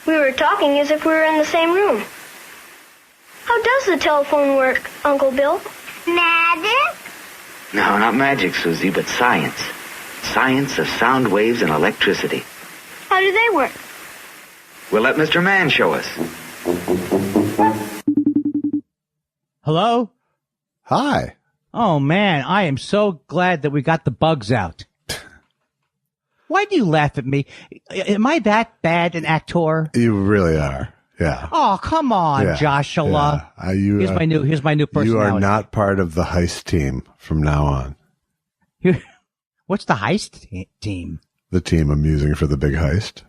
We were talking as if we were in the same room. How does the telephone work, Uncle Bill? Magic? No, not magic, Susie, but science. Science of sound waves and electricity. How do they work? We'll let Mr. Mann show us. Hello? Hi. Oh, man, I am so glad that we got the bugs out. Why do you laugh at me? Am I that bad an actor? You really are. Yeah. Oh, come on, Yeah. Joshua. Yeah. Here's my new personality. You are not part of the heist team from now on. What's the heist team? The team I'm using for the big heist.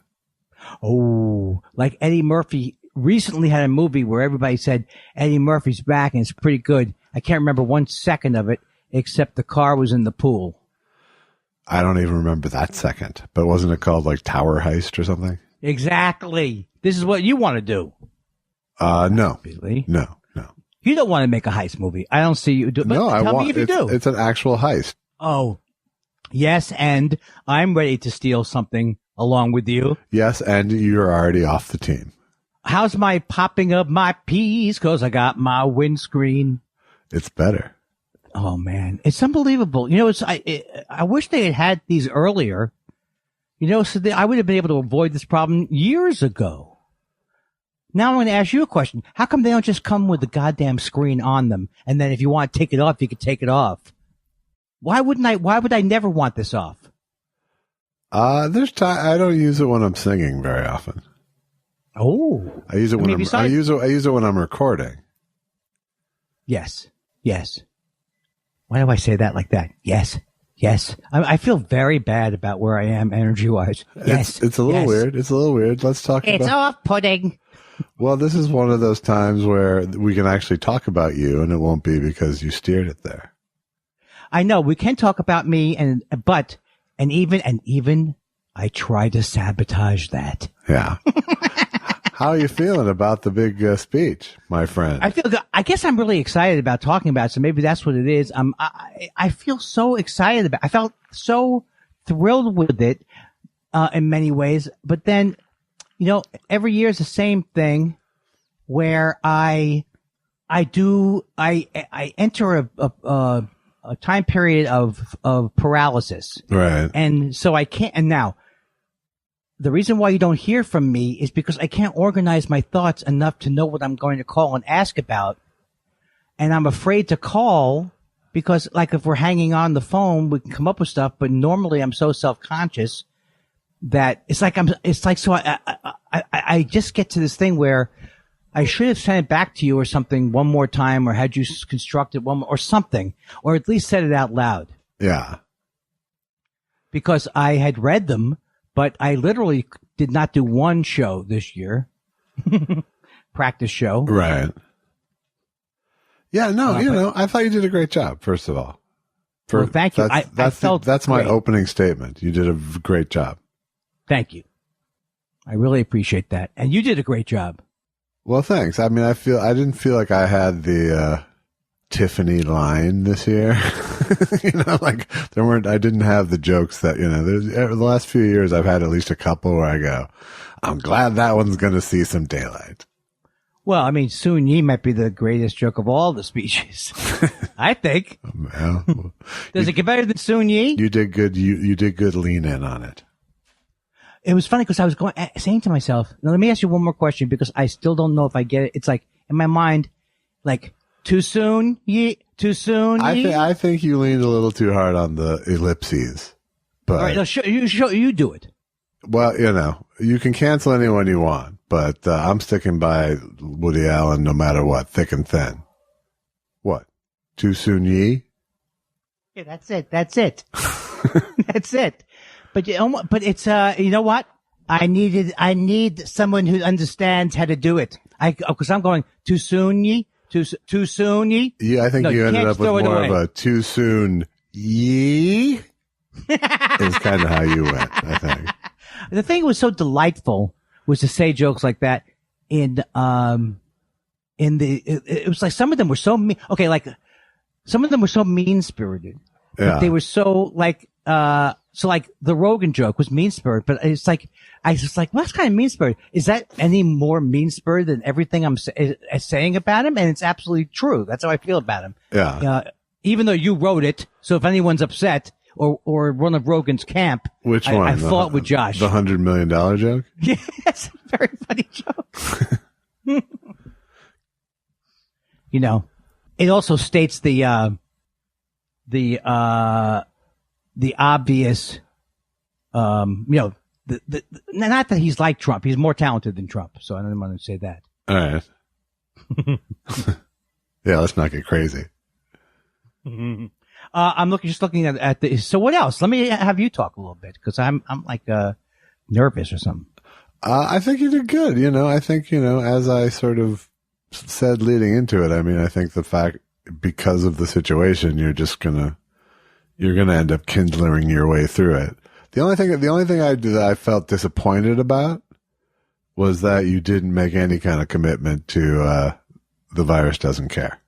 Oh, like Eddie Murphy recently had a movie where everybody said Eddie Murphy's back and it's pretty good. I can't remember 1 second of it, except the car was in the pool. I don't even remember that second. But wasn't it called like Tower Heist or something? Exactly. This is what you want to do. No. Really? No. You don't want to make a heist movie. I don't see you do. But No, tell me if you do. It's an actual heist. Oh, yes, and I'm ready to steal something along with you. Yes, and you're already off the team. How's my popping of my peas? Because I got my windscreen. It's better. Oh, man. It's unbelievable. You know, I wish they had had these earlier. You know, so I would have been able to avoid this problem years ago. Now I'm going to ask you a question. How come they don't just come with the goddamn screen on them? And then if you want to take it off, you can take it off. Why would I never want this off? There's time. I don't use it when I'm singing very often. Oh. I use it when I use it when I'm recording. Yes. Why do I say that like that? Yes. I feel very bad about where I am energy-wise. Yes. It's a little weird. It's a little weird. Let's talk about... It's off-putting. Well, this is one of those times where we can actually talk about you, and it won't be because you steered it there. I know. We can talk about me, and even I try to sabotage that. Yeah. How are you feeling about the big speech, my friend? I feel good. I guess I'm really excited about talking about it, so maybe that's what it is. I feel so excited about it. I felt so thrilled with it in many ways, but then, you know, every year is the same thing where I enter a time period of paralysis. Right. And so I can't, and now, the reason why you don't hear from me is because I can't organize my thoughts enough to know what I'm going to call and ask about. And I'm afraid to call because, like, if we're hanging on the phone, we can come up with stuff. But normally I'm so self-conscious that so I just get to this thing where I should have sent it back to you or something one more time, or had you construct it one more, or something, or at least said it out loud. Yeah. Because I had read them. But I literally did not do one show this year. Practice show. Right. Yeah, no, I thought you did a great job, first of all. Well, thank you. That's my opening statement. You did a great job. Thank you. I really appreciate that. And you did a great job. Well, thanks. I mean, I didn't feel like I had the Tiffany line this year. You know, like I didn't have the jokes that, you know, the last few years I've had at least a couple where I go, I'm glad that one's going to see some daylight. Well, I mean, Soon Yi might be the greatest joke of all the speeches. I think. Well, Does it get better than Soon Yi? You did good. You did good lean in on it. It was funny because I was saying to myself, now let me ask you one more question because I still don't know if I get it. It's like in my mind, like, too soon, Yi? Too soon, Yi? I think you leaned a little too hard on the ellipses. But all right, no, you do it. Well, you know, you can cancel anyone you want, but I'm sticking by Woody Allen no matter what, thick and thin. What? Too soon, Yi? Yeah, that's it. That's it. But it's you know what? I need someone who understands how to do it. Because I'm going too soon, Yi. Too soon, Yi? Yeah, I think you ended up with more of a too soon, Yi. Is kind of how you went, I think. The thing that was so delightful was to say jokes like that it was like some of them were so mean. Okay, like some of them were so mean-spirited. Yeah. They were so like, So like the Rogan joke was mean-spirited, but it's like, I was like, well, that's kind of mean-spirited. Is that any more mean-spirited than everything I'm saying about him? And it's absolutely true. That's how I feel about him. Yeah. Even though you wrote it, so if anyone's upset or one of Rogan's camp, Which one? I fought with Josh. The $100 million joke? Yes, very funny joke. You know, it also states the obvious, you know, not that he's like Trump. He's more talented than Trump. So I don't want to say that. All right. Yeah, let's not get crazy. I'm just looking at the. So what else? Let me have you talk a little bit because I'm like nervous or something. I think you did good. You know, I think, you know, as I sort of said leading into it, I mean, I think the fact because of the situation, you're gonna end up kindling your way through it. The only thing I did that I felt disappointed about was that you didn't make any kind of commitment to the virus doesn't care.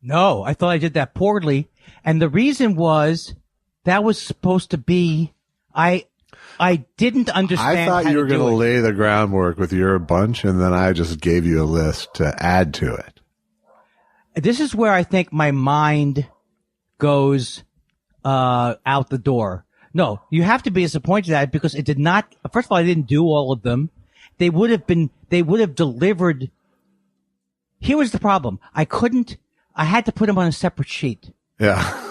No, I thought I did that poorly. And the reason was that was supposed to be, I didn't understand. I thought you were going to lay the groundwork with your bunch, and then I just gave you a list to add to it. This is where I think my mind goes out the door. No, you have to be disappointed at it because it did not. First of all, I didn't do all of them. They would have delivered. Here was the problem. I had to put them on a separate sheet. Yeah.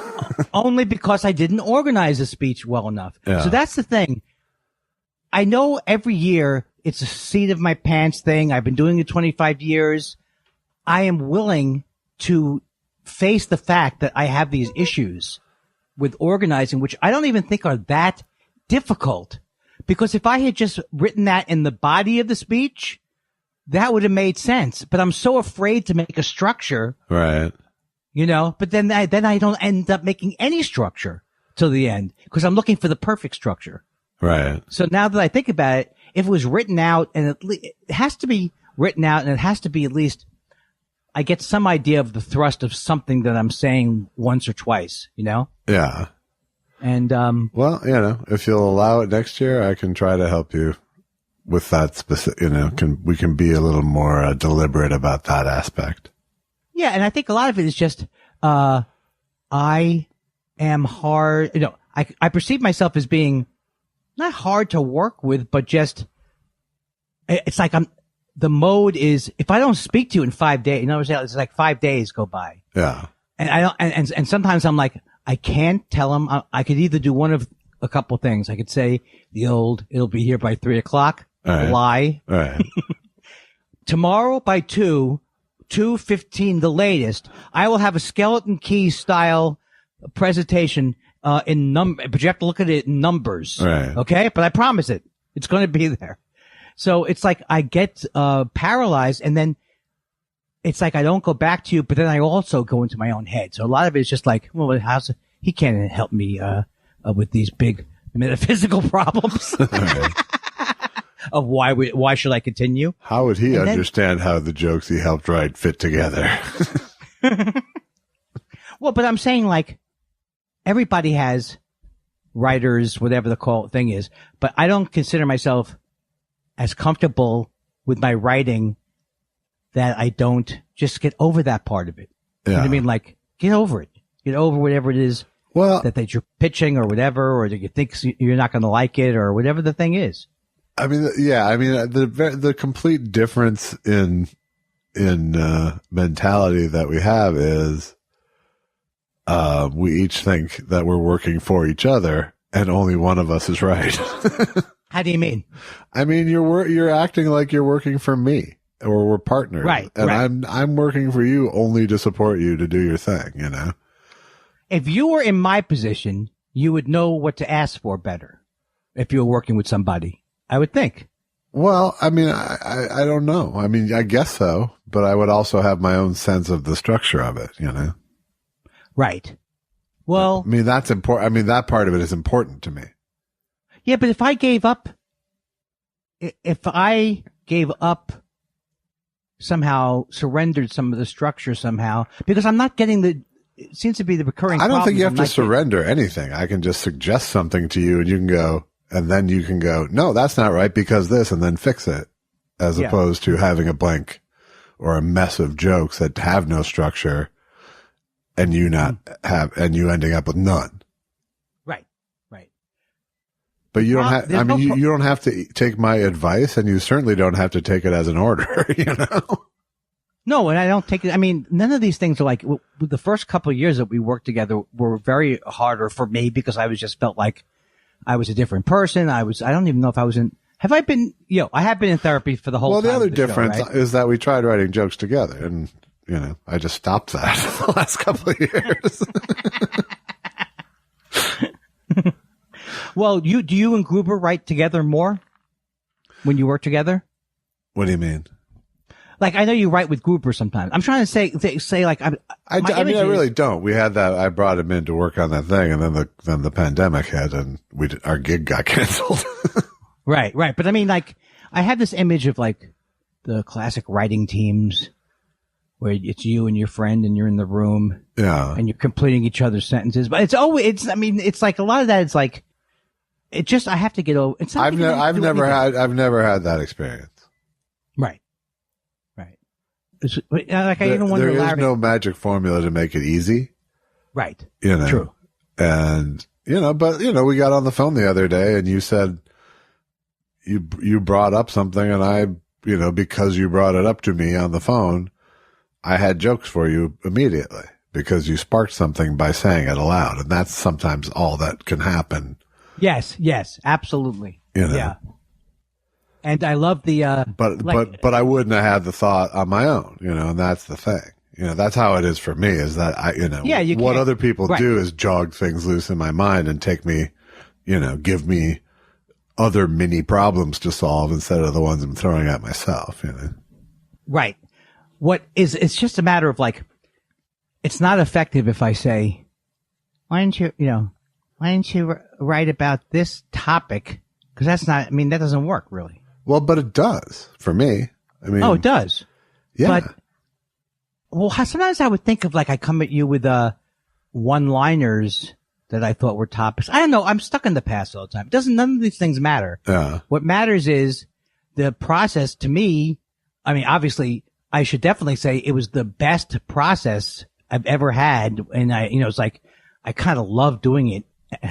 Only because I didn't organize the speech well enough. Yeah. So that's the thing. I know every year it's a seat of my pants thing. I've been doing it 25 years. I am willing to face the fact that I have these issues with organizing, which I don't even think are that difficult. Because if I had just written that in the body of the speech, that would have made sense. But I'm so afraid to make a structure. Right. You know, but then I don't end up making any structure till the end because I'm looking for the perfect structure. Right. So now that I think about it, if it was written out and it has to be written out and it has to be at least, I get some idea of the thrust of something that I'm saying once or twice, you know? Yeah. And, well, you know, if you'll allow it next year, I can try to help you with that specific, you know, we can be a little more deliberate about that aspect. Yeah, and I think a lot of it is just I am hard. You know, I perceive myself as being not hard to work with, but just it's like the mode is if I don't speak to you in 5 days, you know, it's like 5 days go by. Yeah, and I don't, and sometimes I'm like I can't tell them. I could either do one of a couple things. I could say it'll be here by 3 o'clock. Right. Lie. All right. Tomorrow by 2:15 the latest, I will have a skeleton key style presentation in number, but you have to look at it in numbers. Right. Okay? But I promise it's going to be there. So it's like I get paralyzed and then it's like I don't go back to you, but then I also go into my own head. So a lot of it is just like, well, he can't help me with these big metaphysical problems. Right. Of why should I continue? How would he understand how the jokes he helped write fit together? Well, but I'm saying like everybody has writers, whatever the thing is, but I don't consider myself as comfortable with my writing that I don't just get over that part of it. Yeah. You know what I mean? Like get over it. Get over whatever it is that you're pitching or whatever, or that you think you're not going to like it or whatever the thing is. I mean, yeah. I mean, the complete difference in mentality that we have is, we each think that we're working for each other, and only one of us is right. How do you mean? I mean, you're acting like you're working for me, or we're partners, right? And right. I'm working for you only to support you to do your thing. You know, if you were in my position, you would know what to ask for better. If you were working with somebody. I would think. Well, I mean, I don't know. I mean, I guess so, but I would also have my own sense of the structure of it, you know? Right. Well, I mean, that's important. I mean, that part of it is important to me. Yeah, but if I gave up somehow, surrendered some of the structure somehow, because I'm not getting it seems to be the recurring. I don't think you have problem. to surrender anything. I can just suggest something to you, and you can go, and then you can go, no, that's not right because this, and then fix it, as opposed to having a blank or a mess of jokes that have no structure, and you ending up with none. Right. But you don't have. I mean, you don't have to take my advice, and you certainly don't have to take it as an order. You know. No, and I don't take it. I mean, none of these things are like the first couple of years that we worked together were very harder for me because I was just felt like I was a different person. I don't even know if I was in. Have I been? I have been in therapy for the whole. Well, the other difference show, right? is that we tried writing jokes together, and I just stopped that the last couple of years. Well, do you and Gruber write together more when you work together? What do you mean? Like, I know you write with Gruber sometimes. I'm trying to say like, I really don't. We had that. I brought him in to work on that thing, and then the pandemic hit, and our gig got canceled. Right. But I mean, like, I have this image of like the classic writing teams where it's you and your friend, and you're in the room, and you're completing each other's sentences. But it's like a lot of that. It's like, it just I have to get over. It's I've never had that experience. Right. Like I even wonder, there is Larry, no magic formula to make it easy. Right. True. And, but, we got on the phone the other day and you said you brought up something and I, because you brought it up to me on the phone, I had jokes for you immediately because you sparked something by saying it aloud. And that's sometimes all that can happen. Yes, absolutely. Yeah. And I love the, but I wouldn't have had the thought on my own, and that's the thing. That's how it is for me is that what other people do is jog things loose in my mind and take me, give me other mini problems to solve instead of the ones I'm throwing at myself, Right. It's just a matter of like, it's not effective if I say, why didn't you write about this topic? Cause that doesn't work really. Well, but it does for me. I mean, it does. Yeah. But sometimes I would think of like I come at you with one-liners that I thought were topics. I don't know. I'm stuck in the past all the time. None of these things matter. Yeah. What matters is the process. To me, I mean, obviously, I should definitely say it was the best process I've ever had, and it's like I kind of love doing it.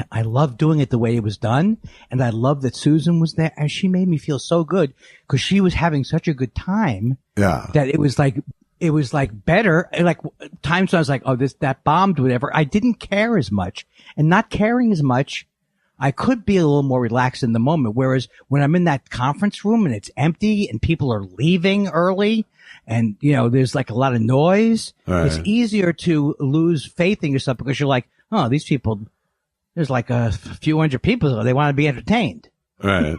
I love doing it the way it was done. And I love that Susan was there and she made me feel so good because she was having such a good time. Yeah. That it was like better. Like times when I was like, that bombed, whatever. I didn't care as much, and not caring as much. I could be a little more relaxed in the moment. Whereas when I'm in that conference room and it's empty and people are leaving early and, there's like a lot of noise, It's easier to lose faith in yourself because you're like, oh, these people, there's like a few hundred people. They want to be entertained. Right.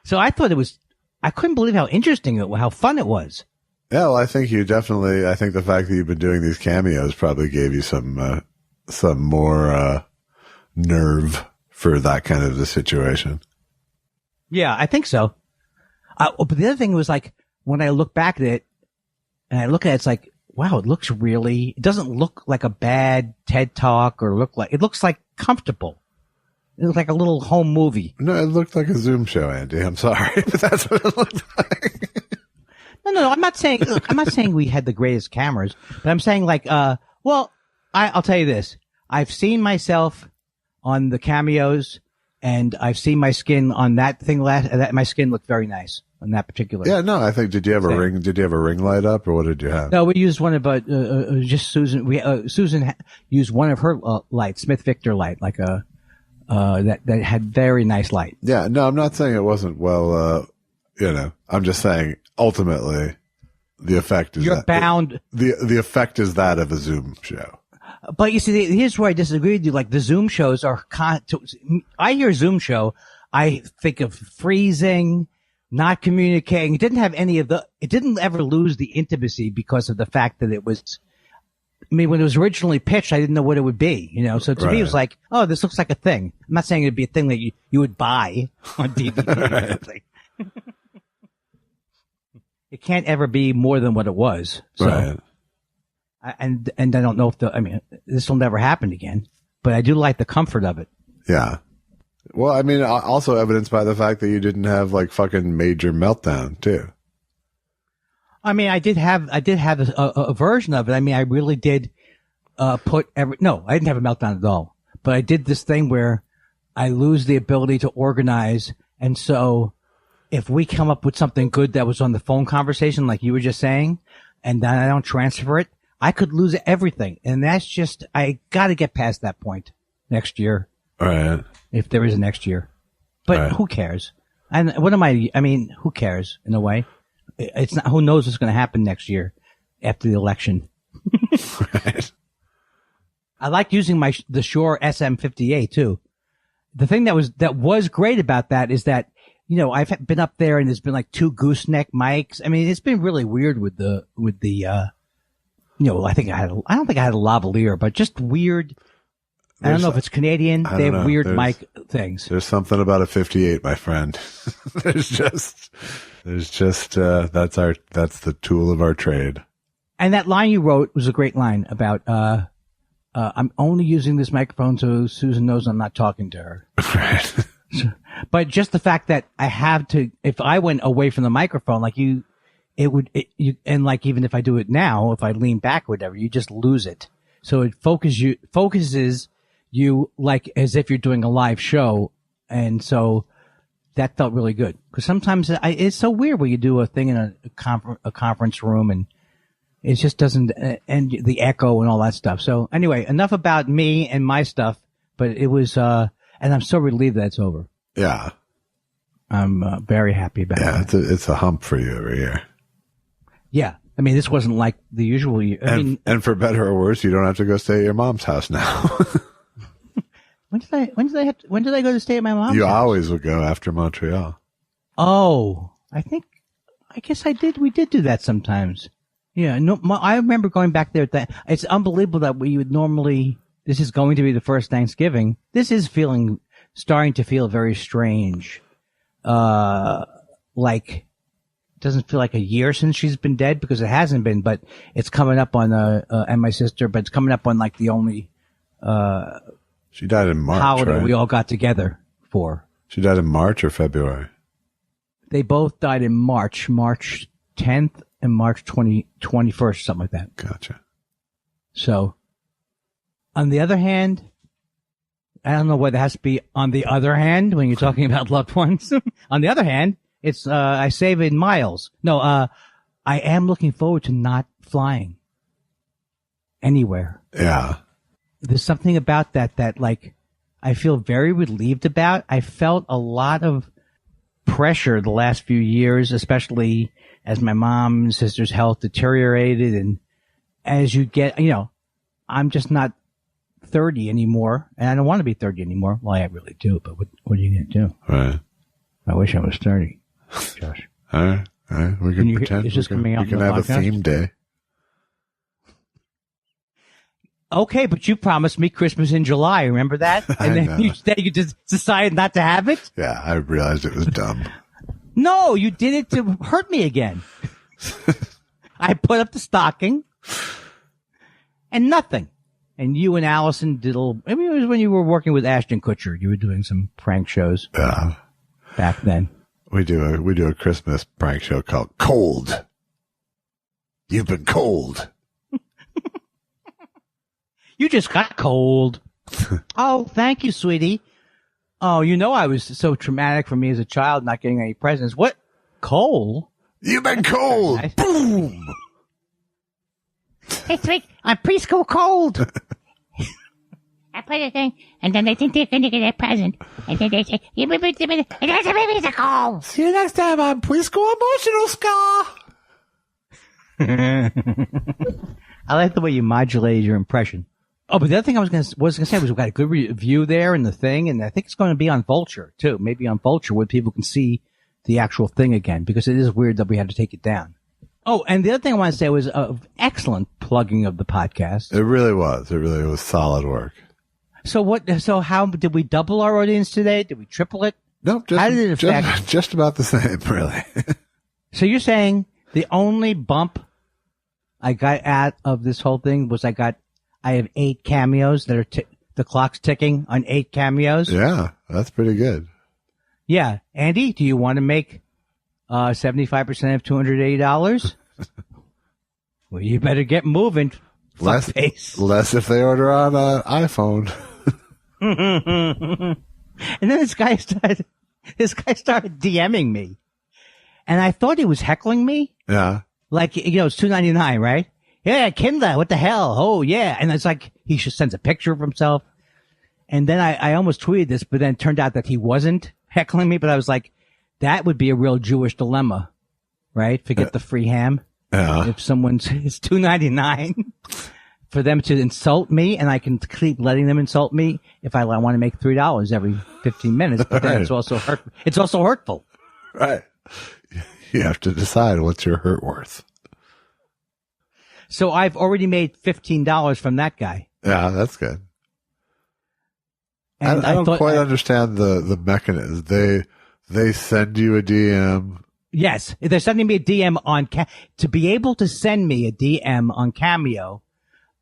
So I thought I couldn't believe how interesting how fun it was. Yeah. Well, I think the fact that you've been doing these cameos probably gave you some more, nerve for that kind of a situation. Yeah, I think so. But the other thing was like, when I look back at it and I look at it, it's like, wow, it doesn't look like a bad TED Talk it looks like comfortable. It looks like a little home movie. No, it looked like a Zoom show, Andy. I'm sorry, but that's what it looked like. No, I'm not saying we had the greatest cameras, but I'm saying like, I'll tell you this. I've seen myself on the cameos and I've seen my skin on that thing my skin looked very nice. On that particular. Yeah, no, I think, did you have a ring light up or what did you have? No, we used one of, just Susan, Susan used one of her lights, Smith Victor light, like that had very nice light. Yeah, no, I'm not saying it wasn't well, I'm just saying ultimately the effect is the effect is that of a Zoom show. But you see, here's where I disagree with you. Like the Zoom shows I hear Zoom show, I think of freezing, not communicating. It didn't have it didn't ever lose the intimacy because of the fact that it was, when it was originally pitched, I didn't know what it would be, So to me, it was like, oh, this looks like a thing. I'm not saying it'd be a thing that you would buy on DVD or something. It can't ever be more than what it was. So. Right. And I don't know if this will never happen again, but I do like the comfort of it. Yeah. Well, I mean, also evidenced by the fact that you didn't have like fucking major meltdown too. I mean, I did have a version of it. I mean, I really did no, I didn't have a meltdown at all, but I did this thing where I lose the ability to organize. And so if we come up with something good that was on the phone conversation, like you were just saying, and then I don't transfer it, I could lose everything. And that's just, I got to get past that point next year. All right. If there is a next year. But right. Who cares? And who cares in a way? It's not, who knows what's going to happen next year after the election. Right. I like using the Shure SM58 too. The thing that was great about that is that, I've been up there and there's been like 2 gooseneck mics. I mean, it's been really weird with the I don't think I had a lavalier, but just weird. I don't know if it's Canadian. They have weird mic things. There's something about a 58, my friend. there's just that's the tool of our trade. And that line you wrote was a great line about, I'm only using this microphone so Susan knows I'm not talking to her. Right. But just the fact that I have to, if I went away from the microphone, like and like even if I do it now, if I lean back or whatever, you just lose it. So it focuses you like as if you're doing a live show. And so that felt really good. Because sometimes it's so weird when you do a thing in a conference room and it just doesn't, and the echo and all that stuff. So anyway, enough about me and my stuff, but it was, and I'm so relieved that it's over. Yeah. I'm very happy about it. Yeah, it's a hump for you every year. Yeah. I mean, this wasn't like the usual year. And for better or worse, you don't have to go stay at your mom's house now. When did I go to stay at my mom's house? You always would go after Montreal. Oh, I guess I did. We did do that sometimes. Yeah. No, I remember going back there it's unbelievable that we would normally, this is going to be the first Thanksgiving. This is starting to feel very strange. Like, doesn't feel like a year since she's been dead because it hasn't been, but it's coming up on, and my sister, but it's coming up on like the only, she died in March, holiday right? we all got together for. She died in March or February? They both died in March 10th and March 21st, something like that. Gotcha. So, on the other hand, I don't know whether it has to be on the other hand when you're talking about loved ones. On the other hand, it's, I save in miles. No, I am looking forward to not flying anywhere. Yeah. There's something about that like I feel very relieved about. I felt a lot of pressure the last few years, especially as my mom and sister's health deteriorated. And as you get, I'm just not 30 anymore, and I don't want to be 30 anymore. Well, I really do, but what are you going to do? Right. I wish I was 30, Josh. All right. We can pretend. Is this coming out we can in the have podcast? a theme day. Okay, but you promised me Christmas in July. Remember that? And then you just decided not to have it? Yeah, I realized it was dumb. No, you did it to hurt me again. I put up the stocking and nothing. And you and Allison did it was when you were working with Ashton Kutcher. You were doing some prank shows. Yeah. Back then. We do a Christmas prank show called Cold. You've been cold. You just got cold. Oh, thank you, sweetie. Oh, I was so traumatic for me as a child not getting any presents. What? Coal? You've been cold. Boom. This week I'm preschool cold. I put a thing, and then they think they're going to get a present, and then they say, and that's a baby's a call. See you next time on Preschool Emotional Scar. I like the way you modulated your impression. Oh, but the other thing I was going to say was we got a good review there in the thing, and I think it's going to be on Vulture too. Maybe on Vulture where people can see the actual thing again, because it is weird that we had to take it down. Oh, and the other thing I want to say was excellent plugging of the podcast. It really was. It really was solid work. So how did we double our audience today? Did we triple it? Nope. How did it affect? Just about the same, really. So you're saying the only bump I got out of this whole thing was I have 8 cameos that are the clock's ticking on 8 cameos. Yeah, that's pretty good. Yeah. Andy, do you want to make 75% of $280? Well, you better get moving. Less if they order on an iPhone. And then this guy started DMing me. And I thought he was heckling me. Yeah. Like, it's $2.99, right? Yeah, Kindler, what the hell? Oh, yeah. And it's like, he just sends a picture of himself. And then I almost tweeted this, but then it turned out that he wasn't heckling me. But I was like, that would be a real Jewish dilemma, right? Forget the free ham. Yeah. If it's $2.99 for them to insult me, and I can keep letting them insult me if I want to make $3 every 15 minutes. But then it's also hurtful. Right. You have to decide what's your hurt worth. So I've already made $15 from that guy. Yeah, that's good. And I don't quite understand the mechanism. They send you a DM. Yes, they're sending me a DM on to be able to send me a DM on Cameo,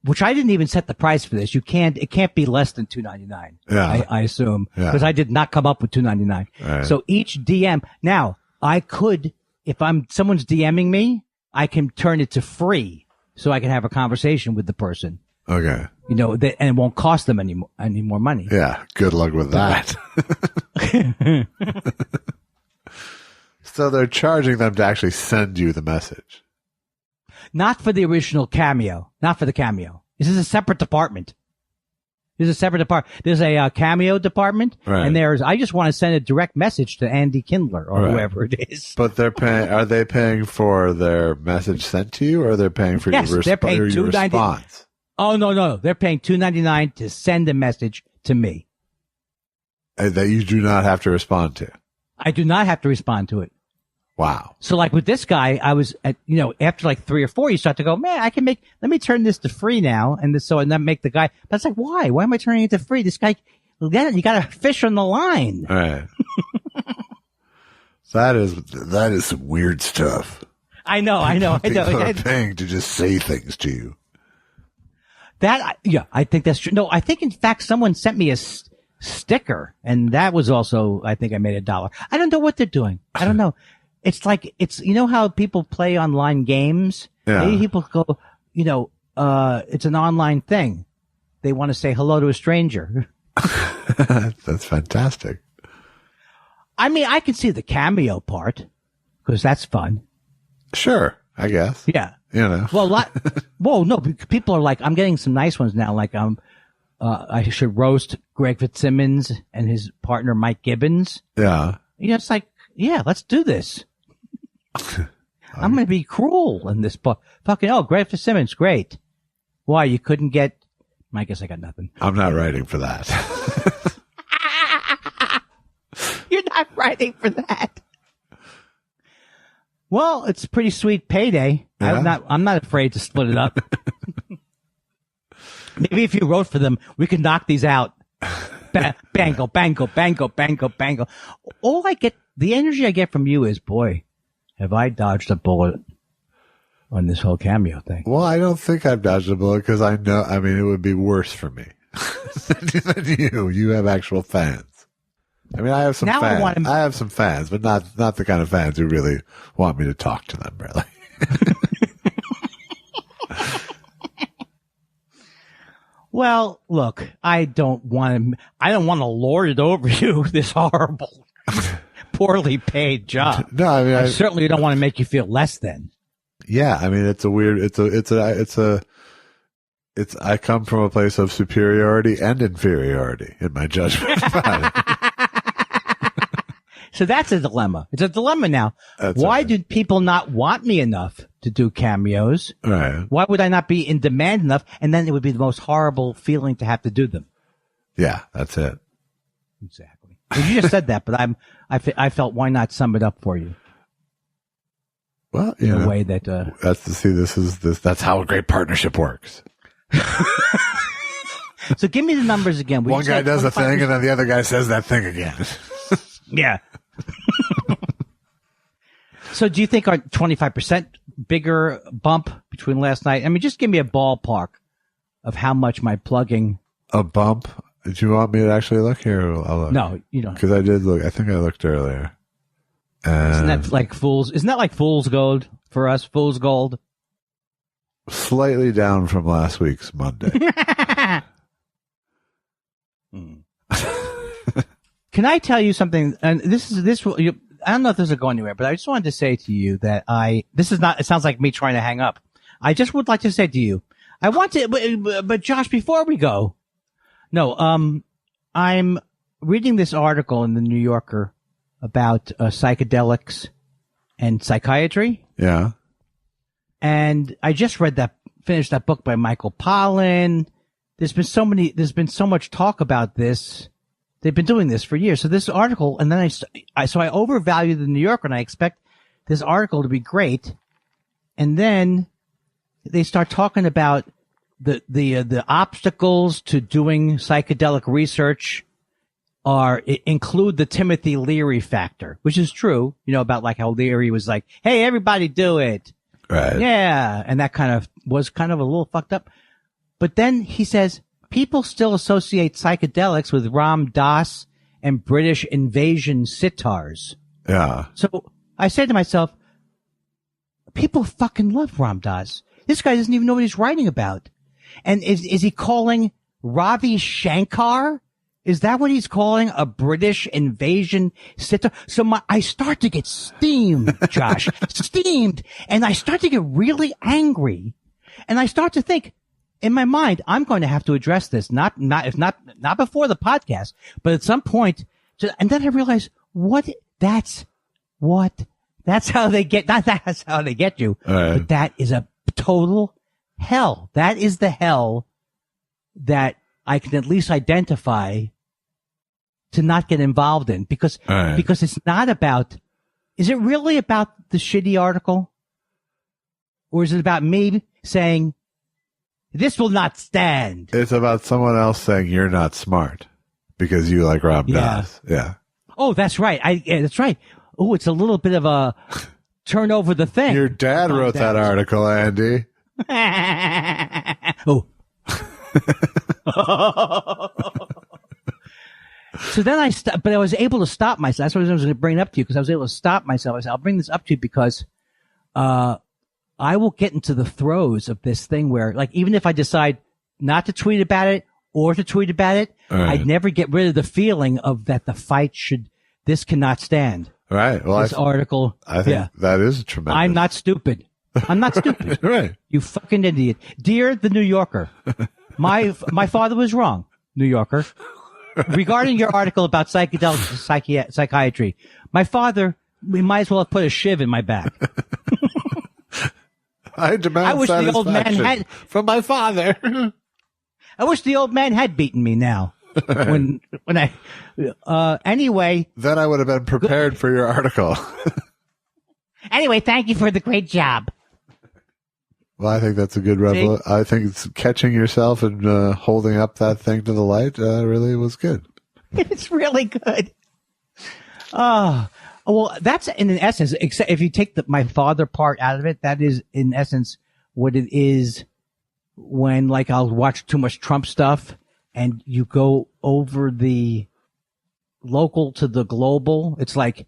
which I didn't even set the price for this. It can't be less than $2.99. Yeah, I assume, because I did not come up with $2.99. Right. So each DM now I could, if someone's DMing me, I can turn it to free so I can have a conversation with the person. Okay. And it won't cost them any more money. Yeah. Good luck with that. So they're charging them to actually send you the message. Not for the original Cameo. Not for the Cameo. This is a separate department. There's a Cameo department, right. And I just want to send a direct message to Andy Kindler or whoever it is. But are they paying for their message sent to you, or they're paying for your response? Oh, no. They're paying $2.99 to send a message to me. That you do not have to respond to. I do not have to respond to it. Wow. So like with this guy, I was after like 3 or 4, you start to go, man, let me turn this to free now. And then make the guy, but it's like, why? Why am I turning it to free? This guy, you got a fish on the line. All right. That is some weird stuff. I know. People are paying to just say things to you. I think that's true. No, I think in fact someone sent me a sticker, and that was also, I think I made $1. I don't know what they're doing. I don't know. It's like, how people play online games? Yeah. Maybe people go, it's an online thing. They want to say hello to a stranger. That's fantastic. I mean, I can see the Cameo part, because that's fun. Sure, I guess. Yeah. Well, no, people are like, I'm getting some nice ones now. Like, I should roast Greg Fitzsimmons and his partner, Mike Gibbons. Yeah. It's like, yeah, let's do this. I'm going to be cruel in this Greg Fitzsimmons, great. Why, you couldn't get, I guess I got nothing. I'm not writing for that. You're not writing for that. Well, it's a pretty sweet payday. Yeah. I'm not afraid to split it up. Maybe if you wrote for them, we could knock these out. Bangle, bangle, bangle, bangle, bangle. The energy I get from you is, boy, have I dodged a bullet on this whole Cameo thing. Well, I don't think I've dodged a bullet, because it would be worse for me than you. You have actual fans. I mean, I have some fans. I have some fans, but not the kind of fans who really want me to talk to them, really. Well, look, I don't want to lord it over you, this horrible, poorly paid job. No, I mean, I certainly don't want to make you feel less than. Yeah, I mean, I come from a place of superiority and inferiority in my judgment. So that's a dilemma. It's a dilemma now. Why do people not want me enough to do cameos? Right. Why would I not be in demand enough? And then it would be the most horrible feeling to have to do them. Yeah, that's it. Exactly. Well, you just said that, but I felt, why not sum it up for you? Well, in a way that that's how a great partnership works. So give me the numbers again. One guy does a thing, and then the other guy says that thing again. Yeah. So do you think our 25% bigger bump between last night? I mean, just give me a ballpark of how much my plugging. A bump? Did you want me to actually look here? I'll look. No, you don't. Because I did look. I think I looked earlier. Isn't that like fool's gold for us? Fool's gold. Slightly down from last week's Monday. Can I tell you something? And I don't know if this will go anywhere, but I just wanted to say to you that it sounds like me trying to hang up. I just would like to say to you, but Josh, before we go, I'm reading this article in the New Yorker about psychedelics and psychiatry. Yeah. And I just finished that book by Michael Pollan. There's been so much talk about this. They've been doing this for years. So this article, and then I overvalue the New Yorker, and I expect this article to be great. And then they start talking about the obstacles to doing psychedelic research include the Timothy Leary factor, which is true. You know, about like how Leary was like, "Hey, everybody do it." Right. Yeah. And that was kind of a little fucked up. But then he says, people still associate psychedelics with Ram Dass and British invasion sitars. Yeah. So I said to myself, people fucking love Ram Dass. This guy doesn't even know what he's writing about. And is he calling Ravi Shankar? Is that what he's calling a British invasion sitar? So I start to get steamed, Josh, steamed. And I start to get really angry. And I start to think, in my mind, I'm going to have to address this, not before the podcast, but at some point. And then I realize that's how they get, not that's how they get you, but that is a total hell. That is the hell that I can at least identify to not get involved in because it's not about, is it really about the shitty article? Or is it about me saying, this will not stand? It's about someone else saying you're not smart because you like Rob Dass. Yeah. Oh, that's right. That's right. Oh, it's a little bit of a turn over the thing. Your dad wrote that article, Andy. Oh. So then but I was able to stop myself. That's what I was going to bring it up to you because I was able to stop myself. I said, I'll bring this up to you because, I will get into the throes of this thing where, like, even if I decide not to tweet about it or to tweet about it, I'd never get rid of the feeling of that the fight this cannot stand. Right. Well, this article. I think that is tremendous. I'm not stupid. I'm not stupid. Right. You fucking idiot. Dear the New Yorker, my father was wrong, New Yorker. Regarding your article about psychedelic psychiatry, my father, we might as well have put a shiv in my back. I demand satisfaction from my father. I wish the old man had beaten me now. When anyway. Then I would have been prepared for your article. Anyway, thank you for the great job. Well, I think that's a good revelation. I think it's catching yourself and holding up that thing to the light really was good. It's really good. Well, that's in essence, except if you take my father part out of it, that is in essence what it is when, like, I'll watch too much Trump stuff and you go over the local to the global. It's like,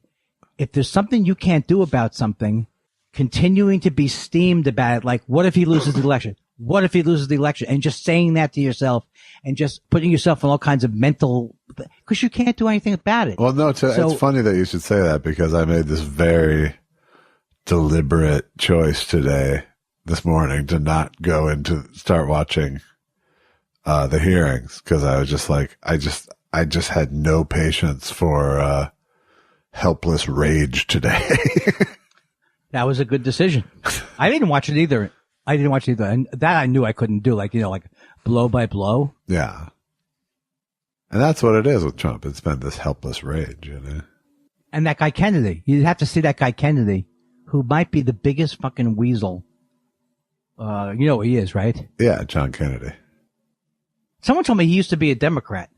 if there's something you can't do about something, continuing to be steamed about it, like, what if he loses the election? What if he loses the election? And just saying that to yourself and just putting yourself in all kinds of mental, because you can't do anything about it. Well, no, it's funny that you should say that because I made this very deliberate choice this morning, to not start watching the hearings because I was just like, I just had no patience for helpless rage today. That was a good decision. I didn't watch it either. And that I knew I couldn't do, like blow by blow. Yeah. And that's what it is with Trump. It's been this helpless rage, And that guy Kennedy. You'd have to see that guy Kennedy, who might be the biggest fucking weasel. You know who he is, right? Yeah, John Kennedy. Someone told me he used to be a Democrat.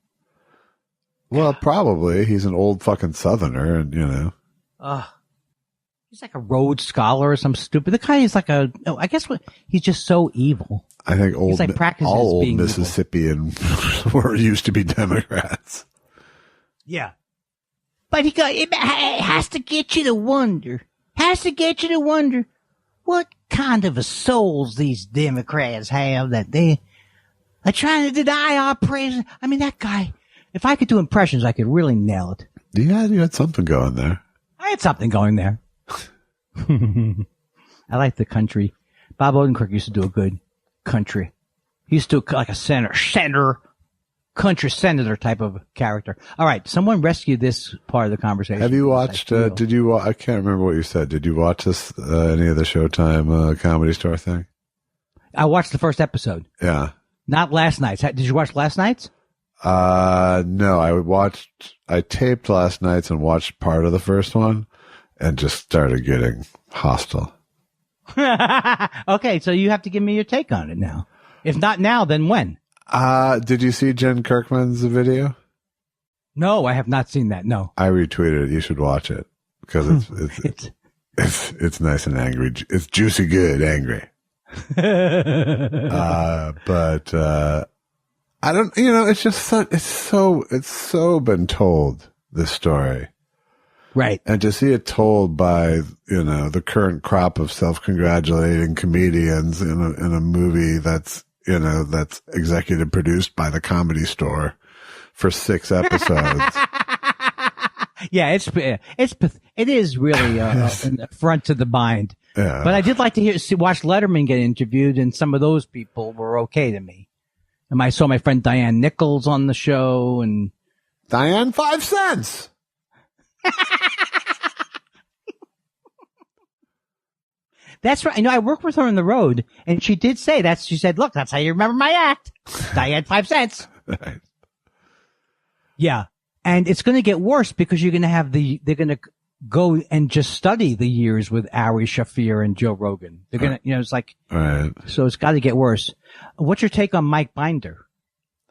Well, probably. He's an old fucking Southerner, and He's like a Rhodes Scholar or some stupid. The guy is like I guess he's just so evil. I think He's like practices all old being Mississippian were used to be Democrats. Yeah. But it has to get you to wonder. What kind of a souls these Democrats have that they are trying to deny our president. I mean, that guy, if I could do impressions, I could really nail it. Yeah, you had something going there. I had something going there. I like the country. Bob Odenkirk used to do a good country. He used to do like a country senator type of character. All right, someone rescue this part of the conversation. Have you watched, I can't remember what you said. Did you watch this, any of the Showtime Comedy Store thing? I watched the first episode. Yeah. Not last night's. Did you watch last night's? No, I taped last night's and watched part of the first one and just started getting hostile. Okay, so you have to give me your take on it now. If not now, then when? Did you see Jen Kirkman's video? No, I have not seen that. No. I retweeted it. You should watch it because it's nice and angry. It's juicy good angry. But I don't, it's just it's so been told, this story. Right. And to see it told by, the current crop of self-congratulating comedians in a movie that's executive produced by the Comedy Store for 6 episodes. Yeah, it is really an affront to the mind. Yeah. But I did like to watch Letterman get interviewed, and some of those people were okay to me. And I saw my friend Diane Nichols on the show, and Diane 5 cents. That's right. I worked with her on the road, and she did say that. She said, "Look, that's how you remember my act." Diane 5 cents. Right. Yeah, and it's going to get worse because you're going to have they're going to go and just study the years with Ari Shaffir and Joe Rogan. They're going to, it's like, right. So it's got to get worse. What's your take on Mike Binder?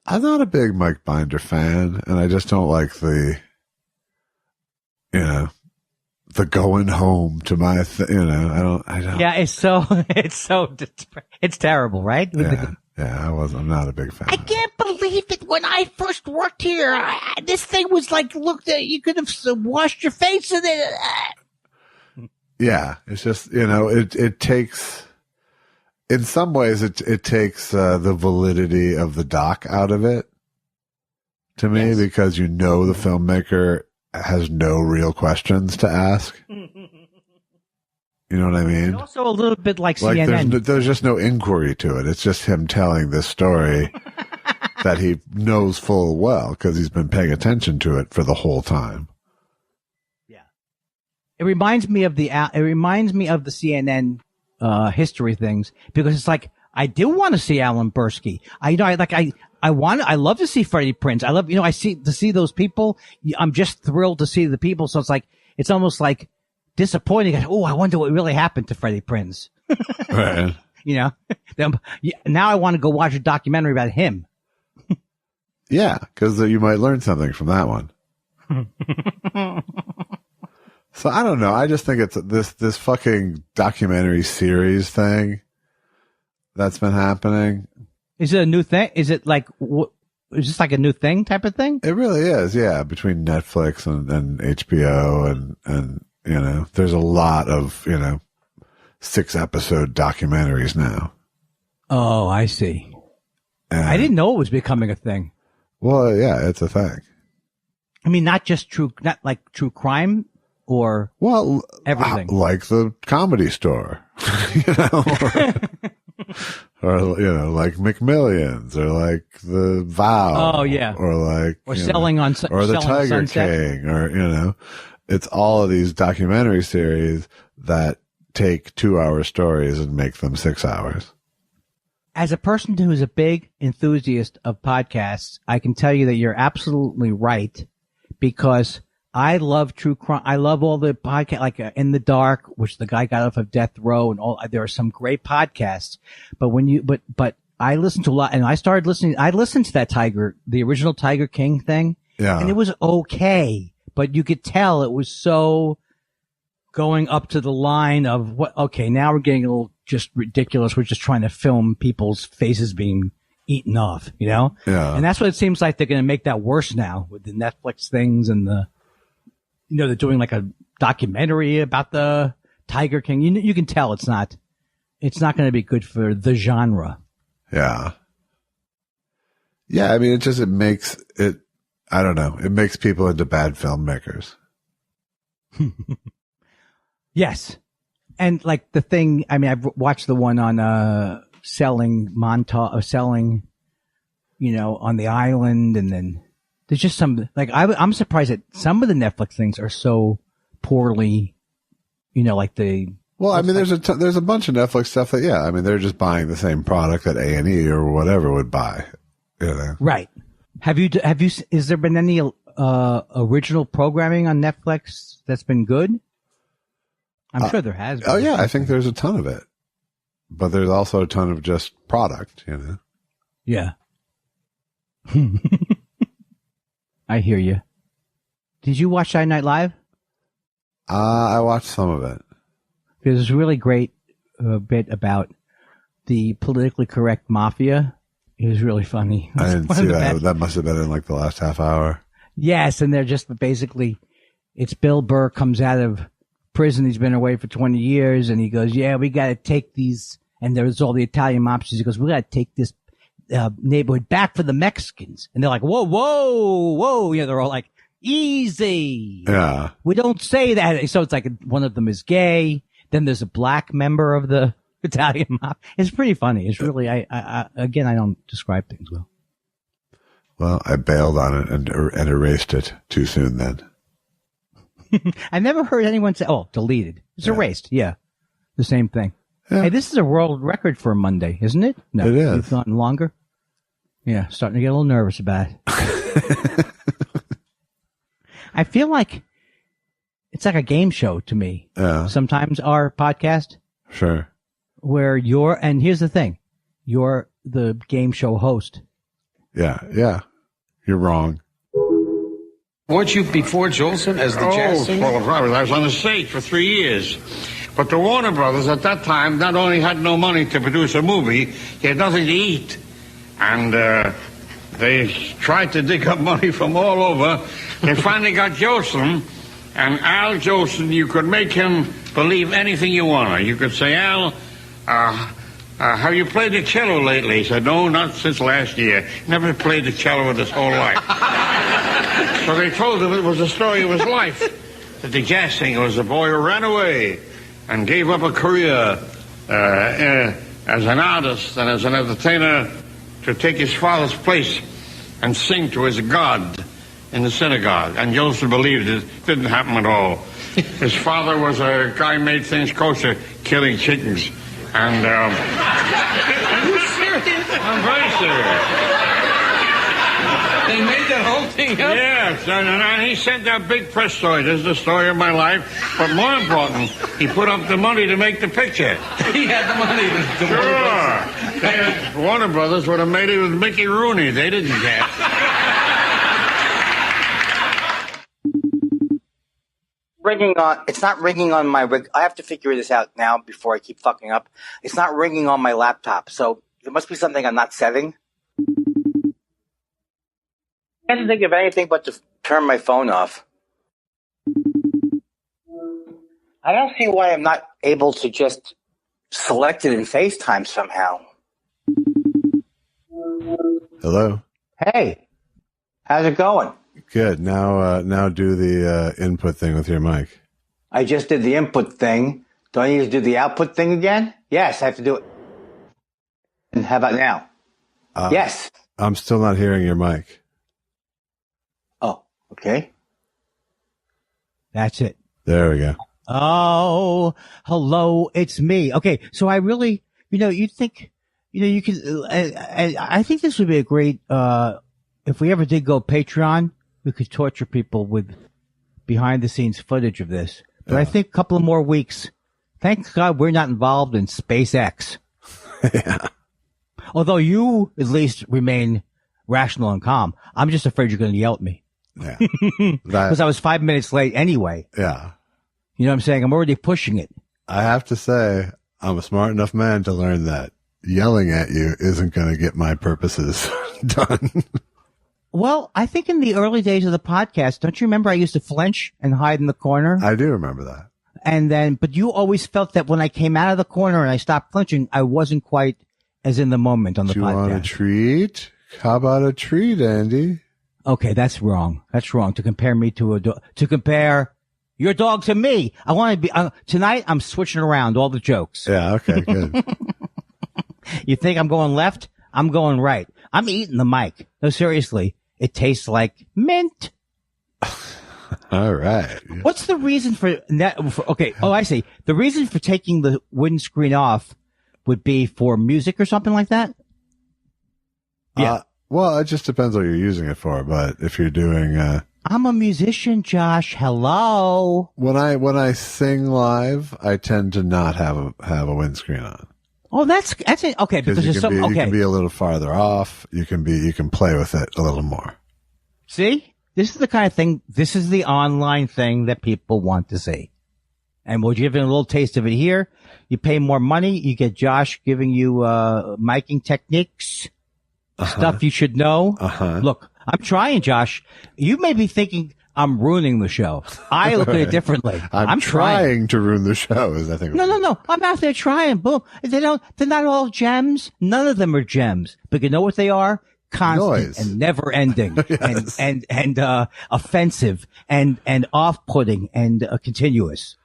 I'm not a big Mike Binder fan, and I just don't like the going home to my, I don't. Yeah, it's terrible, right? I'm not a big fan. I can't believe it. When I first worked here, this thing was like, look, you could have washed your face in it. Yeah, it's just, it takes, in some ways, it takes the validity of the doc out of it to me, because the filmmaker has no real questions to ask. You know what I mean? And also a little bit like CNN. There's just no inquiry to it. It's just him telling this story that he knows full well because he's been paying attention to it for the whole time. Yeah. It reminds me of the CNN history things, because it's like, I do want to see Alan Bursky. I love to see Freddie Prinze. I love, to see those people. I'm just thrilled to see the people. So it's like, it's almost like disappointing. Oh, I wonder what really happened to Freddie Prinze. Right. Now I want to go watch a documentary about him. Yeah, because you might learn something from that one. So I don't know. I just think it's this fucking documentary series thing that's been happening. Is it a new thing? Is it like, is this like a new thing type of thing? It really is. Yeah. Between Netflix and HBO and, there's a lot of, 6-episode documentaries now. Oh, I see. And I didn't know it was becoming a thing. Well, yeah, it's a thing. I mean, not like true crime or everything. Like the Comedy Store, or like McMillions, or like the Vow. Oh yeah. Or like, or selling on, or the Tiger Sunset. King, or, it's all of these documentary series that take 2-hour stories and make them 6 hours. As a person who is a big enthusiast of podcasts, I can tell you that you're absolutely right, because I love true crime. I love all the podcasts, like In the Dark, which the guy got off of death row, and all. There are some great podcasts, but but I listened to a lot, and I started listening. I listened to that the original Tiger King thing, yeah, and it was okay, but you could tell it was so going up to the line of what? Okay, now we're getting a little just ridiculous. We're just trying to film people's faces being eaten off, you know? Yeah. And that's what it seems like they're going to make that worse now with the Netflix things and they're doing like a documentary about the Tiger King. You can tell it's not going to be good for the genre. Yeah. Yeah, I mean, it makes it, I don't know, it makes people into bad filmmakers. Yes. And like the thing, I mean, I've watched the one on selling, you know, on the island, and then there's just some, like, I'm surprised that some of the Netflix things are so poorly, you know, like well, I mean, there's a bunch of Netflix stuff that, yeah, I mean, they're just buying the same product that A&E or whatever would buy, you know? Right. Is there been any original programming on Netflix that's been good? I'm sure there has been. Oh yeah, I think there's a ton of it, but there's also a ton of just product, you know? Yeah. I hear you. Did you watch Saturday Night Live? I watched some of it. There's a really great bit about the politically correct mafia. It was really funny. I didn't see that. That must have been in like the last half hour. Yes, and they're just basically, it's Bill Burr comes out of prison. He's been away for 20 years, and he goes, yeah, we got to take these, and there's all the Italian mobsters. He goes, we got to take this neighborhood back for the Mexicans. And they're like, whoa, whoa, whoa. You know, they're all like, easy. Yeah. We don't say that. So it's like one of them is gay. Then there's a black member of the Italian mob. It's pretty funny. It's really, I don't describe things well. Well, I bailed on it and erased it too soon then. I never heard anyone say, oh, deleted. It's erased. Yeah. The same thing. Yeah. Hey, this is a world record for a Monday, isn't it? No, it is. It's gotten longer. Yeah. Starting to get a little nervous about it. I feel like it's like a game show to me. Yeah. Sometimes our podcast. Sure. Where and here's the thing, you're the game show host. Yeah. Yeah. You're wrong. Weren't you before Jolson as the jazz singer? Well, I was on the stage for 3 years. But the Warner Brothers at that time not only had no money to produce a movie, they had nothing to eat. And they tried to dig up money from all over. They finally got Jolson. And Al Jolson, you could make him believe anything you wanted. You could say, Al, have you played the cello lately? He said, no, not since last year. Never played the cello in his whole life. So they told him it was the story of his life. That the jazz singer was a boy who ran away and gave up a career as an artist and as an entertainer to take his father's place and sing to his God in the synagogue. And Jolson believed it didn't happen at all. His father was a guy who made things kosher, killing chickens. And Are you serious? I'm very serious. They made that whole thing up? Yes, and he sent that big press story. This is the story of my life. But more important, he put up the money to make the picture. He had the money to Sure. Warner Brothers would have made it with Mickey Rooney. They didn't care. It's not ringing on my rig. I have to figure this out now before I keep fucking up. It's not ringing on my laptop, so there must be something I'm not setting. I can't think of anything but to turn my phone off. I don't see why I'm not able to just select it in FaceTime somehow. Hello. Hey, how's it going? Good. Now do the input thing with your mic. I just did the input thing. Do I need to do the output thing again? Yes, I have to do it. And how about now? Yes. I'm still not hearing your mic. Oh, okay. That's it. There we go. Oh, hello, it's me. Okay, so I really, you'd think, you could, I think this would be a great, if we ever did go Patreon, we could torture people with behind the scenes footage of this. But I think a couple of more weeks. Thank God we're not involved in SpaceX. Yeah. Although you at least remain rational and calm. I'm just afraid you're going to yell at me. Yeah. Because I was 5 minutes late anyway. Yeah. You know what I'm saying? I'm already pushing it. I have to say, I'm a smart enough man to learn that yelling at you isn't going to get my purposes done. Well, I think in the early days of the podcast, don't you remember I used to flinch and hide in the corner? I do remember that. And then, but you always felt that when I came out of the corner and I stopped flinching, I wasn't quite as in the moment on the Do you podcast. want a treat? How about a treat, Andy? Okay, that's wrong. That's wrong to compare me to a dog. To compare your dog to me. I want to be tonight. I'm switching around all the jokes. Yeah. Okay. Good. You think I'm going left? I'm going right. I'm eating the mic. No, seriously, it tastes like mint. All right. What's the reason for okay? Oh, I see. The reason for taking the windscreen off would be for music or something like that. Yeah. Well, it just depends what you're using it for. But if you're doing, I'm a musician, Josh. Hello. when I sing live, I tend to not have a windscreen on. Oh, that's it. Okay, because you there's some. you Okay, can be a little farther off. You can play with it a little more. see, this is the kind of thing. This is the online thing that people want to see, and we'll give you a little taste of it here. You pay more money, you get Josh giving you miking techniques, stuff you should know. Look, I'm trying, Josh. You may be thinking I'm ruining the show. I look at it differently. I'm trying to ruin the show. Is I think No. I'm out there trying. Boom. They're not all gems. None of them are gems. But you know what they are? Constant Noise. and never ending Yes. and offensive and off-putting and continuous.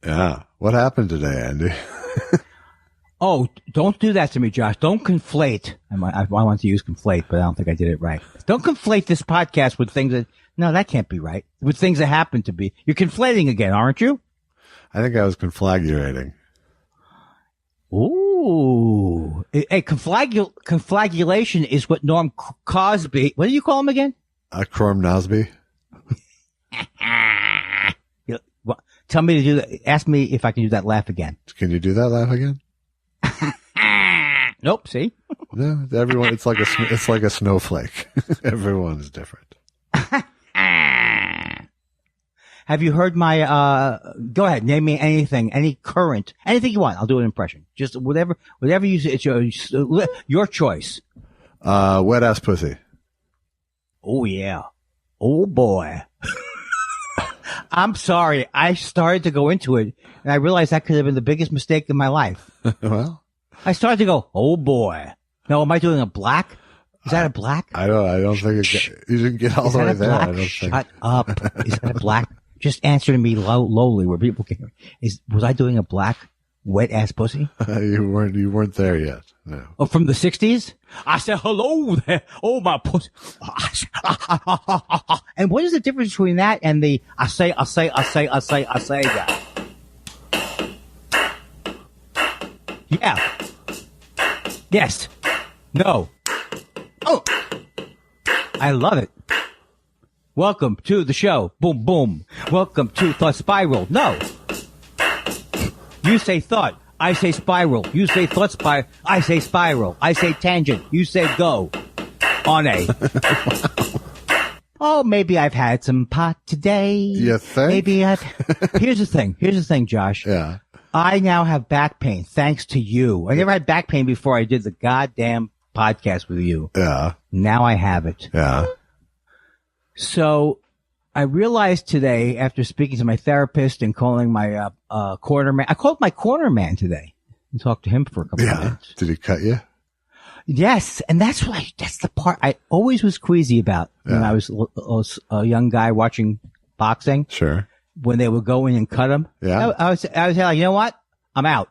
Yeah. What happened today, Andy? Oh, don't do that to me, Josh. Don't conflate. I want to use conflate, but I don't think I did it right. Don't conflate this podcast with things that can't be right. With things that happen to be. You're conflating again, aren't you? I think I was conflagurating. Ooh. Hey, conflagulation is what Norm Cosby, what do you call him again? Chrome Nosby. Tell me to do that. Ask me if I can do that laugh again. Can you do that laugh again? Nope. See? No, everyone. It's like a snowflake. Everyone is different. Have you heard my, go ahead, name me anything you want. I'll do an impression. Just whatever you say, it's your choice. Wet ass pussy. Oh yeah. Oh boy. I'm sorry. I started to go into it and I realized that could have been the biggest mistake in my life. Well, I started to go, oh boy. Now, am I doing a black? Is that a black? I don't think you didn't get all the way there. I don't Shut up. Is that a black? Just answer to me lowly where people can. Was I doing a black wet ass pussy? You weren't there yet. No. Oh, from the 60s? I said, hello there. Oh, my pussy. And what is the difference between that and the I say that? Yeah. Yes. No. Oh. I love it. Welcome to the show. Boom, boom. Welcome to Thought Spiral. No. You say thought. I say spiral. You say thought spiral. I say spiral. I say tangent. You say go. On a. Oh, maybe I've had some pot today. You think? Maybe Here's the thing, Josh. Yeah. I now have back pain thanks to you. I never had back pain before I did the goddamn podcast with you. Yeah. Now I have it. Yeah. So I realized today, after speaking to my therapist and calling my corner man, I called my corner man today and talked to him for a couple of minutes. Did he cut you? Yes, and that's the part I always was queasy about when I was a young guy watching boxing. Sure. When they would go in and cut him. Yeah. I was like, you know what? I'm out.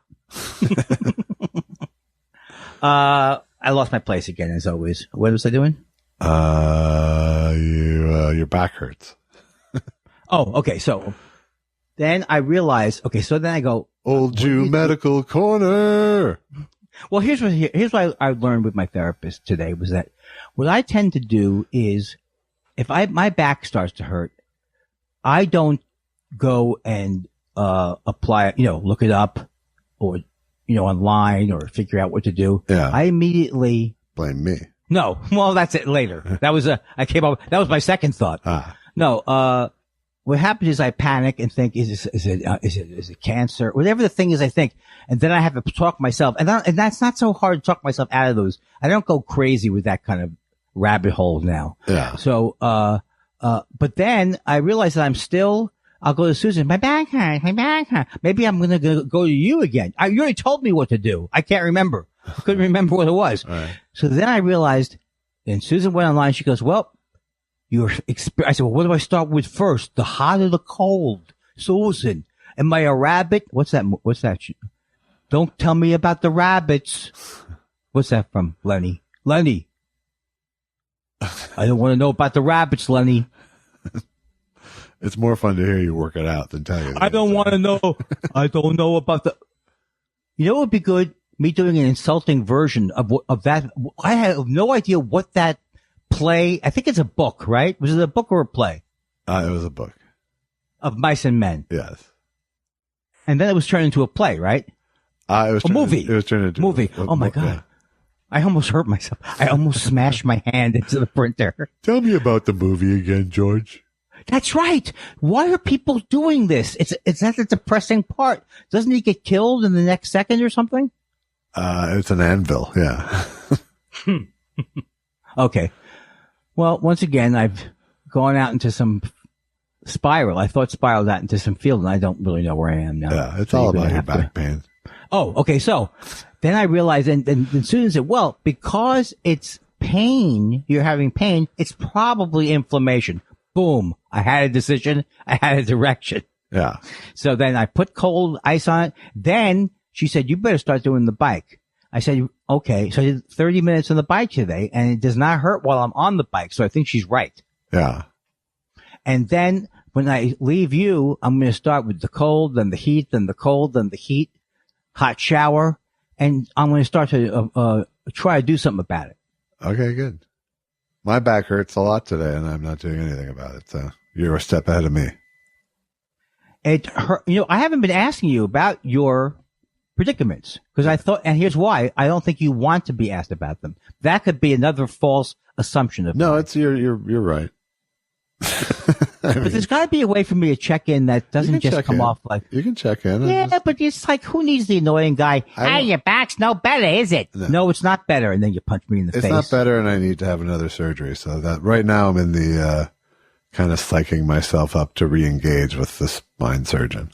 I lost my place again, as always. What was I doing? Your back hurts. Oh, okay. So then I realized, so then I go, Old Jew Medical Corner. Well, here's what I learned with my therapist today was that what I tend to do is if my back starts to hurt, I don't go and, apply, look it up or, online or figure out what to do. Yeah. I immediately blame me. No. Well, that's it later. That was that was my second thought. No, what happens is I panic and think, is it cancer? Whatever the thing is, I think, and then I have to talk myself, and that's not so hard to talk myself out of those. I don't go crazy with that kind of rabbit hole now. Yeah. So, but then I realize that I'll go to Susan. My back hurts. Maybe I'm going to go to you again. You already told me what to do. I can't remember. I couldn't remember what it was. Right. So then I realized, and Susan went online. She goes, well, I said, well, what do I start with first? The hot or the cold? Susan, am I a rabbit? What's that? Don't tell me about the rabbits. What's that from? Lenny. I don't want to know about the rabbits, Lenny. It's more fun to hear you work it out than tell you. I don't want to know. I don't know about the. You know what would be good? Me doing an insulting version of that. I have no idea what that play. I think it's a book, right? Was it a book or a play? It was a book of Mice and Men. Yes. And then it was turned into a play, right? It was a movie. It was turned into a movie. Oh my God. Yeah. I almost hurt myself. I almost smashed my hand into the printer. Tell me about the movie again, George. That's right. Why are people doing this? It's not the depressing part. Doesn't he get killed in the next second or something? It's an anvil. Yeah. Okay. Well, once again, I've gone out into some spiral. I thought spiraled out into some field, and I don't really know where I am now. Yeah, it's all about your back pain. Oh, okay. So then I realized, and Susan said, well, because it's pain, you're having pain, it's probably inflammation. Boom. I had a decision. I had a direction. Yeah. So then I put cold ice on it. Then she said, you better start doing the bike. I said, okay. So I did 30 minutes on the bike today, and it does not hurt while I'm on the bike. So I think she's right. Yeah. And then when I leave you, I'm going to start with the cold, then the heat, then the cold, then the heat, hot shower. And I'm going to start to try to do something about it. Okay, good. My back hurts a lot today, and I'm not doing anything about it. So you're a step ahead of me. It hurt. I haven't been asking you about your predicaments because I thought, and here's why: I don't think you want to be asked about them. That could be another false assumption of. No, mine. it's you're right. But there's got to be a way for me to check in that doesn't just come off like you can check in. Yeah, but it's like, who needs the annoying guy? Hey, your back's no better, is it? No, it's not better. And then you punch me in the face. It's not better, and I need to have another surgery. So that right now I'm in the kind of psyching myself up to re-engage with the spine surgeon.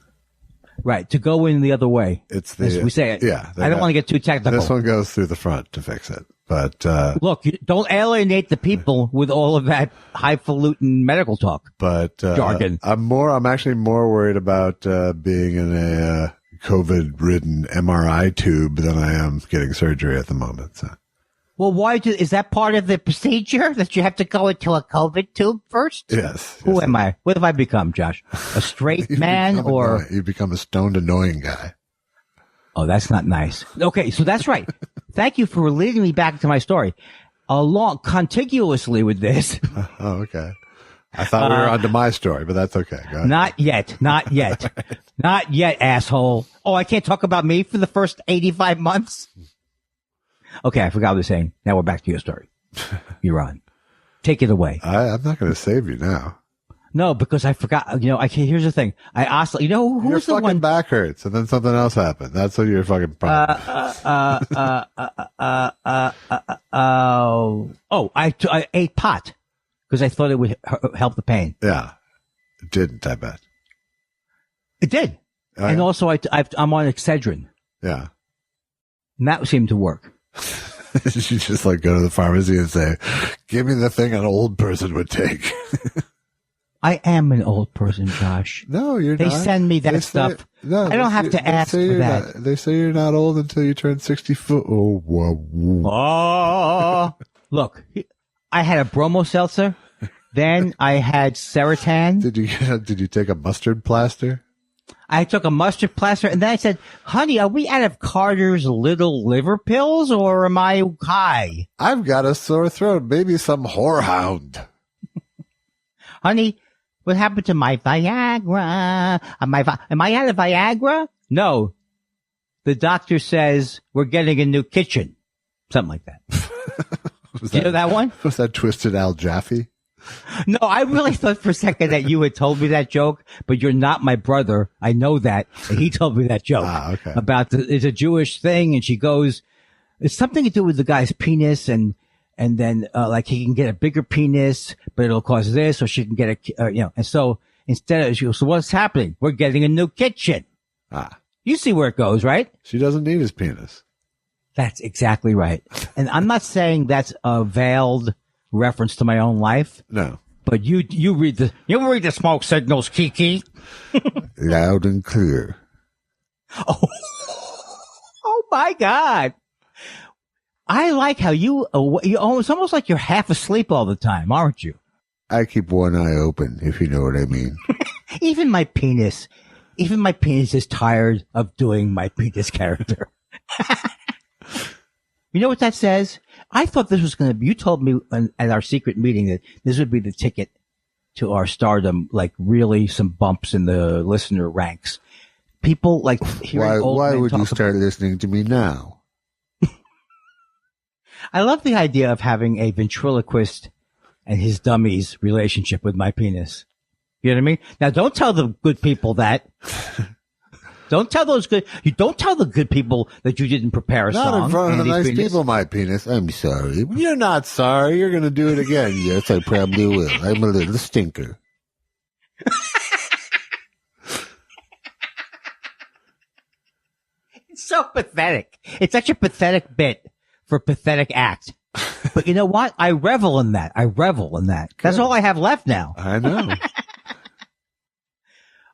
Right, to go in the other way. It's the, as we say it. Yeah. I don't want to get too technical. This one goes through the front to fix it. But look, don't alienate the people with all of that highfalutin medical talk. But jargon. I'm actually more worried about being in a COVID-ridden MRI tube than I am getting surgery at the moment. So. Well, is that part of the procedure that you have to go into a COVID tube first? Yes. Who am I? What have I become, Josh? A straight man or you become a stoned annoying guy? Oh, that's not nice. Okay, so that's right. Thank you for leading me back to my story. Contiguously with this. Oh, okay. I thought we were onto my story, but that's okay. Go ahead. Not yet. Not yet, asshole. Oh, I can't talk about me for the first 85 months? Okay, I forgot what I was saying. Now we're back to your story. You're on. Take it away. I'm not going to save you now. No, because I forgot. Here's the thing. I asked. Who's your the one? Your fucking back hurts, and then something else happened. That's what your fucking problem. I ate pot because I thought it would help the pain. Yeah, it didn't. I bet it did. Oh, and also, I'm on Excedrin. Yeah, and that seemed to work. You just go to the pharmacy and say, "Give me the thing an old person would take." I am an old person, Josh. No, you're not. They send me that stuff. No, I don't have to ask for that. They say you're not old until you turn 60 foot. Oh, whoa. Oh, look, I had a bromo seltzer. Then I had Seritan. Did you take a mustard plaster? I took a mustard plaster, and then I said, honey, are we out of Carter's little liver pills, or am I high? I've got a sore throat. Maybe some whorehound. Honey, what happened to my Viagra? Am I out of Viagra? No. The doctor says we're getting a new kitchen. Something like that. You know that one? Was that Twisted Al Jaffe? No, I really thought for a second that you had told me that joke, but you're not my brother. I know that. And he told me that joke okay. about it's a Jewish thing. And she goes, it's something to do with the guy's penis. And then, like he can get a bigger penis, but it'll cause this, or she can get and so instead of, she goes, so what's happening? We're getting a new kitchen. You see where it goes, right? She doesn't need his penis. That's exactly right. And I'm not saying that's a veiled reference to my own life. No. But you read the smoke signals, Kiki. Loud and clear. Oh my God. I like how it's almost like you're half asleep all the time, aren't you? I keep one eye open, if you know what I mean. Even my penis is tired of doing my penis character. You know what that says? I thought this was going to be, you told me at our secret meeting that this would be the ticket to our stardom, like really some bumps in the listener ranks. People like hearing old men would talk you start listening to me now? I love the idea of having a ventriloquist and his dummies relationship with my penis. You know what I mean? Now don't tell the good people that. Don't tell the good people that you didn't prepare a song. Not in front of the nice penis. people, my penis. I'm sorry. You're not sorry. You're going to do it again. Yes, I probably will. I'm a little stinker. It's so pathetic. It's such a pathetic bit for a pathetic act. But you know what? I revel in that. That's all I have left now. I know.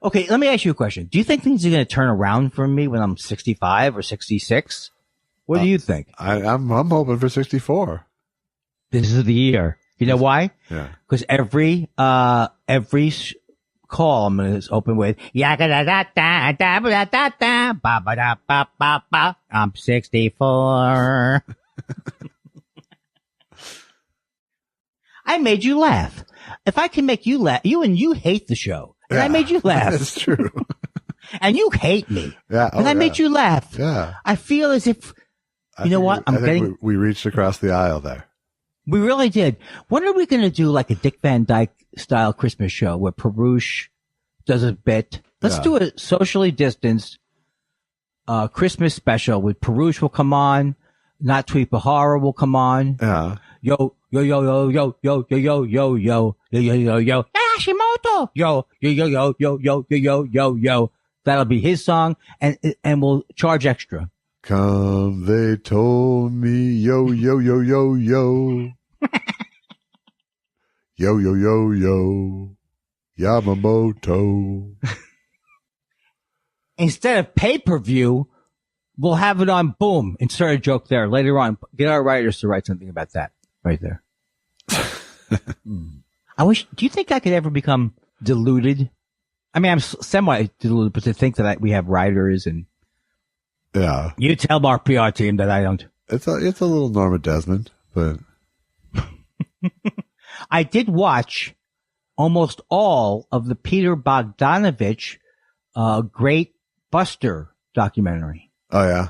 Okay, let me ask you a question. Do you think things are going to turn around for me when I'm 65 or 66? What do you think? I'm hoping for 64. This is the year. You know why? Yeah. Because every call I'm going to open with I'm 64. I made you laugh. If I can make you laugh, you hate the show. And I made you laugh. That's true. And you hate me. Yeah. And I made you laugh. Yeah. I feel as if, we reached across the aisle there. We really did. When are we going to do like a Dick Van Dyke style Christmas show where Perush does a bit? Let's do a socially distanced Christmas special with Perush will come on, Not Tweet Bahara will come on. Yeah. Yo, Hashimoto. Yo. That'll be his song, and we'll charge extra. Come, they told me, yo. Yo. Yamamoto. Instead of pay-per-view, we'll have it on Boom. Insert a joke there. Later on, get our writers to write something about that right there. Do you think I could ever become deluded? I mean, I'm semi-deluded, but to think that we have writers and you tell our PR team that I don't. It's a little Norma Desmond, but I did watch almost all of the Peter Bogdanovich Great Buster documentary. Oh yeah,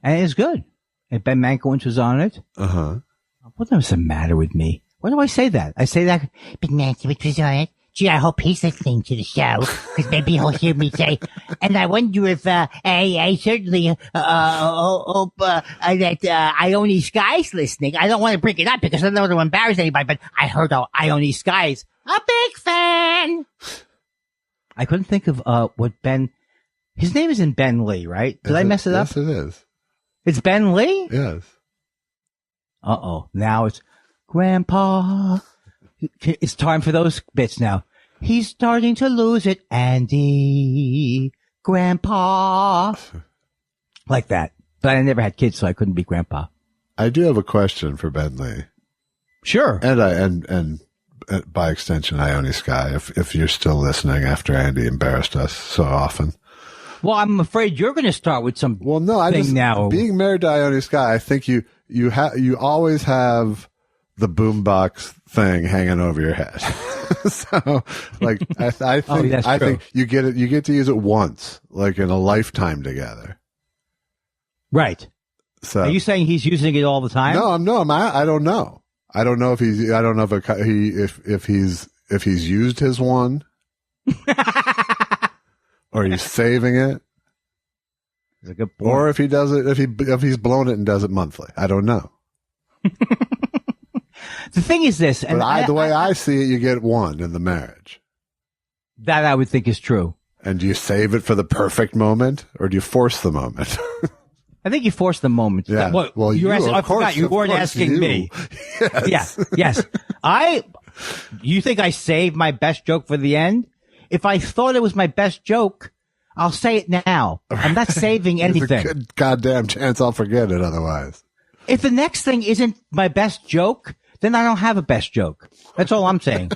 and it's good. And Ben Mankiewicz was on it. What was the matter with me? Why do I say that? I say that Ben Mankiewicz was on it. Gee, I hope he's listening to the show, because maybe he'll hear me say, and I wonder if, I certainly, hope, that, Ione Sky's listening. I don't want to bring it up because I don't want to embarrass anybody, but I heard Ione Sky's a big fan. I couldn't think of, his name isn't Ben Lee, right? Did I mess it up? Yes, it is. It's Ben Lee? Yes. Now it's Grandpa. It's time for those bits now. He's starting to lose it, Andy. Grandpa. Like that. But I never had kids, so I couldn't be Grandpa. I do have a question for Ben Lee. Sure. And by extension, Ione Sky, if you're still listening after Andy embarrassed us so often. Well, I'm afraid you're going to start with some. Well, no, being married to Ione Sky, I think you always have the boombox thing hanging over your head. So, like, I think you get to use it once, like in a lifetime together. Right. So, are you saying he's using it all the time? No, I don't know. I don't know if he's used his one or he's saving it. That's a good point. Or if he does it, if he's blown it and does it monthly. I don't know. The thing is this, and but the way I see it, you get one in the marriage. That I would think is true. And do you save it for the perfect moment, or do you force the moment? I think you force the moment. Yeah. Well, I forgot you weren't asking me. Yes. Yes. You think I saved my best joke for the end? If I thought it was my best joke, I'll say it now. I'm not saving anything. There's a good goddamn chance I'll forget it otherwise. If the next thing isn't my best joke, then I don't have a best joke. That's all I'm saying.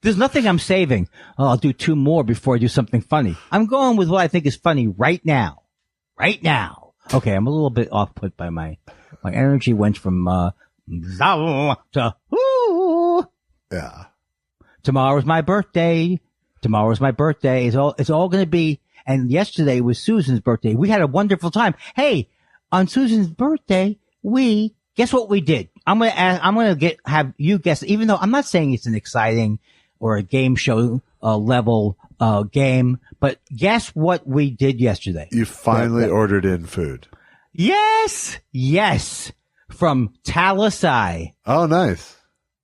There's nothing I'm saving. Oh, I'll do 2 more before I do something funny. I'm going with what I think is funny right now. Right now. Okay, I'm a little bit off put by my energy went from to woo. Yeah. Tomorrow's my birthday. It's all going to be. And yesterday was Susan's birthday. We had a wonderful time. Hey, on Susan's birthday, guess what we did? I'm going to have you guess, even though I'm not saying it's an exciting or a game show level game, but guess what we did yesterday? You finally ordered in food. Yes. From Talisai. Oh, nice.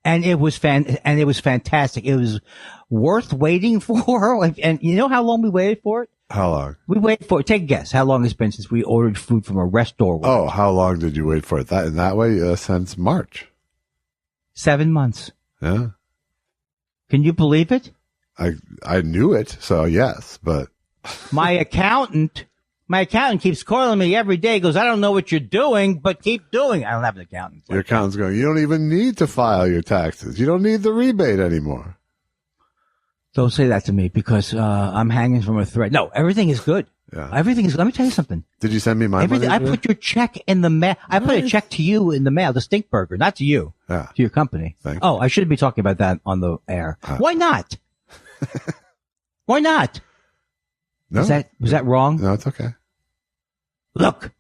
And it was fantastic. It was worth waiting for. And you know how long we waited for it? How long? We waited for it. Take a guess. How long it's been since we ordered food from a restaurant? Oh, how long did you wait for it? In that way, since March. 7 months. Yeah. Can you believe it? I knew it, so yes, but my accountant keeps calling me every day. Goes, I don't know what you're doing, but keep doing. I don't have an accountant. Your accountant's going, you don't even need to file your taxes. You don't need the rebate anymore. Don't say that to me because I'm hanging from a thread. No, everything is good. Yeah. Everything is. Let me tell you something. Did you send me my money? I put your check in the mail. I put a check to you in the mail, the Stinkburger, not to you. Yeah. To your company. Thank you. I shouldn't be talking about that on the air. Why not? Why not? No. Was that wrong? No, it's okay. Look,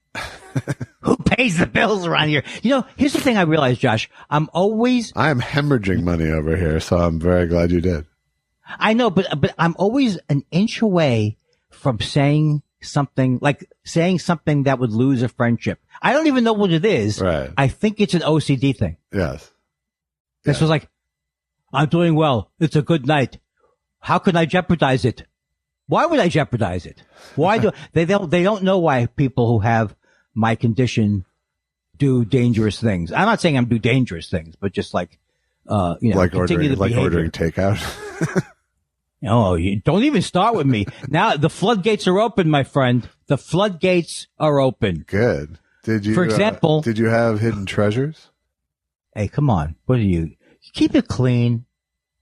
who pays the bills around here? You know, here's the thing I realized, Josh. I am hemorrhaging money over here, so I'm very glad you did. I know, but I'm always an inch away from saying something that would lose a friendship. I don't even know what it is. Right. I think it's an OCD thing. Yes. This was like, I'm doing well. It's a good night. How could I jeopardize it? Why would I jeopardize it? Why they don't know why people who have my condition do dangerous things. I'm not saying I'm do dangerous things, but just like like ordering takeout. Oh, you don't even start with me. Now the floodgates are open, my friend. The floodgates are open. Good. Did you, for example, did you have hidden treasures? Hey, come on. What are you? Keep it clean.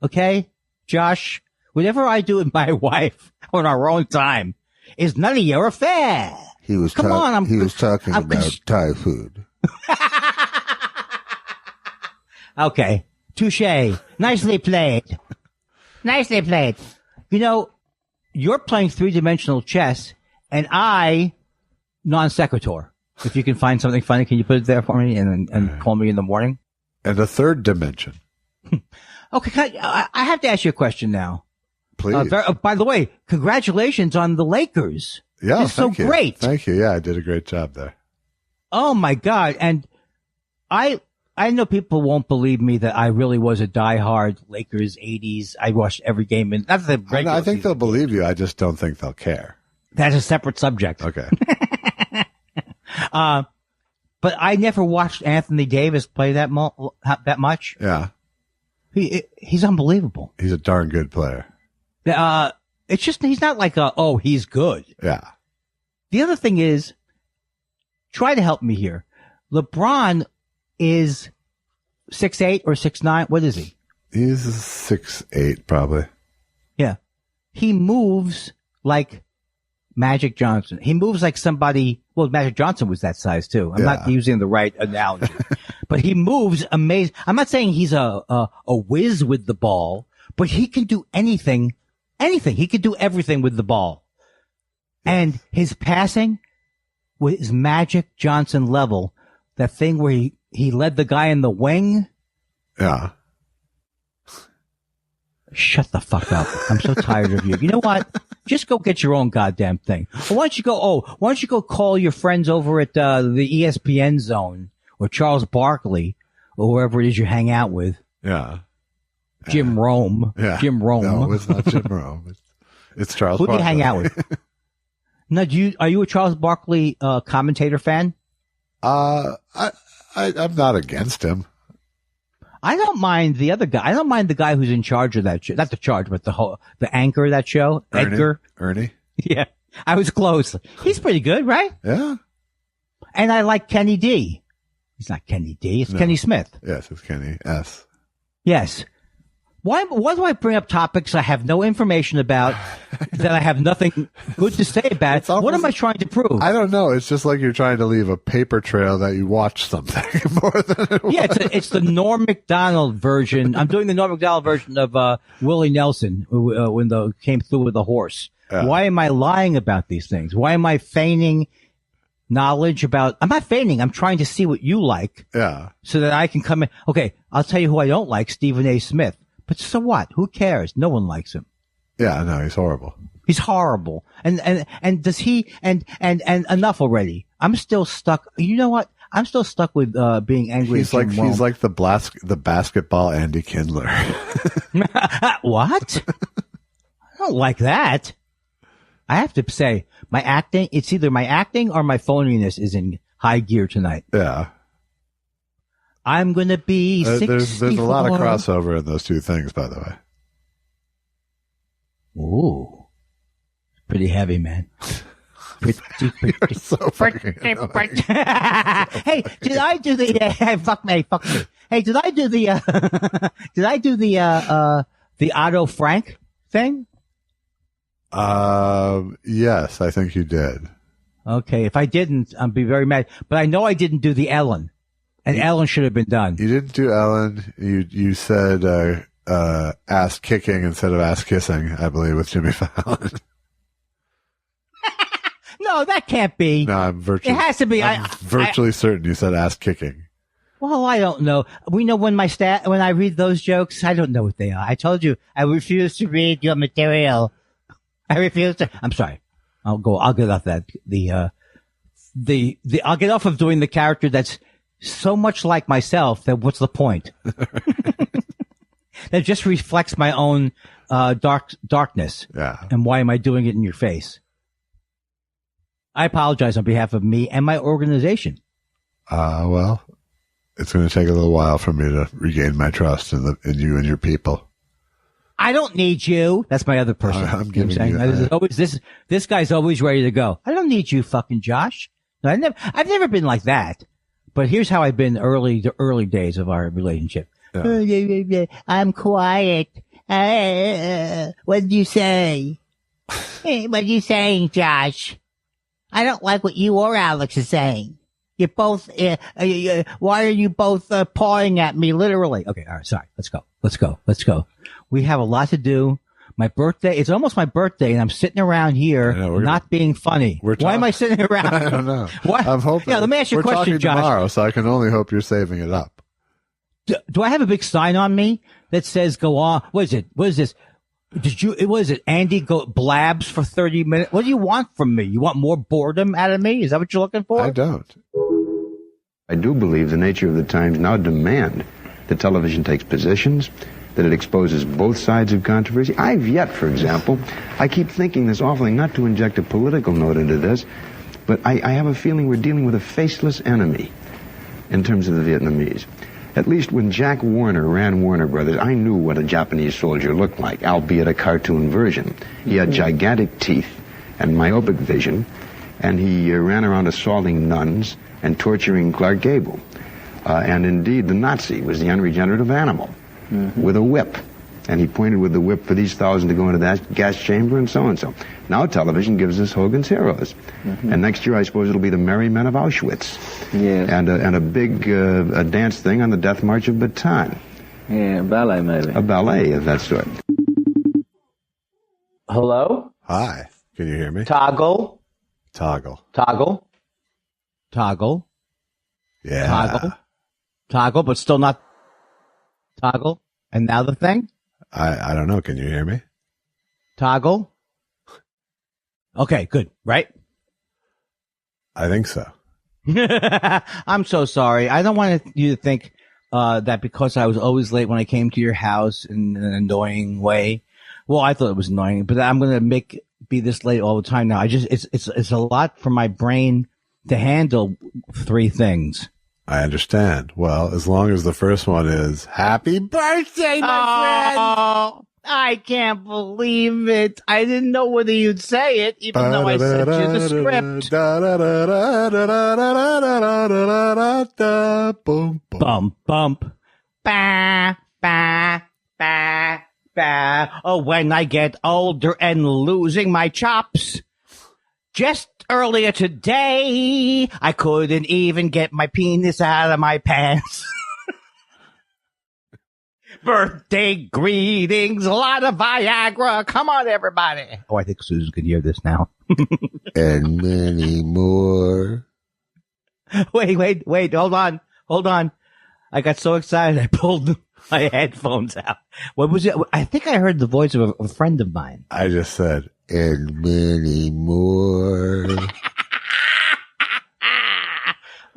Okay, Josh? Whatever I do with my wife on our own time is none of your affair. He was talking about Thai food. Okay. Touche. Nicely played. Nicely played. You know, you're playing 3-dimensional chess and I non sequitur. If you can find something funny, can you put it there for me and call me in the morning? And a third dimension. Okay. I have to ask you a question now. Please. By the way, congratulations on the Lakers. Yeah, it's so great. Thank you. Yeah, I did a great job there. Oh my God. And I know people won't believe me that I really was a diehard Lakers 80s. I watched every game in that's the regular I think they'll believe you. I just don't think they'll care. That's a separate subject. Okay. But I never watched Anthony Davis play that much. Yeah. He's unbelievable. He's a darn good player. It's just, he's not like he's good. Yeah. The other thing is, try to help me here. LeBron is 6'8" or 6'9". What is he? He's 6'8", probably. Yeah. He moves like Magic Johnson. He moves like somebody, well, Magic Johnson was that size too. I'm not using the right analogy, but he moves amazing. I'm not saying he's a whiz with the ball, but he can do anything. He could do everything with the ball. And his passing was Magic Johnson level. That thing where he led the guy in the wing. Yeah. Shut the fuck up. I'm so tired of you. You know what? Just go get your own goddamn thing. Or why don't you go call your friends over at the ESPN Zone or Charles Barkley or whoever it is you hang out with. Yeah. Jim Rome. Yeah. Jim Rome. No, it's not Jim Rome. It's Charles Who do you Barkley. hang out with? No, are you a Charles Barkley commentator fan? I'm not against him. I don't mind the other guy. I don't mind the guy who's in charge of that show. Not the charge, but the anchor of that show. Edgar. Ernie? Yeah. I was close. He's pretty good, right? Yeah. And I like Kenny D. He's not Kenny D. It's Kenny Smith. Yes, it's Kenny S. Yes. Why do I bring up topics I have no information about, that I have nothing good to say about? What am I trying to prove? I don't know. It's just like you're trying to leave a paper trail that you watched something more than it was. Yeah, it's the Norm Macdonald version. I'm doing the Norm Macdonald version of Willie Nelson when the came through with the horse. Yeah. Why am I lying about these things? Why am I feigning knowledge about? I'm not feigning. I'm trying to see what you like. Yeah. So that I can come in. Okay, I'll tell you who I don't like, Stephen A. Smith. But so what? Who cares? No one likes him. Yeah, no, he's horrible. He's horrible. And does he, and enough already. I'm still stuck. You know what? I'm still stuck with, being angry. He's like the basketball Andy Kindler. What? I don't like that. I have to say, it's either my acting or my phoniness is in high gear tonight. Yeah. I'm going to be 64. There's a lot of crossover in those two things, by the way. Ooh. Pretty heavy, man. Pretty. So fucking annoying. Hey, did I do the, fuck me. Hey, did I do the Otto Frank thing? Yes, I think you did. Okay. If I didn't, I'd be very mad, but I know I didn't do the Ellen. And Ellen should have been done. You didn't do Ellen. You said ass kicking instead of ass kissing, I believe, with Jimmy Fallon. No, that can't be. No, I'm virtually. It has to be. I'm virtually certain you said ass kicking. Well, I don't know. We know when when I read those jokes, I don't know what they are. I told you I refuse to read your material. I refuse to. I'm sorry. I'll get off that. I'll get off of doing the character that's so much like myself that what's the point? That just reflects my own darkness. Yeah. And why am I doing it in your face? I apologize on behalf of me and my organization. Well, it's going to take a little while for me to regain my trust in you and your people. I don't need you. That's my other person. I'm giving this guy's always ready to go. I don't need you, fucking Josh. No, I've never been like that. But here's how I've been the early days of our relationship. Yeah. I'm quiet. What did you say? What are you saying, Josh? I don't like what you or Alex is saying. You're both, why are you both pawing at me literally? Okay, all right, sorry. Let's go. We have a lot to do. My birthday, it's almost my birthday, and I'm sitting around here not being funny. Why am I sitting around? I don't know. What? I'm hoping. Yeah, let me ask you a question, talking Josh. Tomorrow, so I can only hope you're saving it up. Do I have a big sign on me that says go on? What is it? What is this? What is it? Andy blabs for 30 minutes. What do you want from me? You want more boredom out of me? Is that what you're looking for? I don't. I do believe the nature of the times now demand that television takes positions, that it exposes both sides of controversy. I've yet, for example, I keep thinking this awfully, not to inject a political note into this, but I have a feeling we're dealing with a faceless enemy in terms of the Vietnamese. At least when Jack Warner ran Warner Brothers, I knew what a Japanese soldier looked like, albeit a cartoon version. He had gigantic teeth and myopic vision, and he ran around assaulting nuns and torturing Clark Gable. And indeed, the Nazi was the unregenerative animal with a whip. And he pointed with the whip for these thousand to go into that gas chamber and so and so. Now television gives us Hogan's Heroes. And next year, I suppose it'll be the Merry Men of Auschwitz. Yes. And a big a dance thing on the Death March of Bataan. Yeah, ballet maybe. A ballet of that sort. Hello? Hi. Can you hear me? Toggle. Toggle. Toggle. Toggle. Yeah. Toggle. Toggle, but still not toggle. And now the thing? I don't know. Can you hear me? Toggle. Okay, good. Right? I think so. I'm so sorry. I don't want you to think that because I was always late when I came to your house in an annoying way. Well, I thought it was annoying, but I'm going to be this late all the time now. It's a lot for my brain to handle 3 things. I understand. Well, as long as the first one is happy birthday, my friend. I can't believe it. I didn't know whether you'd say it, even though I sent you the script. Bump, bump. Ba, ba, ba, ba. Oh, when I get older and losing my chops. Just earlier today, I couldn't even get my penis out of my pants. Birthday greetings, a lot of Viagra. Come on, everybody. Oh, I think Susan could hear this now. And many more. Wait. Hold on. I got so excited I pulled my headphones out. What was it? I think I heard the voice of a friend of mine. I just said, and many more.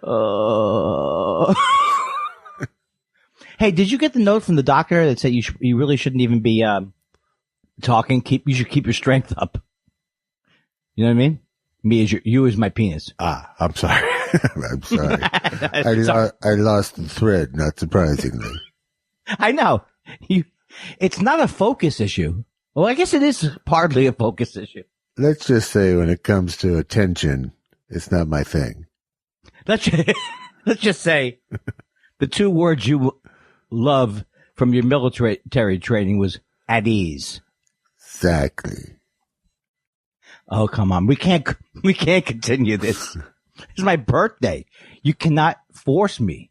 Oh. Hey, did you get the note from the doctor that said you really shouldn't even be talking? You should keep your strength up. You know what I mean? You as my penis. I'm sorry. I'm sorry. I lost the thread, not surprisingly. I know. It's not a focus issue. Well, I guess it is partly a focus issue. Let's just say when it comes to attention, it's not my thing. Let's just say the 2 words you love from your military training was at ease. Exactly. Oh, come on. We can't continue this. It's my birthday. You cannot force me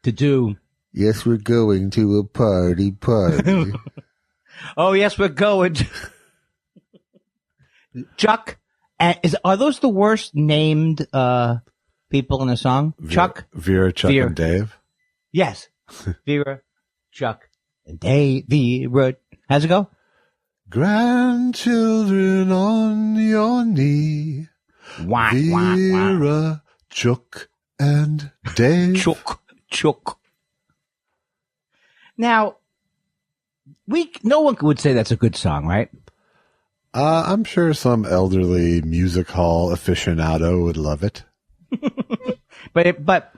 to do. Yes, we're going to a party. Oh, yes, we're going. Chuck, are those the worst named people in a song? Vera, Chuck, and Dave? Yes. Vera, Chuck, and Dave. Vera. How's it go? Grandchildren on your knee. Wah, Vera, wah, wah. Chuck, and Dave. Chuck. Now, no one would say that's a good song, right? I'm sure some elderly music hall aficionado would love it. But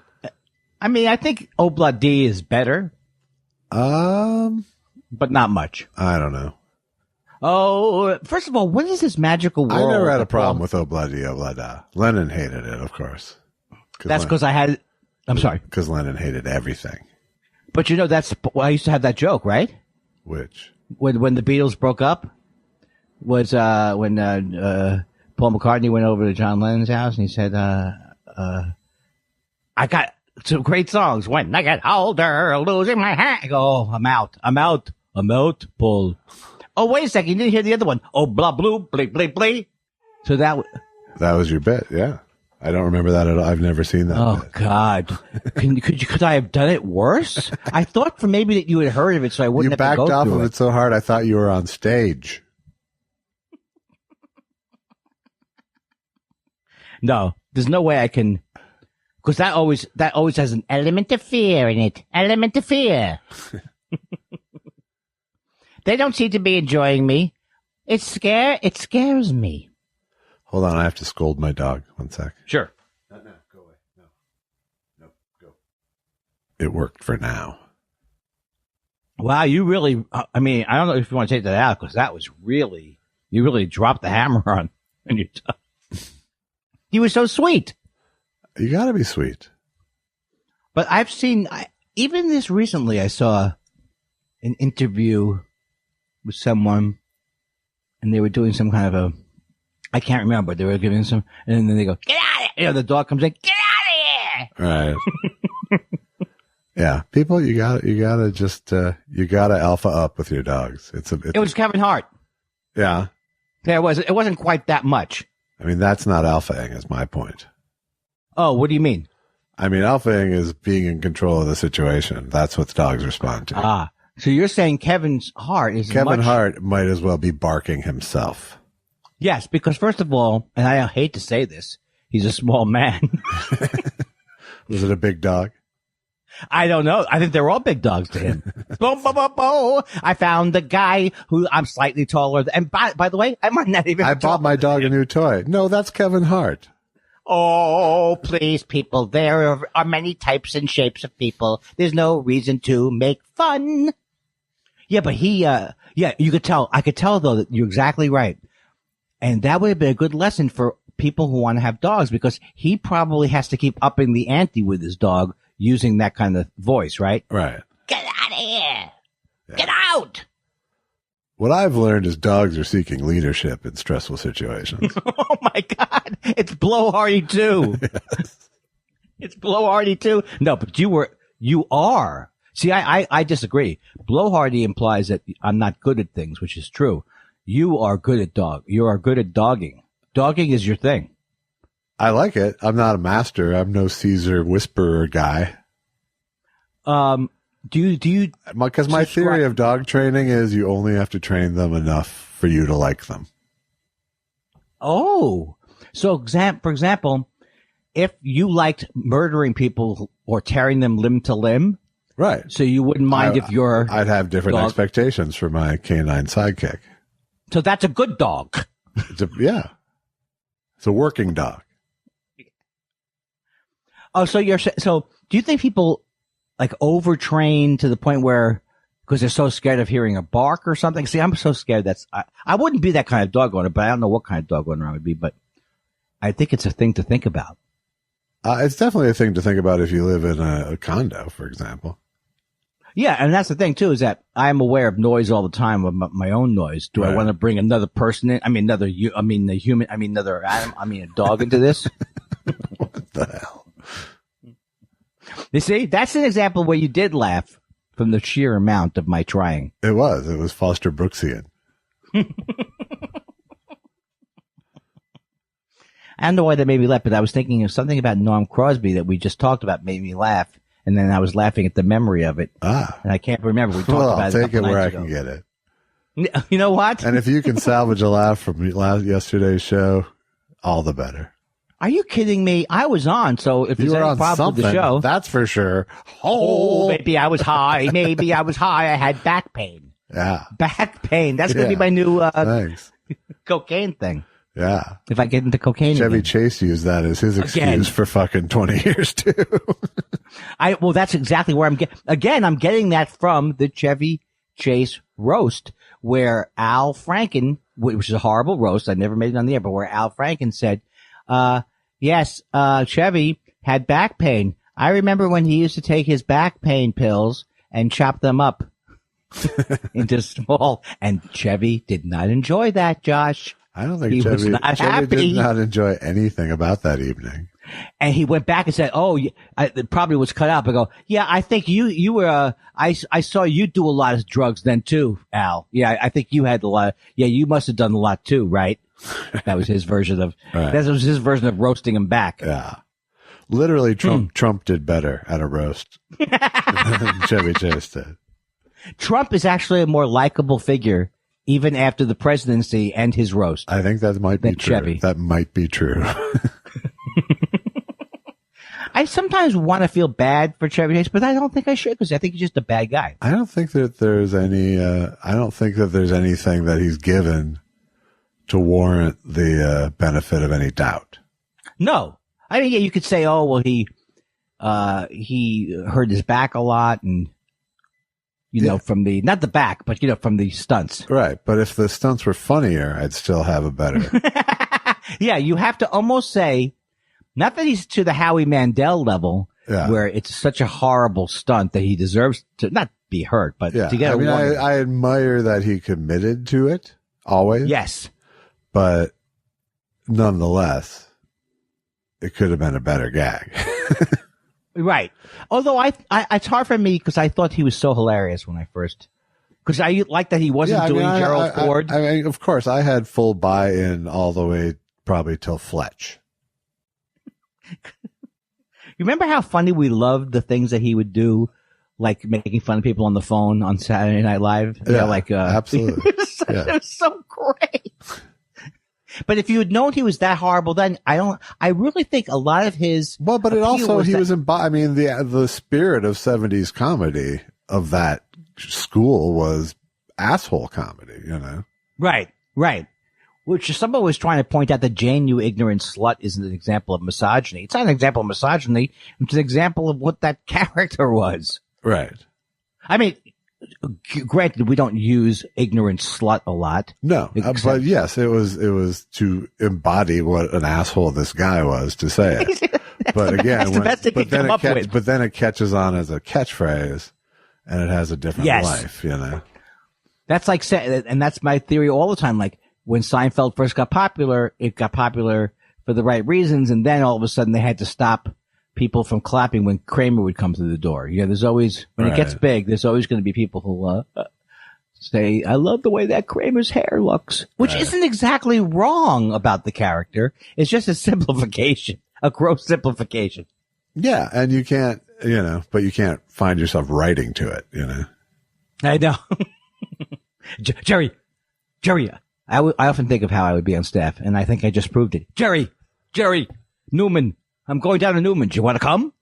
I mean, I think Obla D is better. But not much. I don't know. Oh, first of all, what is this magical world? I never had a problem with Obla Di Oblada. Lennon hated it, of course. That's because I'm sorry. Because Lennon hated everything. But I used to have that joke, right? Which? When the Beatles broke up, was when Paul McCartney went over to John Lennon's house and he said, I got some great songs. When I get older, losing my hat. I go, oh, I'm out, Paul. Oh, wait a second. You didn't hear the other one. Oh, blah, blue, blee, blee, blee. So that was your bit, yeah. I don't remember that at all. I've never seen that. Oh, bit. God. Could I have done it worse? I thought for maybe that you had heard of it so I wouldn't have to go through it. You backed off of it so hard I thought you were on stage. No, there's no way I can, because that always has an element of fear in it. Element of fear. They don't seem to be enjoying me. It scares me. Hold on, I have to scold my dog. 1 sec. Sure. No, go away. No, go. It worked for now. Wow, you really, I mean, I don't know if you want to take that out, because that was you really dropped the hammer on your dog. He was so sweet. You gotta be sweet. But I've seen, even this recently, I saw an interview with someone, and they were doing some kind of I can't remember, but they were giving some, and then they go, get out of here! The dog comes in, get out of here! Right. Yeah, people, you gotta just, you gotta alpha up with your dogs. It was Kevin Hart. Yeah. Yeah, it wasn't quite that much. I mean, that's not alphaing, is my point. Oh, what do you mean? I mean, alphaing is being in control of the situation. That's what dogs respond to. So you're saying Kevin Hart might as well be barking himself. Yes, because first of all, and I hate to say this, he's a small man. Was it a big dog? I don't know. I think they're all big dogs to him. Boom, boom, boom, boom. I found the guy who I'm slightly taller than. And by the way, I might not even. I bought my dog a new toy. No, that's Kevin Hart. Oh, please, people. There are many types and shapes of people. There's no reason to make fun. Yeah, but you could tell. I could tell, though, that you're exactly right. And that would have been a good lesson for people who want to have dogs, because he probably has to keep upping the ante with his dog using that kind of voice, right? Right. Get out of here. Yeah. Get out. What I've learned is dogs are seeking leadership in stressful situations. Oh, my God. It's blowhardy, too. Yes. It's blowhardy, too. No, but you are. See, I disagree. Blowhardy implies that I'm not good at things, which is true. You are good at You are good at dogging. Dogging is your thing. I like it. I'm not a master. I'm no Caesar whisperer guy. Do you? Because my theory of dog training is you only have to train them enough for you to like them. Oh, so for example, if you liked murdering people or tearing them limb to limb, right? So you wouldn't mind if I'd have different expectations for my canine sidekick. So that's a good dog. Yeah. It's a working dog. Oh, so do you think people like overtrain to the point where, because they're so scared of hearing a bark or something? See, I'm so scared I wouldn't be that kind of dog owner, but I don't know what kind of dog owner I would be, but I think it's a thing to think about. It's definitely a thing to think about if you live in a condo, for example. Yeah, and that's the thing too, is that I'm aware of noise all the time, of my own noise. Do I want to bring another person in? Another animal, a dog into this? What the hell? You see, that's an example where you did laugh from the sheer amount of my trying. It was Foster Brooksian. I don't know why that made me laugh, but I was thinking of something about Norm Crosby that we just talked about made me laugh. And then I was laughing at the memory of it. And I can't remember. We talked about I'll it. take it where I can get it. You know what? And if you can salvage a laugh from yesterday's show, all the better. Are you kidding me? I was on, so if you there's were any on problem with the show, that's for sure. Oh, maybe I was high. Maybe I was high. I had back pain. Yeah. Back pain. That's going to be my new thanks. Cocaine thing. Yeah. If I get into cocaine Chevy again. Chase used that as his excuse for fucking 20 years too. Well, that's exactly where I'm getting that from the Chevy Chase roast, where Al Franken, which is a horrible roast, I never made it on the air, but where Al Franken said, yes, Chevy had back pain. I remember when he used to take his back pain pills and chop them up into small, and Chevy did not enjoy that, Josh. I don't think Chevy did not enjoy anything about that evening. And he went back and said, it probably was cut out. I go, yeah, I think you were, I saw you do a lot of drugs then too, Al. Yeah, I think you had a lot. You must have done a lot too, right? That was his version of, that was his version of roasting him back. Yeah. Literally Trump did better at a roast than Chevy Chase did. Trump is actually a more likable figure even after the presidency and his roast. I think that might be true. Chevy. That might be true. I sometimes want to feel bad for Chevy Chase, but I don't think I should, because I think he's just a bad guy. I don't think that there's any, I don't think that there's anything that he's given to warrant the benefit of any doubt. No. I mean, yeah, you could say, he hurt his back a lot and, from the, not the back, but, from the stunts. Right. But if the stunts were funnier, I'd still have a better. Yeah. You have to almost say, not that he's to the Howie Mandel level, where it's such a horrible stunt that he deserves to not be hurt, but to get I admire that he committed to it always. Yes. But nonetheless, it could have been a better gag. Right. Although it's hard for me because I thought he was so hilarious when I first, because I like that he wasn't doing Gerald Ford. I mean, of course, I had full buy-in all the way probably till Fletch. remember how funny we loved the things that he would do, like making fun of people on the phone on Saturday Night Live? Absolutely. It was so great. But if you had known he was that horrible, then I really think a lot of his. Well, but it also, he was the spirit of 70s comedy of that school was asshole comedy, you know? Right. Which someone was trying to point out that Jane, you ignorant slut, isn't an example of misogyny. It's not an example of misogyny. It's an example of what that character was. Right. I mean, granted, we don't use ignorant slut a lot. No, but yes, it was to embody what an asshole this guy was to say it. But again, but then it catches on as a catchphrase, and it has a different life, you know. That's like saying, and that's my theory all the time. Like when Seinfeld first got popular, it got popular for the right reasons, and then all of a sudden they had to stop people from clapping when Kramer would come through the door. You know, there's always, when it gets big, there's always going to be people who say, I love the way that Kramer's hair looks, which isn't exactly wrong about the character. It's just a simplification, a gross simplification. Yeah, and you can't, you know, but you can't find yourself writing to it, you know. I know. Jerry, I often think of how I would be on staff, and I think I just proved it. Jerry, Newman. I'm going down to Newman. Do you want to come?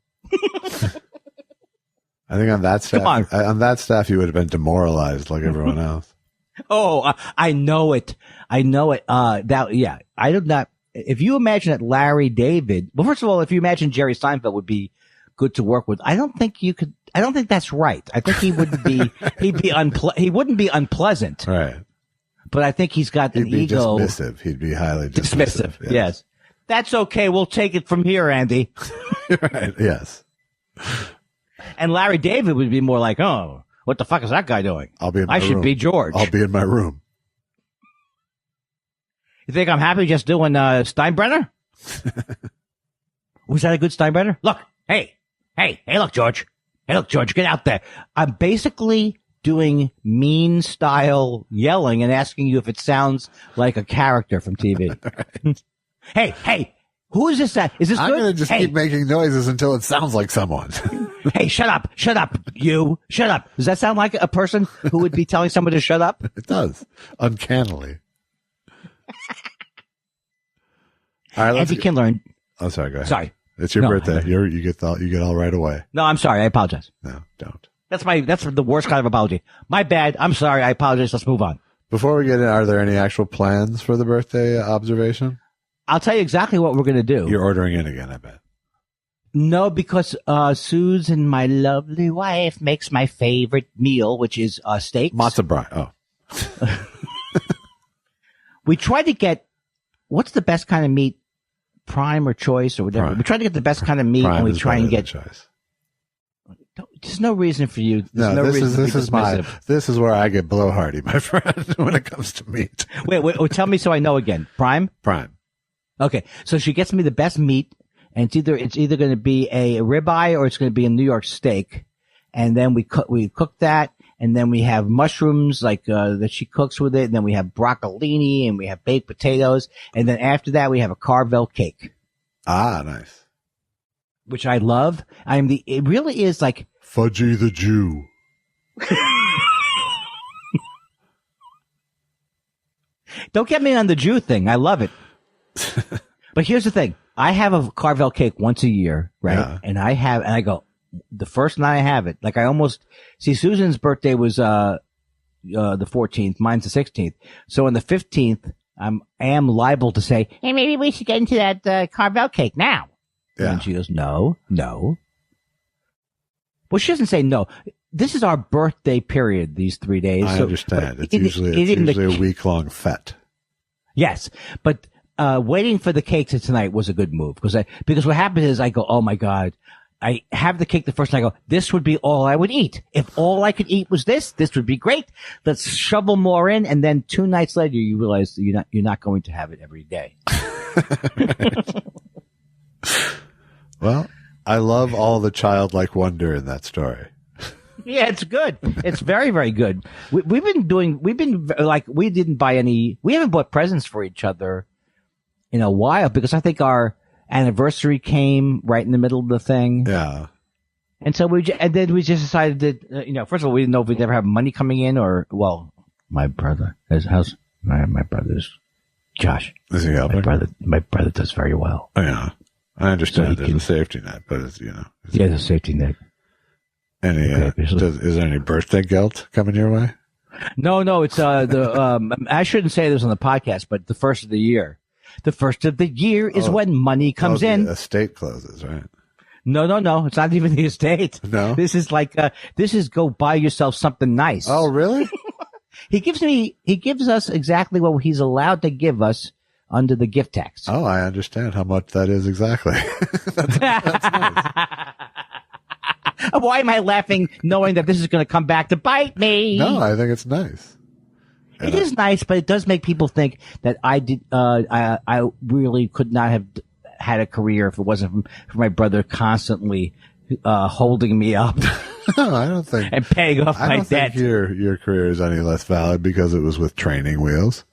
I think on that staff, you would have been demoralized like everyone else. Oh, I know it. I do not. If you imagine that Larry David, well, first of all, if you imagine Jerry Seinfeld would be good to work with, I don't think you could. I don't think that's right. I think he would be. He wouldn't be unpleasant. Right. But I think he's got an ego. Dismissive. He'd be highly dismissive. Yes. That's okay. We'll take it from here, Andy. Right. Yes. And Larry David would be more like, oh, what the fuck is that guy doing? I'll be in my room. I should be George. I'll be in my room. You think I'm happy just doing Steinbrenner? Was that a good Steinbrenner? Look, hey, look, George. Hey, look, George, get out there. I'm basically doing mean style yelling and asking you if it sounds like a character from TV. Right. Hey, who is this? Is this I'm good? going to just keep making noises until it sounds like someone. Hey, shut up, you, shut up. Does that sound like a person who would be telling somebody to shut up? It does. Uncannily. All right, Andy Kindler. Oh, sorry, go ahead. Sorry. It's your birthday. You get all right away. No, I'm sorry. I apologize. No, don't. That's the worst kind of apology. My bad. I'm sorry. I apologize. Let's move on. Before we get in, are there any actual plans for the birthday observation? I'll tell you exactly what we're going to do. You're ordering in again, I bet. No, because Susan, my lovely wife, makes my favorite meal, which is steaks. Matzo ball. Oh. We try to get, what's the best kind of meat? Prime or choice or whatever. Prime. We try to get the best kind of meat, Prime and we try and get choice. There's no reason for you. There's No, no reason this is where I get blowhardy, my friend, when it comes to meat. Wait, tell me so I know again. Prime? Prime. Okay, so she gets me the best meat, and it's either going to be a ribeye or it's going to be a New York steak, and then we cook that, and then we have mushrooms that she cooks with it, and then we have broccolini, and we have baked potatoes, and then after that we have a Carvel cake. Ah, nice. Which I love. It really is like Fudgy the Jew. Don't get me on the Jew thing. I love it. But here's the thing. I have a Carvel cake once a year, right? Yeah. And I go, the first night I have it, Susan's birthday was, the 14th, mine's the 16th. So on the 15th, I am liable to say, hey, maybe we should get into that, Carvel cake now. Yeah. And she goes, no. Well, she doesn't say no. This is our birthday period, these 3 days. I understand. It's usually a week-long fete. Yes. But waiting for the cake tonight was a good move. Because what happens is I go, oh, my God. I have the cake the first night. I go, this would be all I would eat. If all I could eat was this would be great. Let's shovel more in. And then 2 nights later, you realize that you're not going to have it every day. Well, I love all the childlike wonder in that story. Yeah, it's good. It's very, very good. We haven't bought presents for each other in a while because I think our anniversary came right in the middle of the thing. Yeah. And so then we just decided that, first of all, we didn't know if we'd ever have money coming in my brother, my brother's Josh. Is he helping? My brother does very well. Oh, yeah. I understand So there's a safety net, but it's, Yeah, there's a safety net. Is there any birthday guilt coming your way? No, it's, I shouldn't say this on the podcast, but the first of the year. The first of the year is when money comes in. The estate closes, right? No. It's not even the estate. No. This is go buy yourself something nice. Oh, really? He gives us exactly what he's allowed to give us under the gift tax. Oh, I understand how much that is exactly. That's nice. Why am I laughing knowing that this is going to come back to bite me? No, I think it's nice. It is nice, but it does make people think that I really could not have had a career if it wasn't for my brother constantly holding me up. No, I don't think. And paying off my debt. I don't think your career is any less valid because it was with training wheels.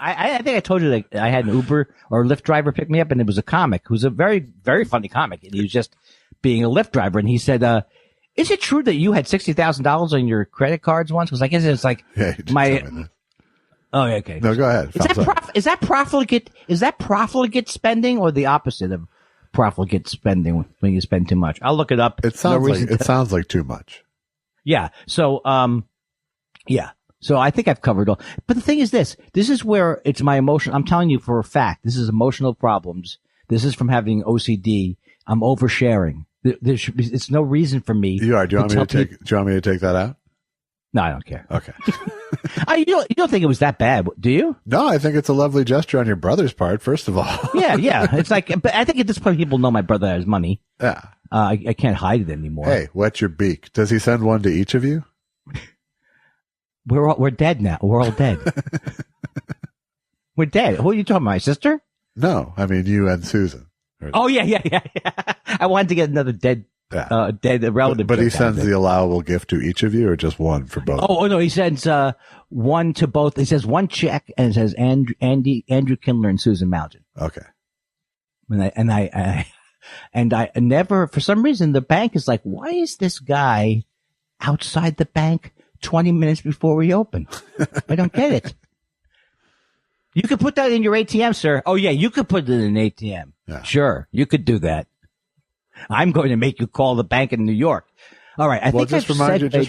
I think I told you that I had an Uber or Lyft driver pick me up, and it was a comic who's a very, very funny comic. And he was just being a Lyft driver, and he said, is it true that you had $60,000 on your credit cards once? Because I guess it's like Oh, okay. No, go ahead. Is that profligate spending or the opposite of profligate spending when you spend too much? I'll look it up. It sounds like too much. Yeah. So, yeah. So I think I've covered all. But the thing is this is where it's my emotion. I'm telling you for a fact, this is emotional problems. This is from having OCD. I'm oversharing. It's no reason for me. You are. Do you want me to take that out? No, I don't care. Okay. You don't think it was that bad, do you? No, I think it's a lovely gesture on your brother's part, first of all. Yeah. It's like, but I think at this point people know my brother has money. Yeah. I can't hide it anymore. Hey, wet your beak. Does he send one to each of you? We're dead now. We're all dead. We're dead. Who are you talking about? My sister? No, I mean you and Susan. Oh yeah. I wanted to get another dead relative. But he sends the allowable gift to each of you, or just one for both? Oh no, he sends one to both. He says one check, and it says Andrew Kindler and Susan Mountain. Okay. And I never, for some reason, the bank is like, why is this guy outside the bank 20 minutes before we open? I don't get it. You could put that in your ATM, sir. Oh yeah, you could put it in an ATM. Yeah. Sure, you could do that. I'm going to make you call the bank in New York. All right. Just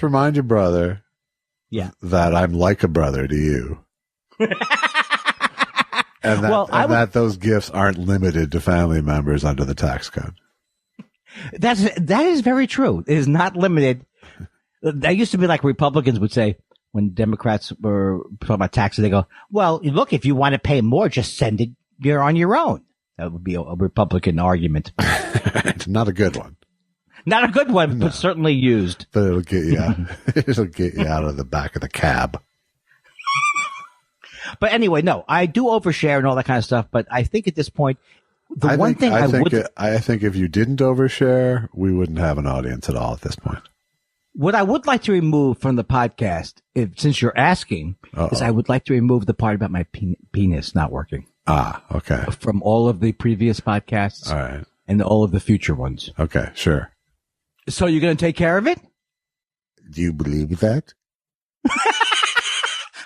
remind your brother. Yeah. That I'm like a brother to you. And that those gifts aren't limited to family members under the tax code. That is very true. It is not limited. That used to be like Republicans would say when Democrats were talking about taxes. They go, well, look, if you want to pay more, just send it. You're on your own. That would be a Republican argument. It's not a good one. Not a good one, but certainly used. But it'll get you out. It'll get you out of the back of the cab. But anyway, no, I do overshare and all that kind of stuff. But I think at this point, I think if you didn't overshare, we wouldn't have an audience at all at this point. What I would like to remove from the podcast, since you're asking, is I would like to remove the part about my penis not working. Ah, okay. From all of the previous podcasts. All right. And all of the future ones. Okay, sure. So you're going to take care of it? Do you believe that?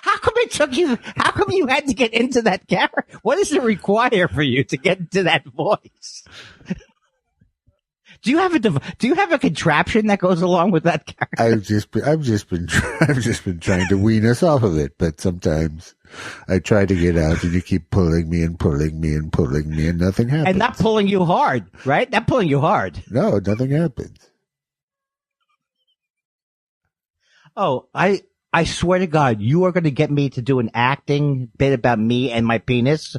How come you had to get into that character? What does it require for you to get into that voice? Do you have a contraption that goes along with that character? I've just been trying to wean us off of it, but sometimes I try to get out and you keep pulling me and pulling me and pulling me and nothing happens. And not pulling you hard, right? Not pulling you hard. No, nothing happens. Oh, I swear to God, you are going to get me to do an acting bit about me and my penis,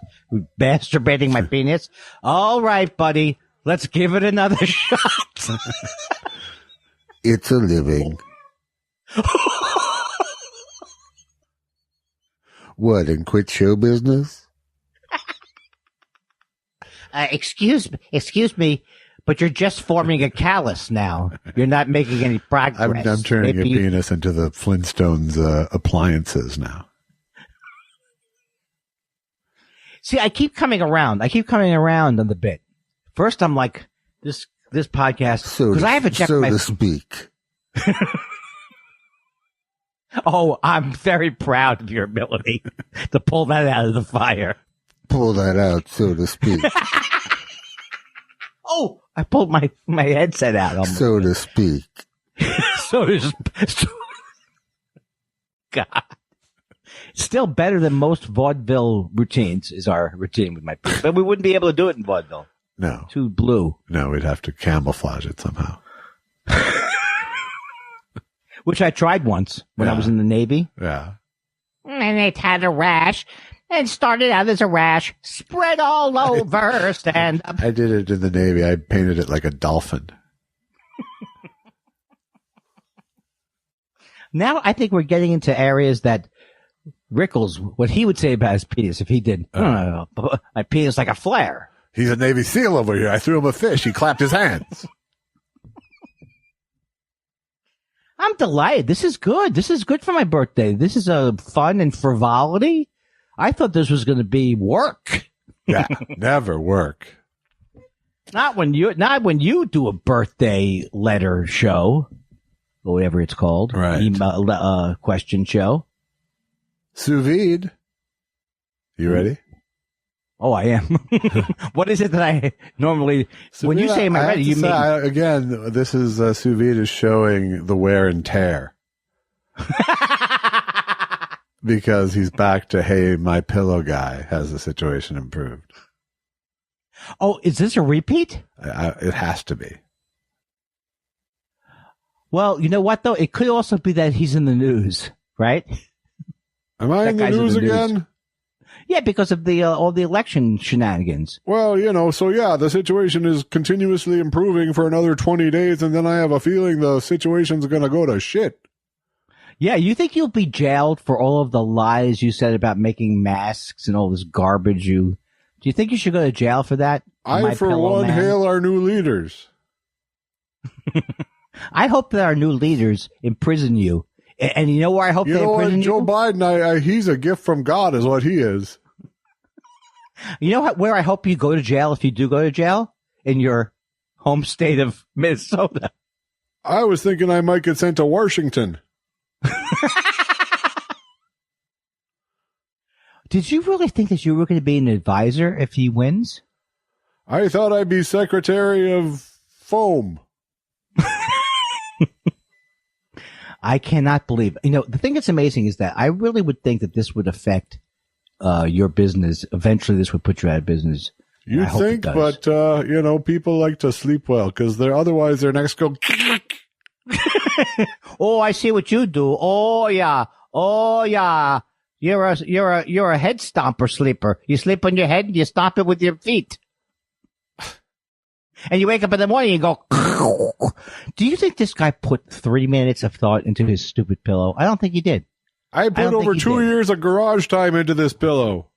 masturbating my penis. All right, buddy. Let's give it another shot. It's a living. What, and quit show business? Excuse me, but you're just forming a callus now. You're not making any progress. I'm turning your penis into the Flintstones appliances now. See, I keep coming around. On the bit. First, I'm like, this podcast, because I have to check so my... to speak. Oh, I'm very proud of your ability to pull that out of the fire. Pull that out, so to speak. Oh, I pulled my headset out. Almost. So to speak. God. Still better than most vaudeville routines is our routine with my piece. But we wouldn't be able to do it in vaudeville. No. Too blue. No, we'd have to camouflage it somehow. Which I tried once when I was in the Navy. Yeah. And it had a rash. And started out as a rash, spread all over, stand up. I did it in the Navy. I painted it like a dolphin. Now I think we're getting into areas that Rickles, what he would say about his penis if he did. My penis like a flare. He's a Navy SEAL over here. I threw him a fish. He clapped his hands. I'm delighted. This is good. This is good for my birthday. This is a fun and frivolity. I thought this was going to be work. Yeah, never work. Not when you do a birthday letter show, or whatever it's called, right? Email question show. Sous vide. You ready? Oh, I am. What is it that I normally? When you say "am I ready," you mean again? This is sous vide is showing the wear and tear. Because he's back to, hey, my pillow guy, has the situation improved? Oh, is this a repeat? It has to be. Well, you know what, though? It could also be that he's in the news, right? Am I in the news again? Yeah, because of the all the election shenanigans. Well, the situation is continuously improving for another 20 days, and then I have a feeling the situation's going to go to shit. Yeah, you think you'll be jailed for all of the lies you said about making masks and all this garbage do you think you should go to jail for that? I, for one, hail our new leaders. I hope that our new leaders imprison you. And you know where I hope they imprison you? Joe Biden, he's a gift from God is what he is. You know where I hope you go to jail if you do go to jail? In your home state of Minnesota. I was thinking I might get sent to Washington. Did you really think that you were going to be an advisor if he wins? I thought I'd be Secretary of Foam. I cannot believe. The thing that's amazing is that I really would think that this would affect your business. Eventually, this would put you out of business. You think, but people like to sleep well because otherwise their necks go. Oh, I see what you do. Oh yeah. You're a head stomper sleeper. You sleep on your head and you stomp it with your feet. And you wake up in the morning and you go. Do you think this guy put 3 minutes of thought into his stupid pillow? I don't think he did. I put over 2 years of garage time into this pillow.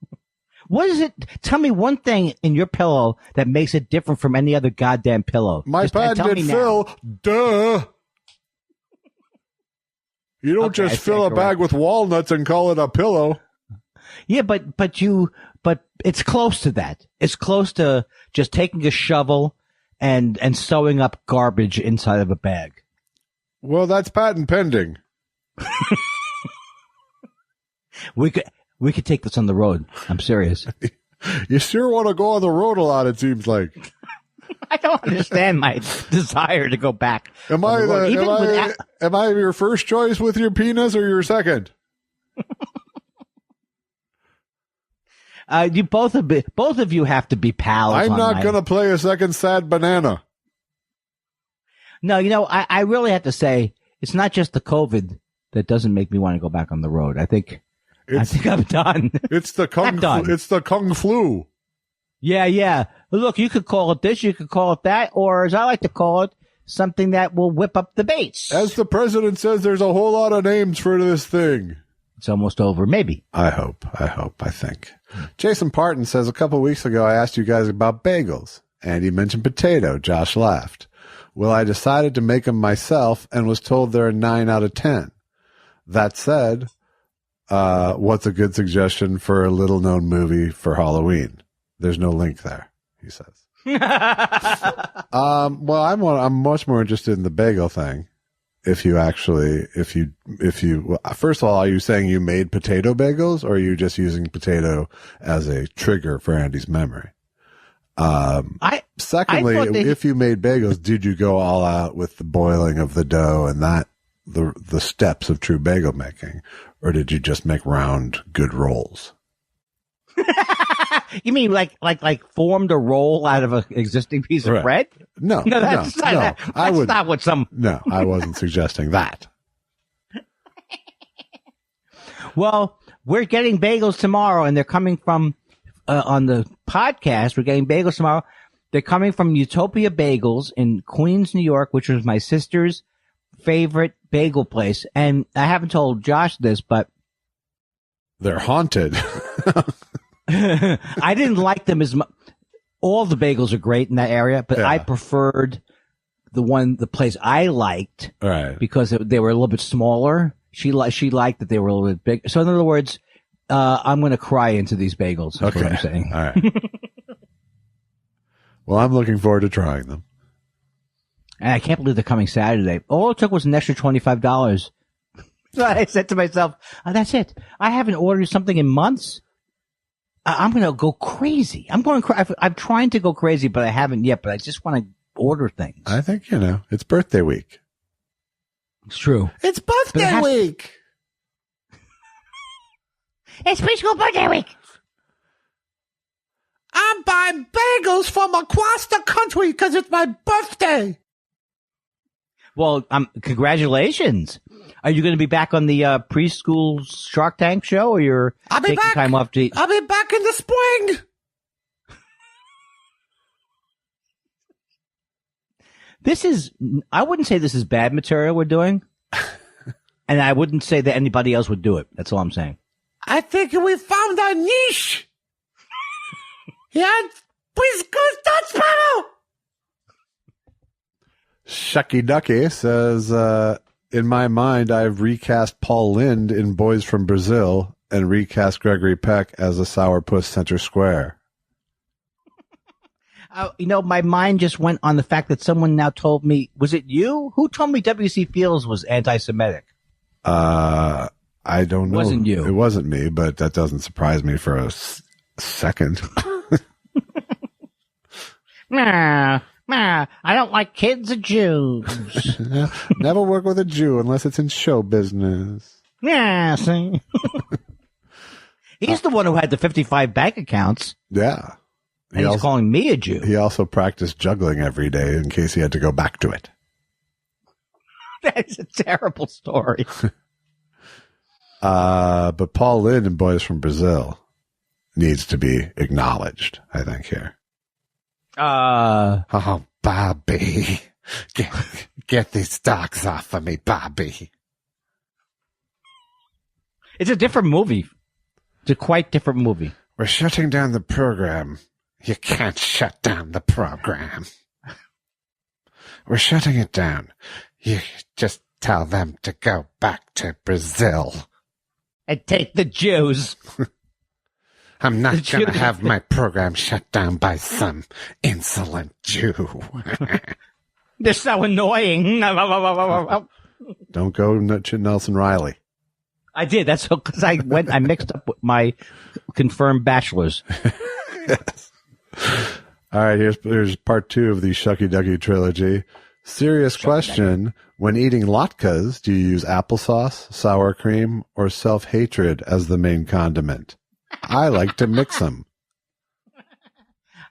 What is it? Tell me one thing in your pillow that makes it different from any other goddamn pillow. My patented fill. Duh. You don't just fill a bag with walnuts and call it a pillow. Yeah, but it's close to that. It's close to just taking a shovel and sewing up garbage inside of a bag. Well, that's patent pending. We could take this on the road. I'm serious. You sure want to go on the road a lot, it seems like. I don't understand my desire to go back. Am I your first choice with your penis or your second? You both of you have to be pals. I'm not going to play a second sad banana. No, I really have to say it's not just the COVID that doesn't make me want to go back on the road. I think I'm done. It's the kung flu. Yeah. Look, you could call it this, you could call it that, or as I like to call it, something that will whip up the bass. As the president says, there's a whole lot of names for this thing. It's almost over, maybe. I think. Jason Parton says, a couple weeks ago, I asked you guys about bagels, and you mentioned potato. Josh laughed. Well, I decided to make them myself and was told they're a 9 out of 10. That said, what's a good suggestion for a little known movie for Halloween? There's no link there, he says. Well, I'm much more interested in the bagel thing. If you first of all, are you saying you made potato bagels, or are you just using potato as a trigger for Andy's memory? Secondly, if you made bagels, did you go all out with the boiling of the dough and the steps of true bagel making, or did you just make round good rolls? You mean like formed a roll out of an existing piece of bread? No, that's not what some. No, I wasn't suggesting that. Well, we're getting bagels tomorrow, and they're coming from on the podcast. We're getting bagels tomorrow. They're coming from Utopia Bagels in Queens, New York, which was my sister's favorite bagel place. And I haven't told Josh this, but they're haunted. I didn't like them as much. All the bagels are great in that area, but I preferred the place I liked, right? Because they were a little bit smaller. She liked that they were a little bit big. So in other words, I'm going to cry into these bagels. That's what I'm saying. All right. Well, I'm looking forward to trying them. And I can't believe they're coming Saturday. All it took was an extra $25. So I said to myself, that's it. I haven't ordered something in months. I'm going to go crazy. I'm trying to go crazy, but I haven't yet. But I just want to order things. I think, it's birthday week. It's true. It's birthday week. It's preschool birthday week. I'm buying bagels from across the country because it's my birthday. Well, congratulations. Are you going to be back on the preschool Shark Tank show, or you're taking time off to eat? I'll be back in the spring. I wouldn't say this is bad material we're doing. And I wouldn't say that anybody else would do it. That's all I'm saying. I think we found our niche. Yeah, preschool Dutch Shucky Ducky says, in my mind, I've recast Paul Lynde in Boys from Brazil and recast Gregory Peck as a sourpuss center square. My mind just went on the fact that someone now told me, was it you? Who told me W.C. Fields was anti-Semitic? I don't know. It wasn't you. It wasn't me, but that doesn't surprise me for a second. Nah, I don't like kids or Jews. Never work with a Jew unless it's in show business. Yeah, see? He's the one who had the 55 bank accounts. Yeah. And he's calling me a Jew. He also practiced juggling every day in case he had to go back to it. That's a terrible story. But Paul Lynde in Boys from Brazil needs to be acknowledged, I think, here. Oh, Bobby. Get these dogs off of me, Bobby. It's a different movie. It's a quite different movie. We're shutting down the program. You can't shut down the program. We're shutting it down. You just tell them to go back to Brazil. And take the Jews. I'm not going to have my program shut down by some insolent Jew. They're so annoying. Don't go Nelson Riley. I did. That's because I mixed up with my confirmed bachelors. Yes. All right, here's part 2 of the Shucky Ducky trilogy. Serious question. When eating latkes, do you use applesauce, sour cream, or self-hatred as the main condiment? I like to mix them.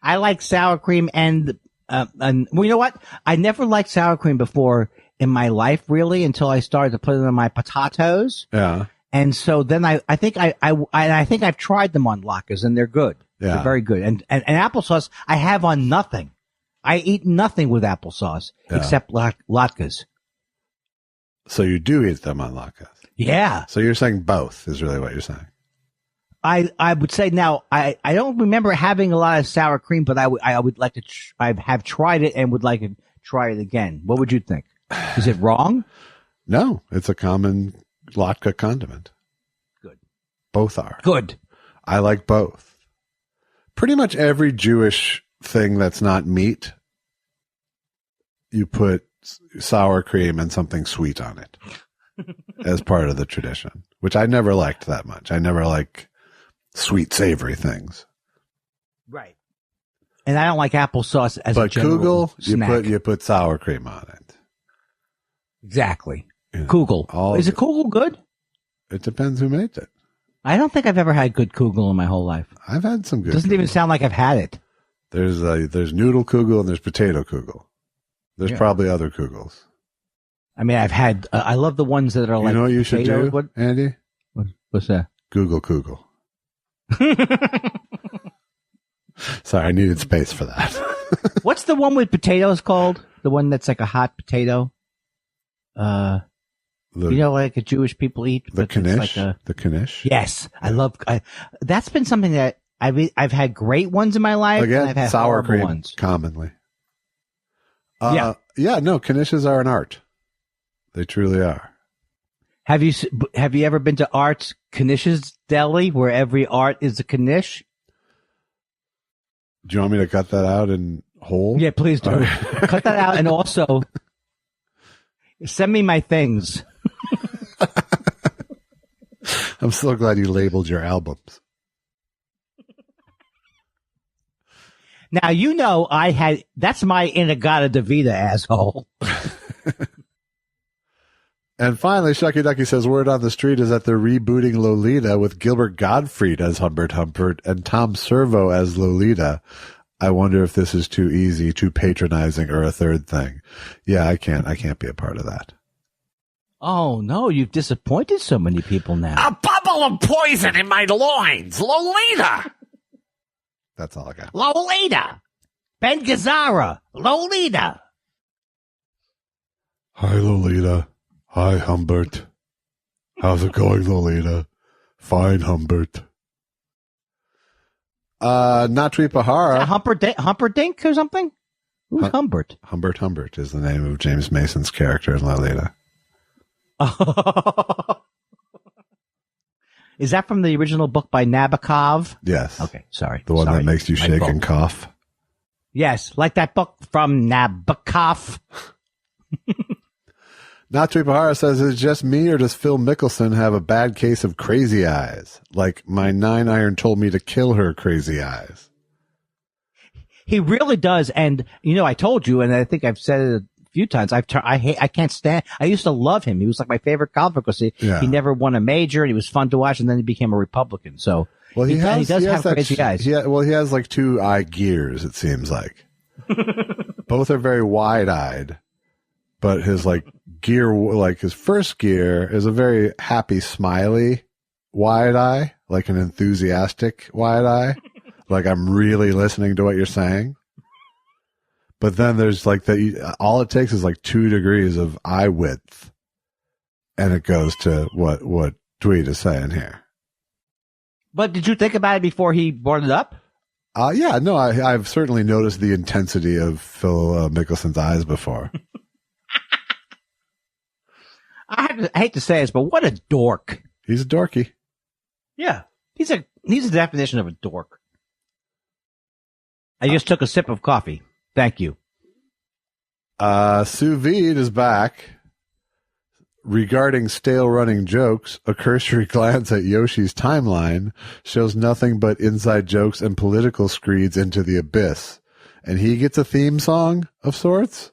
I like sour cream and well, you know what? I never liked sour cream before in my life, really, until I started to put it on my potatoes. Yeah. And so then I think I've tried them on latkes and they're good. Yeah. They're very good. And applesauce I have on nothing. I eat nothing with applesauce except latkes. So you do eat them on latkes? Yeah. So you're saying both is really what you're saying? I would say now, I don't remember having a lot of sour cream, but I would like to, I have tried it and would like to try it again. What would you think? Is it wrong? No, it's a common latke condiment. Good. Both are. Good. I like both. Pretty much every Jewish thing that's not meat, you put sour cream and something sweet on it as part of the tradition, which I never liked that much. I never like sweet, savory things. Right. And I don't like applesauce as a general snack. You put sour cream on it. Exactly. Kugel. Is it Kugel good? It depends who made it. I don't think I've ever had good Kugel in my whole life. I've had some good. Doesn't even sound like I've had it. There's noodle Kugel and there's potato Kugel. There's probably other Kugels. I mean, I've had. I love the ones that are like. You know what you should do, Andy? What's that? Google Kugel. Sorry, I needed space for that. What's the one with potatoes called? The one that's like a hot potato. Like a Jewish people eat. The knish. Like the knish. Yes, I love. That's been something that I've had great ones in my life. Again, and I've had sour cream ones commonly. No, knishes are an art. They truly are. Have you ever been to Art's Knishes Deli, where every art is a knish? Do you want me to cut that out in whole? Yeah, please do. Right. Cut that out, and also send me my things. I'm so glad you labeled your albums. Now, that's my Inagata Davida, asshole. And finally, Shucky Ducky says, word on the street is that they're rebooting Lolita with Gilbert Gottfried as Humbert Humpert and Tom Servo as Lolita. I wonder if this is too easy, too patronizing, or a third thing. Yeah, I can't be a part of that. Oh, no, you've disappointed so many people now. A bubble of poison in my loins. Lolita. That's all I got. Lolita. Ben Gazzara. Lolita. Hi, Lolita. Hi, Humbert. How's it going, Lolita? Fine, Humbert. Natri Pahara. Humperdinck or something? Who's Humbert? Humbert is the name of James Mason's character in Lolita. Is that from the original book by Nabokov? Yes. Okay, sorry. The one that makes you shake and cough. Yes, like that book from Nabokov. Natri Pahara says, is it just me or does Phil Mickelson have a bad case of crazy eyes? Like my 9-iron told me to kill her crazy eyes. He really does. And, I told you, and I think I've said it a few times, I can't stand, I used to love him. He was like my favorite golfer because he never won a major and he was fun to watch, and then he became a Republican. So he does have crazy eyes. He has like two eye gears, it seems like. Both are very wide-eyed, but his gear, his first gear is a very happy, smiley wide eye, like an enthusiastic wide eye. Like I'm really listening to what you're saying. But then there's all it takes is 2 degrees of eye width, and it goes to what Tweet is saying here. But did you think about it before he brought it up? Yeah, no, I've certainly noticed the intensity of Phil Mickelson's eyes before. I hate to say this, but what a dork. He's a dorky. Yeah. He's a definition of a dork. I just took a sip of coffee. Thank you. Sous Vide is back. Regarding stale running jokes, a cursory glance at Yoshi's timeline shows nothing but inside jokes and political screeds into the abyss. And he gets a theme song of sorts?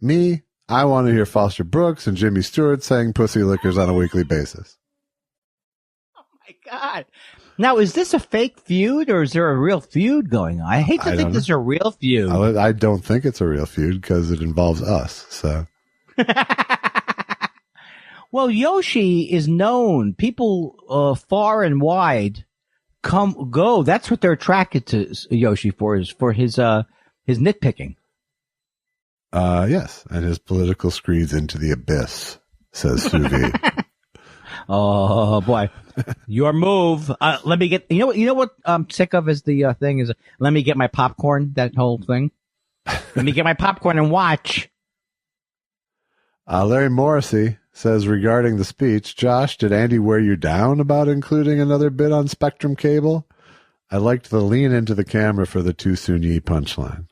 Me, I want to hear Foster Brooks and Jimmy Stewart saying pussy lickers on a weekly basis. Oh, my God. Now, is this a fake feud or is there a real feud going on? I hate to think this is a real feud. I don't think it's a real feud because it involves us. So, well, Yoshi is known. People far and wide go. That's what they're attracted to Yoshi for, is for his nitpicking. Yes, and his political screeds into the abyss, says Sous Vide. Oh boy, your move. Let me get. You know what I'm sick of is the thing is. Let me get my popcorn. That whole thing. Let me get my popcorn and watch. Larry Morrissey says regarding the speech, Josh, did Andy wear you down about including another bit on Spectrum Cable? I liked the lean into the camera for the too soon ye punchline.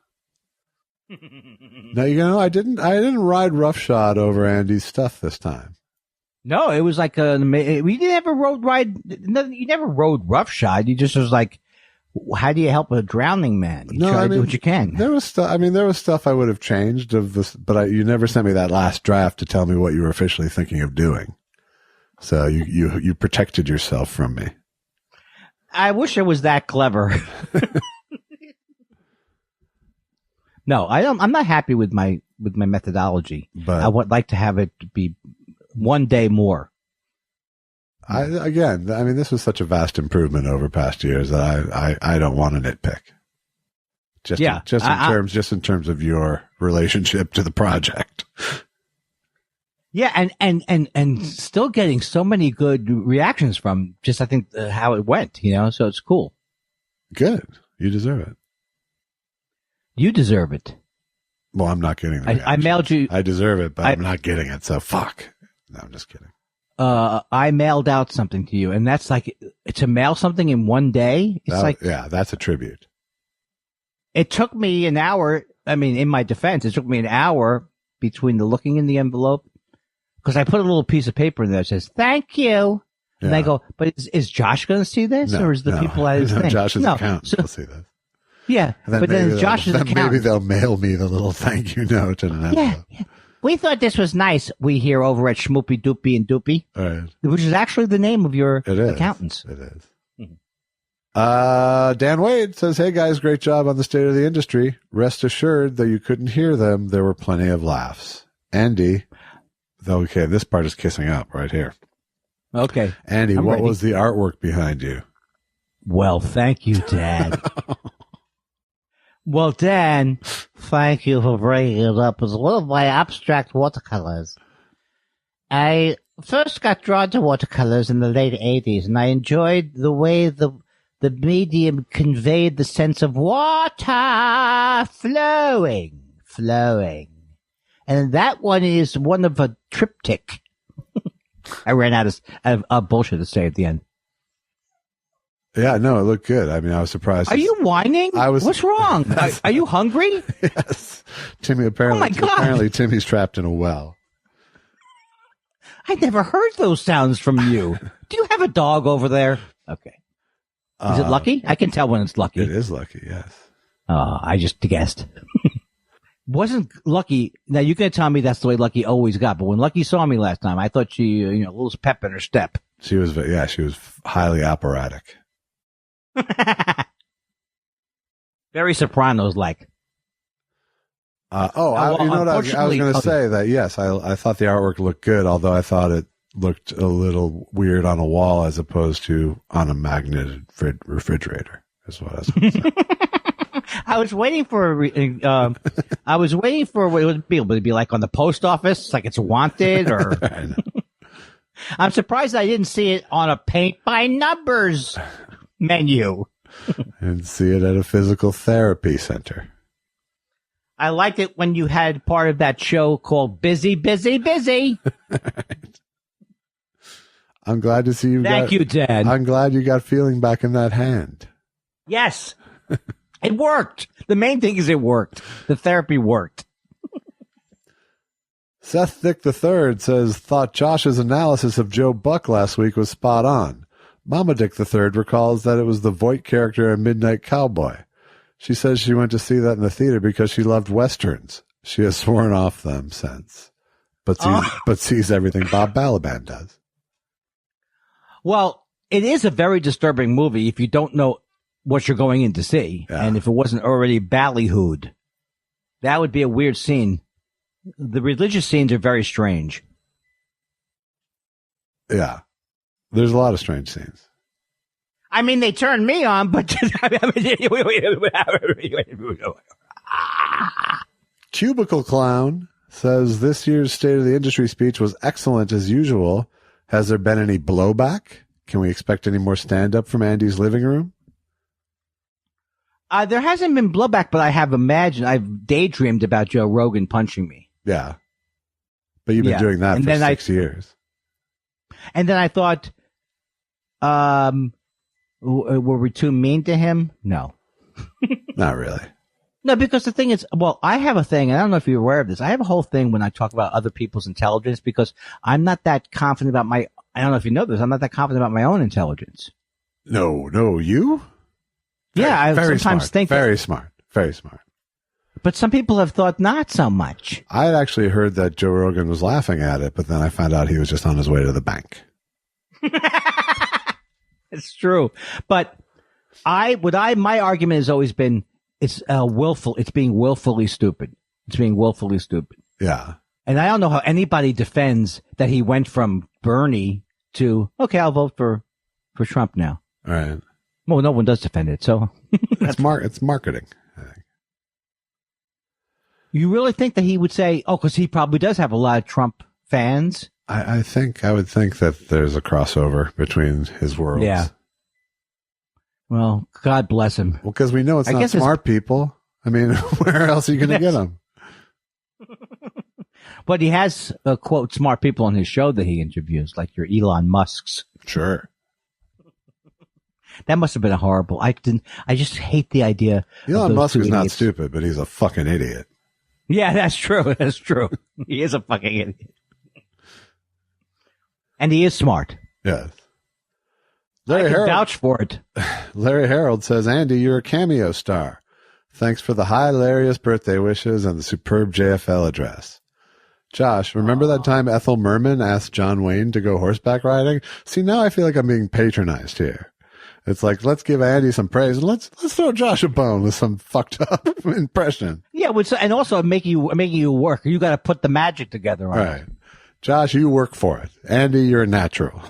Now, I didn't ride roughshod over Andy's stuff this time. No, it was like we never rode ride. You never rode roughshod. You just was like, how do you help a drowning man? You try to do what you can. There was stuff I would have changed of this, but you never sent me that last draft to tell me what you were officially thinking of doing. So you protected yourself from me. I wish I was that clever. No, I'm not happy with my methodology. But I would like to have it be one day more. This was such a vast improvement over past years that I don't want to nitpick. Just in terms of your relationship to the project. Yeah, and still getting so many good reactions from just, I think, how it went, so it's cool. Good. You deserve it. You deserve it. Well, I'm not getting it. I mailed you. I deserve it, but I'm not getting it, so fuck. No, I'm just kidding. I mailed out something to you, and that's like, to mail something in one day, that's a tribute. It took me an hour. I mean, in my defense, it took me an hour between the looking in the envelope, because I put a little piece of paper in there that says, thank you. Yeah. And I go, but is Josh going to see this? Or is the people at his thing? Josh's accountant will see this. Yeah, but then Josh's accountant. Maybe they'll mail me the little thank you note in an envelope. Yeah. We thought this was nice. We here over at Schmoopy Doopy and Doopy, right. Which is actually the name of your accountants. It is. Mm-hmm. Dan Wade says, hey guys, great job on the state of the industry. Rest assured, though you couldn't hear them, there were plenty of laughs. Andy, okay, this part is kissing up right here. Okay. Andy, what was the artwork behind you? Well, thank you, Dad. Well, Dan, thank you for bringing it up. It's one of my abstract watercolors. I first got drawn to watercolors in the late 80s, and I enjoyed the way the medium conveyed the sense of water flowing. And that one is one of a triptych. I ran out of bullshit to say at the end. Yeah, no, it looked good. I mean, I was surprised. Are you whining? What's wrong? Are you hungry? Yes. Timmy, apparently, oh my God. Apparently Timmy's trapped in a well. I never heard those sounds from you. Do you have a dog over there? Okay. Is it Lucky? I can tell when it's Lucky. It is Lucky, yes. I just guessed. Wasn't Lucky, now you're going to tell me that's the way Lucky always got, but when Lucky saw me last time, I thought she, a little pep in her step. She was highly operatic. Very Sopranos-like. I was going to say that, yes, I thought the artwork looked good, although I thought it looked a little weird on a wall as opposed to on a magneted refrigerator, is what I was going to say. I was waiting for what it would be. Would it be like on the post office, like it's wanted, or? I know. I'm surprised I didn't see it on a paint by numbers menu. And see it at a physical therapy center. I liked it when you had part of that show called Busy, Busy, Busy. I'm glad to see you. Thank you, Dad. I'm glad you got feeling back in that hand. Yes. It worked. The main thing is it worked. The therapy worked. Seth Dick III says, thought Josh's analysis of Joe Buck last week was spot on. Mama Dick III recalls that it was the Voight character in Midnight Cowboy. She says she went to see that in the theater because she loved Westerns. She has sworn off them since, but sees everything Bob Balaban does. Well, it is a very disturbing movie if you don't know what you're going in to see. Yeah. And if it wasn't already ballyhooed, that would be a weird scene. The religious scenes are very strange. Yeah. There's a lot of strange scenes. I mean, they turned me on, but... Cubicle Clown says, this year's State of the Industry speech was excellent as usual. Has there been any blowback? Can we expect any more stand-up from Andy's living room? There hasn't been blowback, but I've daydreamed about Joe Rogan punching me. Yeah. But you've been Yeah. doing that And for then 6 years. And then I thought, were we too mean to him? No. Not really. No, because the thing is, well, I have a thing, and I don't know if you're aware of this. I have a whole thing when I talk about other people's intelligence because I'm not that confident about I don't know if you know this, I'm not that confident about my own intelligence. No, you? Yeah, I Very sometimes smart. think Very smart. Very smart. But some people have thought not so much. I had actually heard that Joe Rogan was laughing at it, but then I found out he was just on his way to the bank. It's true. But my argument has always been, it's being willfully stupid. It's being willfully stupid. Yeah. And I don't know how anybody defends that he went from Bernie to, okay, I'll vote for Trump now. All right. Well, no one does defend it, so. It's marketing, I think. You really think that he would say, because he probably does have a lot of Trump fans? I would think that there's a crossover between his worlds. Yeah. Well, God bless him. Well, because we know it's not smart people. I mean, where else are you going to get them? But he has, quote, smart people on his show that he interviews, like your Elon Musks. Sure. That must have been a horrible. I just hate the idea. Elon Musk is not idiots. stupid, but he's a fucking idiot. Yeah, that's true. That's true. He is a fucking idiot. And he is smart. Yes. I can vouch for it. Larry Harold says, Andy, you're a cameo star. Thanks for the hilarious birthday wishes and the superb JFL address. Josh, remember that time Ethel Merman asked John Wayne to go horseback riding? See, now I feel like I'm being patronized here. It's like, let's give Andy some praise and let's throw Josh a bone with some fucked up impression. Yeah, and also making you work. You got to put the magic together. All right. Josh, you work for it. Andy, you're a natural.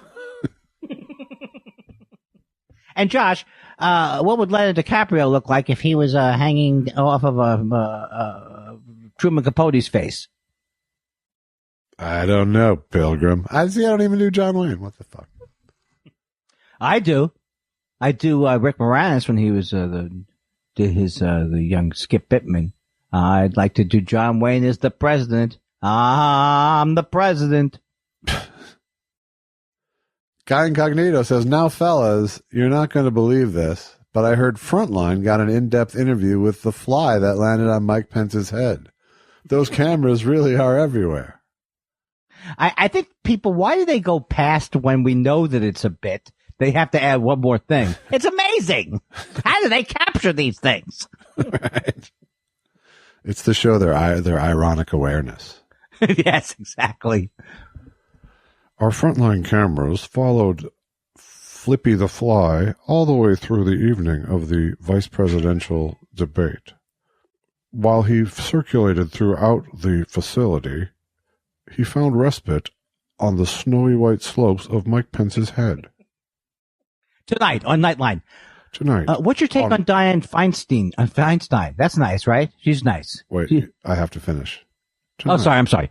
And Josh, what would Leonardo DiCaprio look like if he was hanging off of Truman Capote's face? I don't know, Pilgrim. I don't even do John Wayne. What the fuck? I do Rick Moranis when he was the young Skip Bittman. I'd like to do John Wayne as the president. I'm the president. Guy Incognito says, now, fellas, you're not going to believe this, but I heard Frontline got an in-depth interview with the fly that landed on Mike Pence's head. Those cameras really are everywhere. I think people, why do they go past when we know that it's a bit? They have to add one more thing. It's amazing. How do they capture these things? Right. It's to show their ironic awareness. Yes, exactly. Our Frontline cameras followed Flippy the Fly all the way through the evening of the vice presidential debate. While he circulated throughout the facility, he found respite on the snowy white slopes of Mike Pence's head. Tonight on Nightline. What's your take on Dianne Feinstein? Feinstein. That's nice, right? She's nice. Wait, I have to finish. I'm sorry.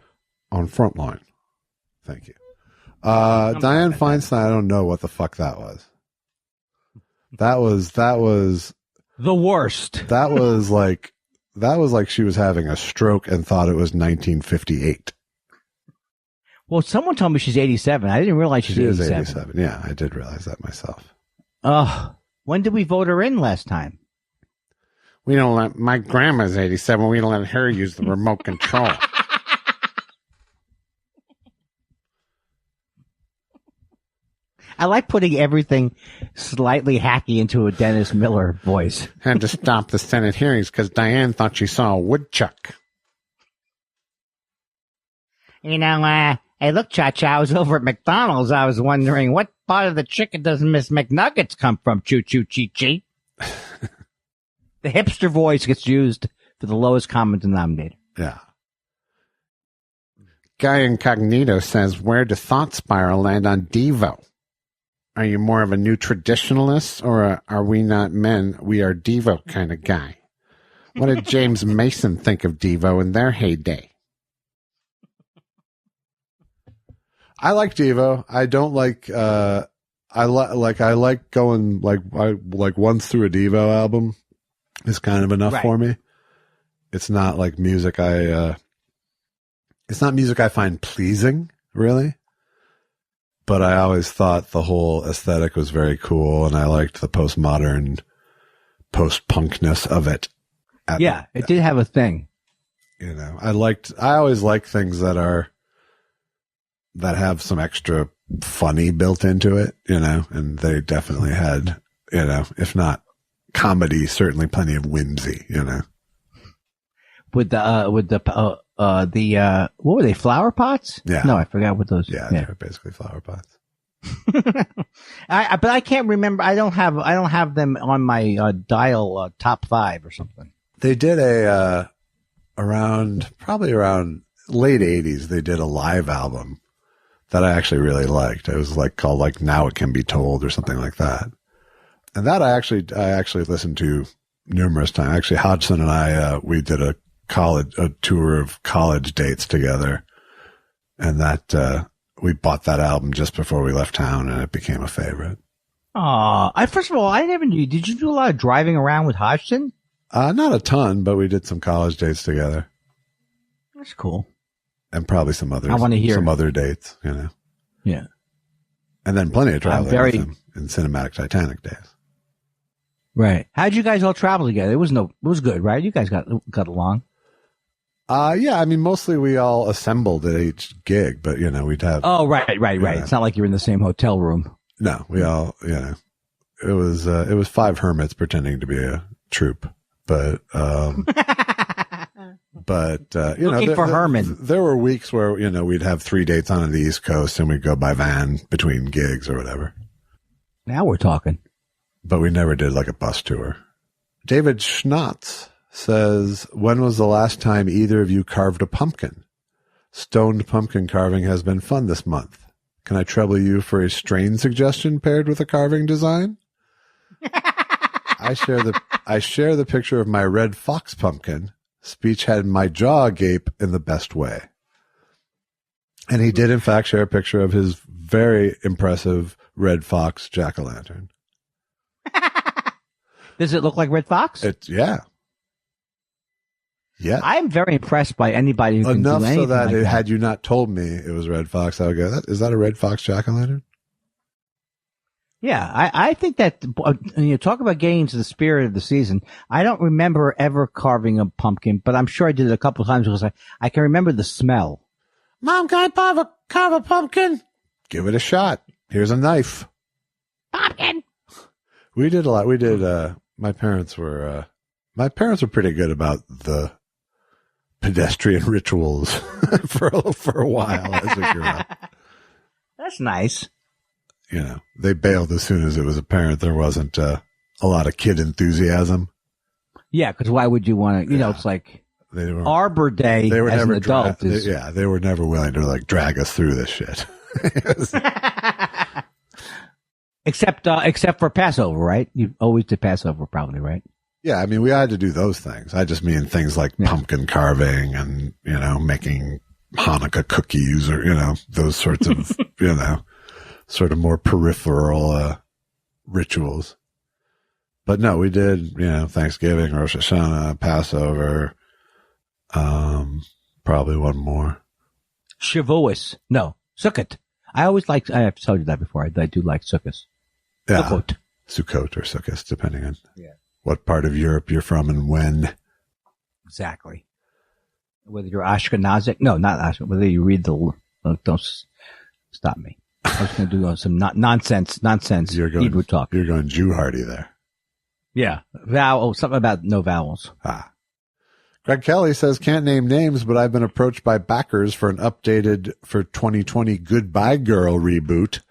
On Frontline. Thank you. Dianne Feinstein, I don't know what the fuck that was. That was the worst. That was like she was having a stroke and thought it was 1958. Well, someone told me she's 87. I didn't realize she's 87. She is 87. Yeah, I did realize that myself. When did we vote her in last time? We don't let my grandma's 87. We don't let her use the remote control. I like putting everything slightly hacky into a Dennis Miller voice. Had to stop the Senate hearings because Diane thought she saw a woodchuck. You know, hey, look, Cha-Cha, I was over at McDonald's. I was wondering, what part of the chicken does Miss McNuggets come from? Choo-choo, chee-chee. The hipster voice gets used for the lowest common denominator. Yeah. Guy Incognito says, where do thought spiral land on Devo? Are you more of a new traditionalist or a are we not men, we are Devo kind of guy? What did James Mason think of Devo in their heyday? I like Devo. I don't like. I like going like once through a Devo album is kind of enough for me. It's not like music I it's not music I find pleasing, really. But I always thought the whole aesthetic was very cool, and I liked the postmodern, post-punkness of it. It did have a thing. You know, I always like things that have some extra funny built into it, you know, and they definitely had, you know, if not comedy, certainly plenty of whimsy, you know. With the what were they, flower pots? Yeah. No, I forgot what those. Yeah, they're basically flower pots. But I can't remember. I don't have them on my dial top 5 or something. They did probably around late 80s, they did a live album that I actually really liked. It was called Now It Can Be Told or something like that. And that I actually listened to numerous times. Actually, Hodgson and I, we did a tour of college dates together, and that, we bought that album just before we left town, and it became a favorite. First of all, I never knew. Did you do a lot of driving around with Hodgson? Not a ton, but we did some college dates together. That's cool. And probably some others. I want to hear some other dates, you know. Yeah. And then plenty of traveling with him in Cinematic Titanic days. Right. How'd you guys all travel together? It was good, right? You guys got along. Yeah, I mean, mostly we all assembled at each gig, but, you know, we'd have... Oh, right. It's not like you're in the same hotel room. No, we all, you know, it was 5 hermits pretending to be a troupe, but, you Looking for Herman. There were weeks where, you know, we'd have 3 dates on the East Coast and we'd go by van between gigs or whatever. Now we're talking. But we never did a bus tour. David Schnotz says, when was the last time either of you carved a pumpkin? Stoned pumpkin carving has been fun this month. Can I trouble you for a strain suggestion paired with a carving design? I share the picture of my red fox pumpkin. Speech had my jaw agape in the best way. And he did, in fact, share a picture of his very impressive red fox jack-o'-lantern. Does it look like Red Fox? Yeah. Yeah. I'm very impressed by anybody who can do anything so that like had you not told me it was Red Fox, I would go, is that a Red Fox jack-o'-lantern? Yeah, I think that, talk about getting into the spirit of the season. I don't remember ever carving a pumpkin, but I'm sure I did it a couple of times because I can remember the smell. Mom, can I carve a pumpkin? Give it a shot. Here's a knife. Pumpkin! We did a lot. We did, my parents were pretty good about the pedestrian rituals for a while as we grew up. That's nice. You know, they bailed as soon as it was apparent there wasn't a lot of kid enthusiasm. Yeah, because why would you want to? It's like Arbor Day they were as never an adult. they were never willing to drag us through this shit. Except for Passover, right? You always did Passover, probably, right? Yeah, I mean, we had to do those things. I just mean things like pumpkin carving and, making Hanukkah cookies or, those sorts of, sort of more peripheral rituals. But no, we did, Thanksgiving, Rosh Hashanah, Passover, probably one more. Shavuos. No, Sukkot. I have told you that before. I do like Sukkot. Yeah. Sukkot or Sukkot, depending on what part of Europe you're from and when. Exactly. Whether you're Ashkenazic. No, not Ashkenazic. Whether you read don't stop me. I was going to do some nonsense Hebrew talk. You're going Jew hardy there. Yeah. Something about no vowels. Greg Kelly says, can't name names, but I've been approached by backers for an updated for 2020 Goodbye Girl reboot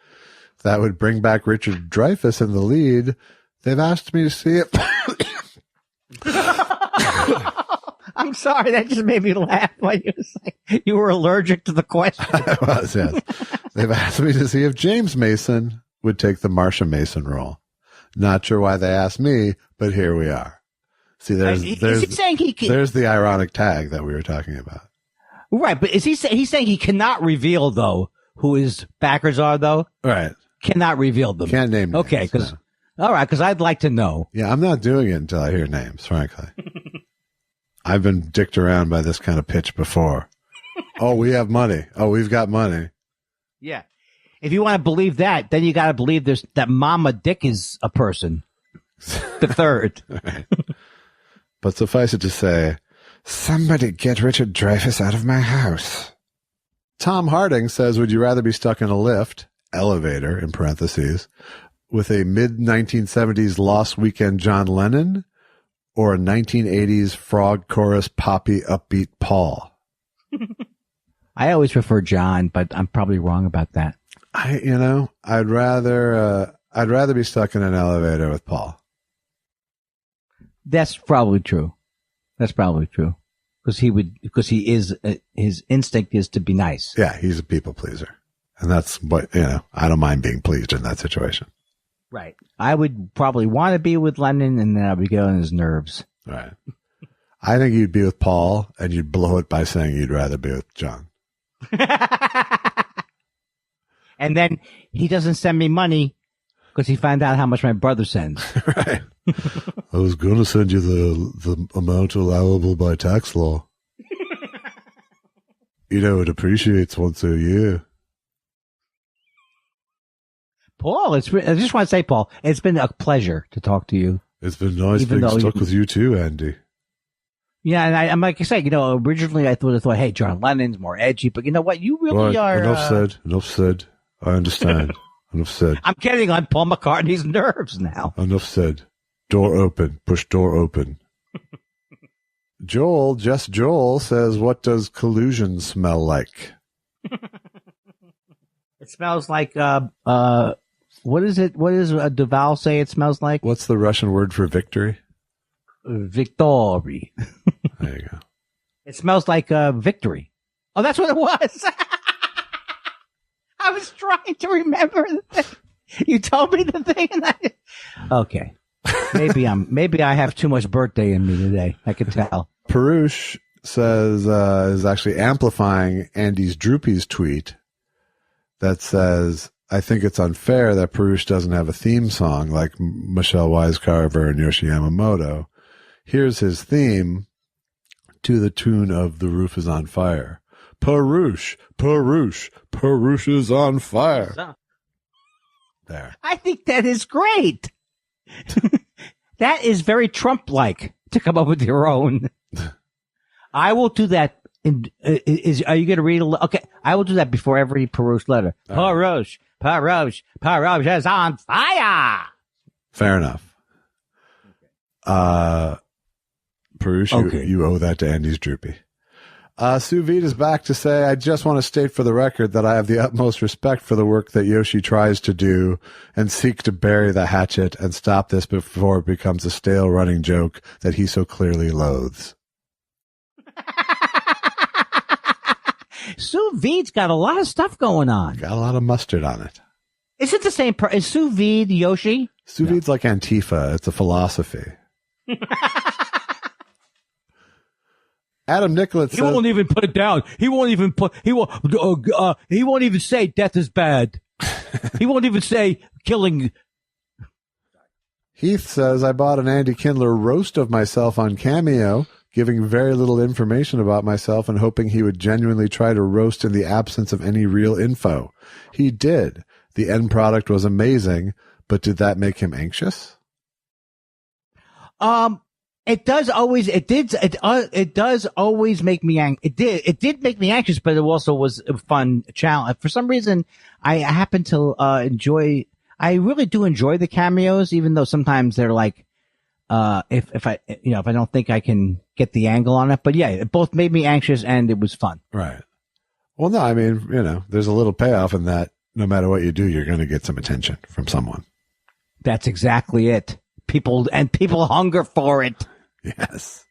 that would bring back Richard Dreyfuss in the lead. They've asked me to see it. I'm sorry, that just made me laugh when you were allergic to the question. I was, yes. They've asked me to see if James Mason would take the Marsha Mason role. Not sure why they asked me, but here we are. See, there's the ironic tag that we were talking about. Right, but he's saying he cannot reveal, though, who his backers are, though? Right. Cannot reveal them. Can't name names. Okay, all right, because I'd like to know. Yeah, I'm not doing it until I hear names, frankly. I've been dicked around by this kind of pitch before. Oh, we have money. Oh, we've got money. Yeah. If you want to believe that, then you got to believe that Mama Dick is a person. The third. Right. But suffice it to say, somebody get Richard Dreyfuss out of my house. Tom Harding says, would you rather be stuck in a lift, elevator in parentheses, with a mid-1970s Lost Weekend John Lennon or a 1980s frog chorus poppy upbeat Paul? I always prefer John, but I'm probably wrong about that. I'd rather be stuck in an elevator with Paul. That's probably true. Because his instinct is to be nice. Yeah, he's a people pleaser. And that's what, I don't mind being pleased in that situation. Right. I would probably want to be with Lennon, and then I would get on his nerves. Right. I think you'd be with Paul, and you'd blow it by saying you'd rather be with John. And then he doesn't send me money because he found out how much my brother sends. Right. I was going to send you the amount allowable by tax law. It appreciates once a year. Paul, I just want to say, Paul, it's been a pleasure to talk to you. It's been nice being stuck with you too, Andy. Yeah, and I'm like I say, originally I thought, hey, John Lennon's more edgy, but you know what? You really are. Enough said. I understand. Enough said. I'm getting on Paul McCartney's nerves now. Enough said. Door open. Push door open. Joel says, what does collusion smell like? It smells like, what is it? What does Duval say it smells like? What's the Russian word for victory? Victory. There you go. It smells like victory. Oh, that's what it was. I was trying to remember the thing. You told me the thing. Okay. Maybe I have too much birthday in me today. I can tell. Perush says, is actually amplifying Andy's Droopy's tweet that says, I think it's unfair that Perush doesn't have a theme song like Michelle Wisecarver and Yoshi Yamamoto. Here's his theme to the tune of The Roof is on Fire. Perush is on fire. There. I think that is great. That is very Trump-like to come up with your own. I will do that. Are you going to read okay, I will do that before every Perush letter. Perush is on fire. Fair enough. Perush, you owe that to Andy's Droopy. Sous Vide is back to say, I just want to state for the record that I have the utmost respect for the work that Yoshi tries to do and seek to bury the hatchet and stop this before it becomes a stale running joke that he so clearly loathes. Sous Vide's got a lot of stuff going on. Got a lot of mustard on it. Is it the same? Is Sous Vide Yoshi? Sous Vide's like Antifa. It's a philosophy. Adam Nicholas says, he won't even put it down. He won't even say death is bad. He won't even say killing. Heath says, I bought an Andy Kindler roast of myself on Cameo, giving very little information about myself and hoping he would genuinely try to roast in the absence of any real info. He did. The end product was amazing, but did that make him anxious? It does always make me it did make me anxious, but it also was a fun challenge. For some reason, I happen to I really do enjoy the cameos, even though sometimes they're like, if I don't think I can get the angle on it. But yeah, it both made me anxious and it was fun. Right. Well, no, I mean, there's a little payoff in that no matter what you do, you're going to get some attention from someone. That's exactly it. People hunger for it. Yes.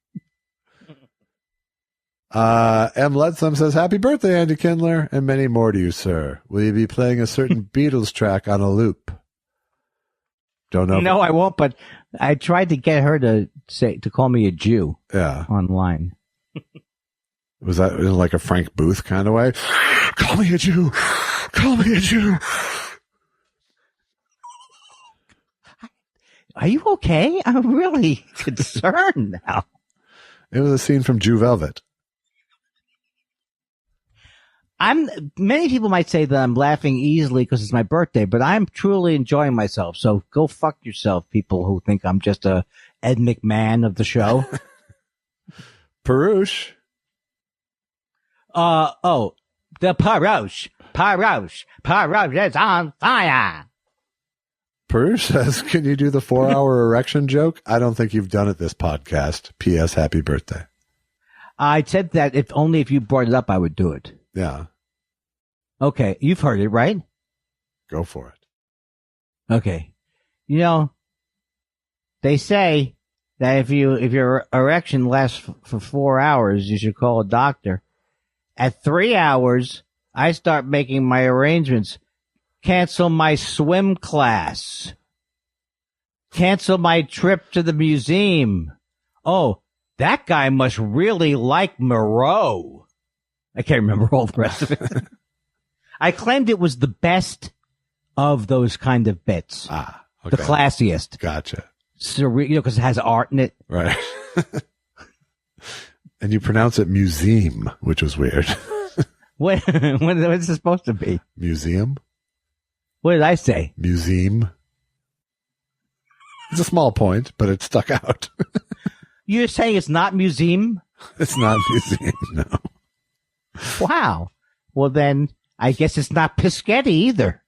M. Ledsome says, happy birthday, Andy Kindler, and many more to you, sir. Will you be playing a certain Beatles track on a loop? Don't know. No, I won't, but I tried to get her to call me a Jew. Yeah. Online. Was that in like a Frank Booth kind of way? Call me a Jew. Call me a Jew. Are you okay? I'm really concerned now. It was a scene from Jew Velvet. Many people might say that I'm laughing easily because it's my birthday, but I'm truly enjoying myself. So go fuck yourself, people who think I'm just a Ed McMahon of the show. Perush. The Perush is on fire. Perush says, can you do the 4-hour erection joke? I don't think you've done it this podcast. P.S. Happy birthday. I said that if you brought it up, I would do it. Yeah. Okay, you've heard it, right? Go for it. Okay. You know, they say that if your erection lasts for 4 hours, you should call a doctor. At 3 hours, I start making my arrangements. Cancel my swim class. Cancel my trip to the museum. Oh, that guy must really like Moreau. I can't remember all the rest of it. I claimed it was the best of those kind of bits. Ah, okay. The classiest. Gotcha. Because it has art in it. Right. And you pronounce it museum, which was weird. What is it supposed to be? Museum? What did I say? Museum. It's a small point, but it stuck out. You're saying it's not museum? It's not museum, no. Wow. Well, then, I guess it's not Piscetti either,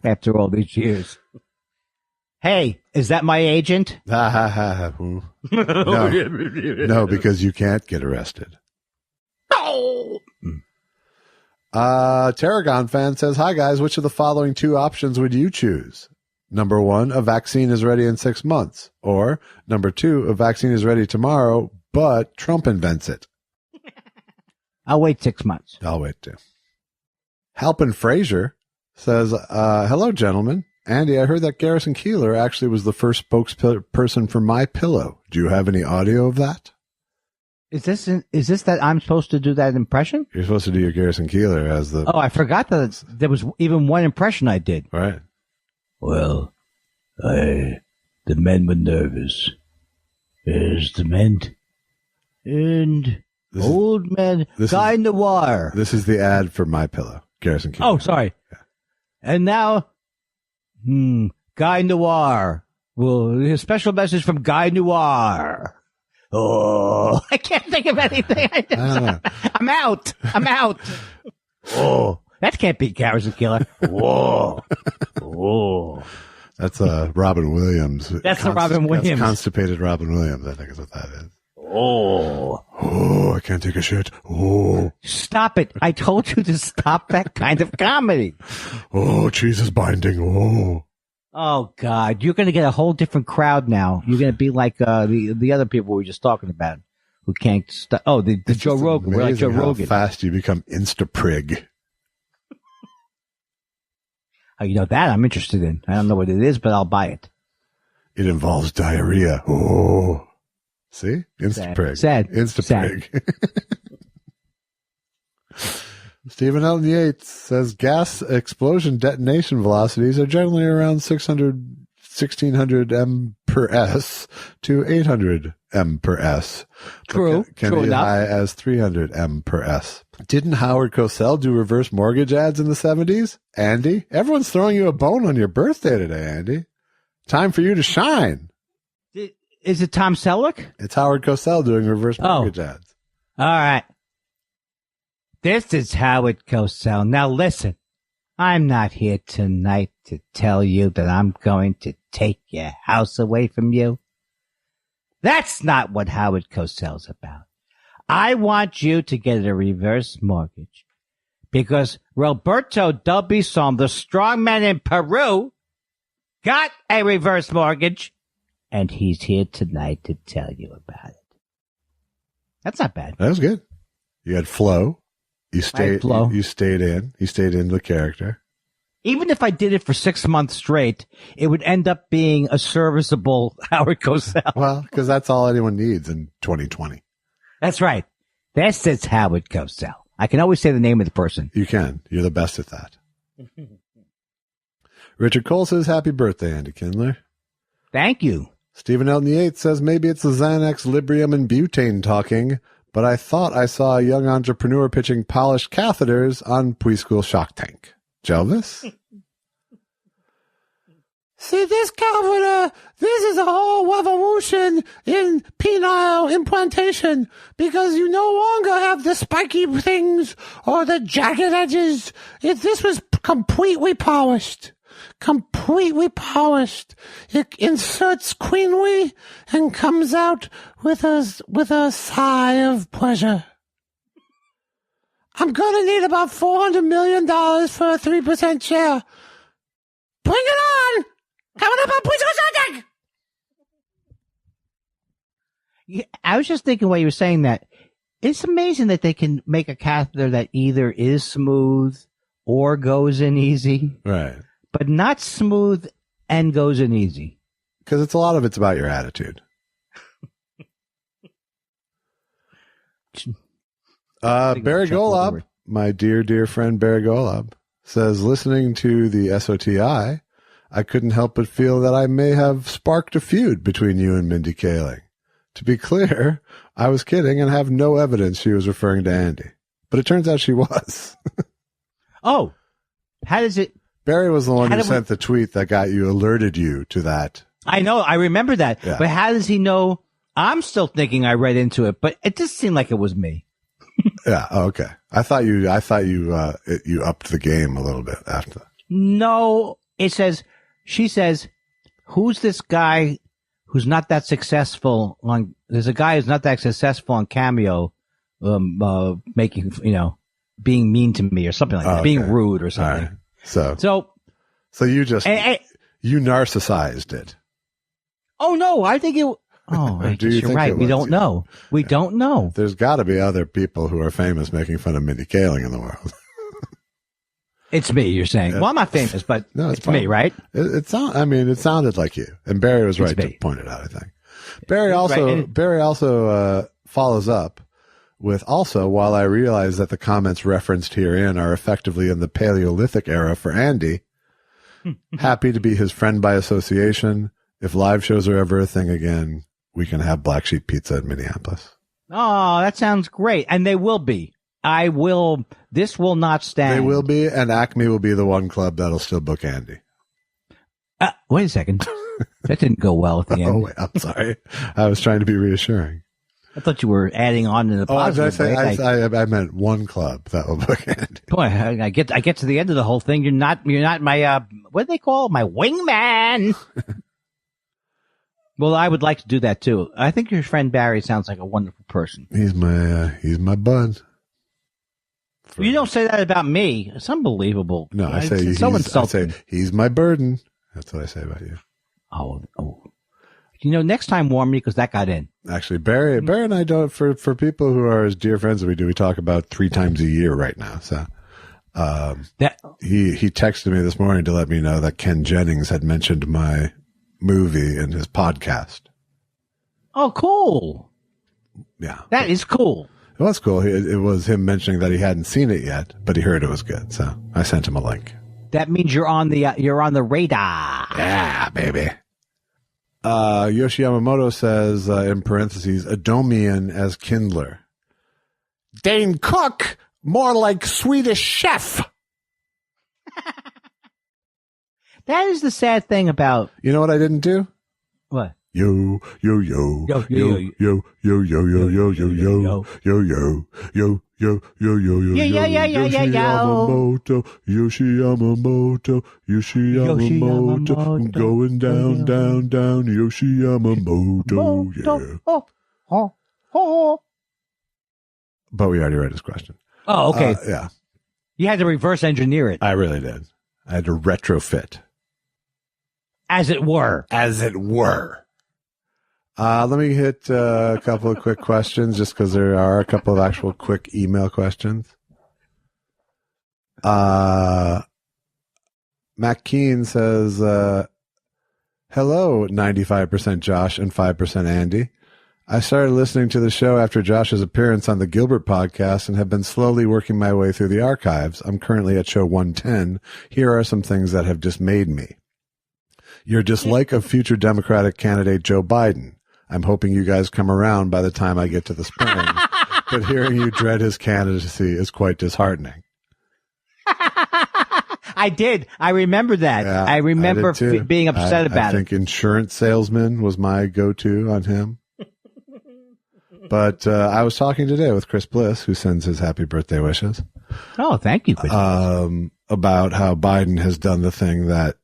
after all these years. Hey, is that my agent? No, because you can't get arrested. No! Tarragon fan says, hi guys, which of the following 2 options would you choose? Number 1, a vaccine is ready in 6 months. Or number 2, a vaccine is ready tomorrow, but Trump invents it. I'll wait 6 months. I'll wait too. Halpin Fraser says, hello, gentlemen. Andy, I heard that Garrison Keillor actually was the first spokesperson for My Pillow. Do you have any audio of that? Is this that I'm supposed to do that impression? You're supposed to do your Garrison Keillor as the... Oh, I forgot that there was even one impression I did. Right. Well, the men were nervous. There's the men. And old man, Guy Noir. This is the ad for My Pillow. Garrison Keillor. Oh, sorry. Yeah. And now, Guy Noir. Well, a special message from Guy Noir. Oh, I can't think of anything. I'm out. Oh, that can't be Garrison Keillor. Whoa. Oh. That's Robin Williams. That's the Robin Williams. That's constipated Robin Williams, I think is what that is. Oh, I can't take a shit. Oh. Stop it. I told you to stop that kind of comedy. Oh, cheese is binding. Oh, God. You're going to get a whole different crowd now. You're going to be like the other people we were just talking about who can't stop. Oh, the Joe Rogan. We're like Joe Rogan. How fast you become Instaprig. Oh, you know that I'm interested in. I don't know what it is, but I'll buy it. It involves diarrhea. Oh. See? Instaprig. Sad. Instaprig. Stephen Elton Yates says gas explosion detonation velocities are generally around 1600 m per s to 800 m per s. True. Can True be enough. high as 300 m per s. Didn't Howard Cosell do reverse mortgage ads in the 70s? Andy? Everyone's throwing you a bone on your birthday today, Andy. Time for you to shine. Is it Tom Selleck? It's Howard Cosell doing reverse mortgage ads. All right. This is Howard Cosell. Now listen, I'm not here tonight to tell you that I'm going to take your house away from you. That's not what Howard Cosell's about. I want you to get a reverse mortgage because Roberto Del Bison, the strongman in Peru, got a reverse mortgage, and he's here tonight to tell you about it. That's not bad. That was good. You had flow. You stayed. flow. You stayed in. You stayed in the character. Even if I did it for 6 months straight, it would end up being a serviceable Howard Cosell. Well, because that's all anyone needs in 2020. That's right. This is Howard Cosell. I can always say the name of the person. You can. You're the best at that. Richard Cole says, happy birthday, Andy Kindler. Thank you. Stephen Elton Yates says, maybe it's the Xanax, Librium, and butane talking, but I thought I saw a young entrepreneur pitching polished catheters on preschool Shark Tank. Jelvis? See, this catheter, this is a whole revolution in penile implantation because you no longer have the spiky things or the jagged edges. This was completely polished. Completely polished. It inserts cleanly and comes out with a sigh of pleasure. I'm gonna need about $400 million for a 3% share. Bring it on! Coming up on Please Go Shopping! Yeah, I was just thinking while you were saying that, it's amazing that they can make a catheter that either is smooth or goes in easy. Right. But not smooth and goes in easy. Because it's a lot of it's about your attitude. Barry Golub, my dear friend Barry Golub, says, listening to the SOTI, I couldn't help but feel that I may have sparked a feud between you and Mindy Kaling. To be clear, I was kidding and have no evidence she was referring to Andy. But it turns out she was. Oh, how does it... Barry was the one who sent the tweet that alerted you to that. I know, I remember that. Yeah. But how does he know? I'm still thinking I read into it, but it just seemed like it was me. Yeah, okay. I thought you upped the game a little bit after. No, she says, who's this guy who's not that successful on, there's a guy who's not that successful on Cameo, making, being mean to me or something like that, okay. being rude or something. Right. So you just, you narcissized it. Oh no, I think it, I guess you're right. We don't know. We don't know. There's got to be other people who are famous making fun of Mindy Kaling in the world. It's me, you're saying. Well, I'm not famous, but no, it's me, right? It sounded like you. And Barry was right to point it out, I think. Barry also follows up with while I realize that the comments referenced herein are effectively in the Paleolithic era for Andy, happy to be his friend by association. If live shows are ever a thing again, we can have Black Sheep Pizza in Minneapolis. Oh, that sounds great. And they will be. This will not stand. They will be, and Acme will be the one club that'll still book Andy. Wait a second. That didn't go well at the end. Oh, wait, I'm sorry. I was trying to be reassuring. I thought you were adding on to the positive. I meant one club that will book Andy. Boy, I get to the end of the whole thing. You're not my, what do they call it? My wingman. Well, I would like to do that too. I think your friend Barry sounds like a wonderful person. He's my bud. You don't say that about me. It's unbelievable. No, I say he's my burden. That's what I say about you. Oh. Next time warn me because that got in. Actually, Barry and I don't, for people who are as dear friends as we do, we talk about 3 times a year right now. So, he texted me this morning to let me know that Ken Jennings had mentioned my movie in his podcast. Oh, cool. Yeah. That is cool. It was cool. It was him mentioning that he hadn't seen it yet, but he heard it was good. So I sent him a link. That means you're on the radar. Yeah, baby. Yoshi Yamamoto says, in parentheses, Adomian as Kindler. Dane Cook, more like Swedish chef. That is the sad thing about... You know what I didn't do? What? Yo. Yoshi Yamamoto, going down, Yoshi Yamamoto, yeah. But we already read his question. Oh, okay. Yeah. You had to reverse engineer it. I really did. I had to retrofit. As it were. Let me hit a couple of quick questions just because there are a couple of actual quick email questions. Matt Keen says, hello, 95% Josh and 5% Andy. I started listening to the show after Josh's appearance on the Gilbert podcast and have been slowly working my way through the archives. I'm currently at show 110. Here are some things that have dismayed me. Your dislike of future Democratic candidate Joe Biden. I'm hoping you guys come around by the time I get to the spring. but hearing you dread his candidacy is quite disheartening. I did. I remember that. Yeah, I remember being upset about I think insurance salesman was my go-to on him. But I was talking today with Chris Bliss, who sends his happy birthday wishes. Oh, thank you, Chris. About how Biden has done the thing that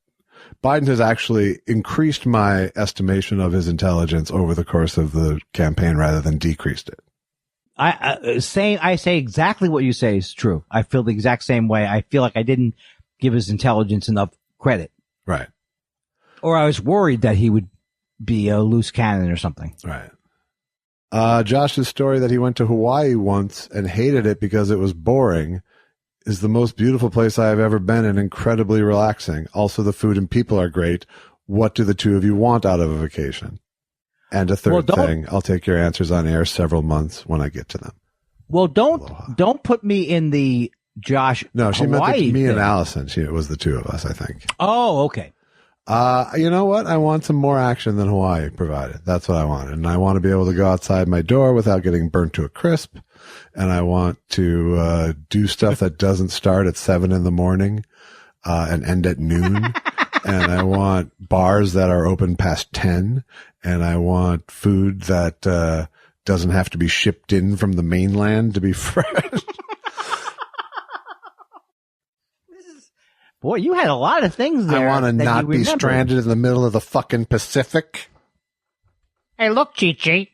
Biden has actually increased my estimation of his intelligence over the course of the campaign rather than decreased it. I say exactly what you say is true. I feel the exact same way. I feel like I didn't give his intelligence enough credit. Right. Or I was worried that he would be a loose cannon or something. Right. Josh's story that he went to Hawaii once and hated it because it was boring is the most beautiful place I have ever been and incredibly relaxing. Also, the food and people are great. What do the two of you want out of a vacation? And a third thing, I'll take your answers on air several months when I get to them. Well, don't put me in the Josh. No, she Hawaii meant me thing. and Allison. It was the two of us, I think. Oh, okay. You know what? I want some more action than Hawaii provided. That's what I want. And I want to be able to go outside my door without getting burnt to a crisp. And I want to do stuff that doesn't start at 7 a.m. And end at noon. And I want bars that are open past 10. And I want food that doesn't have to be shipped in from the mainland to be fresh. Boy, you had a lot of things there. I want to not be remembered. stranded in the middle of the fucking Pacific. Hey, look, Chi-Chi.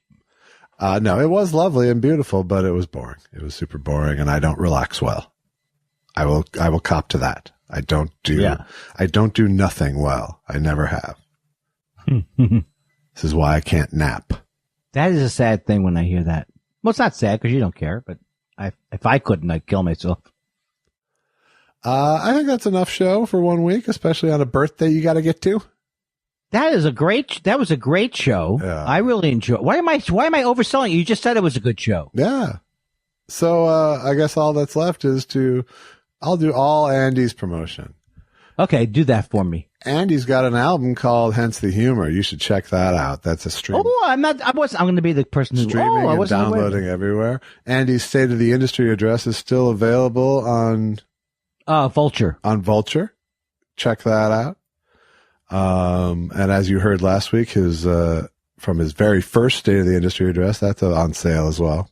No, it was lovely and beautiful, but it was boring. It was super boring, and I don't relax well. I will cop to that. I don't do nothing well. I never have. This is why I can't nap. That is a sad thing when I hear that. Well, it's not sad because you don't care, but if I couldn't, I'd kill myself. I think that's enough show for 1 week, especially on a birthday you got to get to. That was a great show. Yeah. I really enjoyed. Why am I overselling it? You just said it was a good show. Yeah. So, I guess all that's left is I'll do all Andy's promotion. Okay, do that for me. Andy's got an album called Hence the Humor. You should check that out. That's a stream. Oh, I'm going to be the person who streaming and downloading everywhere. Andy's State of the Industry address is still available on Vulture. On Vulture. Check that out. And as you heard last week, from his very first State of the Industry address, that's on sale as well.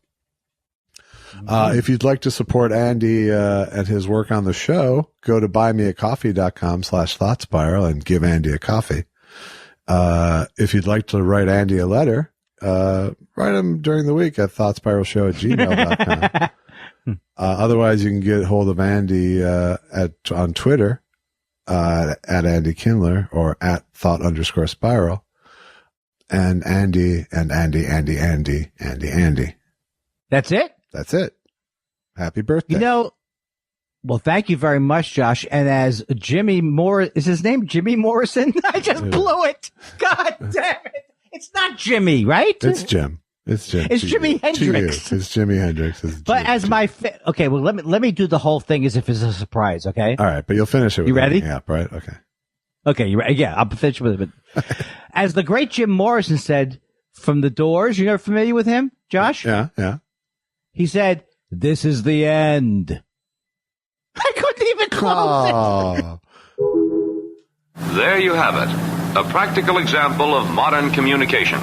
If you'd like to support Andy and his work on the show, go to buymeacoffee.com/thoughtspiral and give Andy a coffee. If you'd like to write Andy a letter, write him during the week at thoughtspiralshow@gmail.com. Otherwise, you can get hold of Andy on Twitter at Andy Kindler or at @thought_spiral. And Andy. That's it? That's it. Happy birthday. Well, thank you very much, Josh. And as Jimmy Moore, is his name Jimmy Morrison? I just blew it. God damn it. It's not Jimmy, right? It's Jim. It's Jim. It's Jimi Hendrix. It's Jimi Hendrix. But as my okay, well, let me do the whole thing as if it's a surprise, okay? All right, but you'll finish it with you ready? Yep, right? Okay. Okay, you ready? Yeah, I'll finish with it. As the great Jim Morrison said from The Doors, you're familiar with him, Josh? Yeah. He said, "This is the end." I couldn't even close it. There you have it. A practical example of modern communication.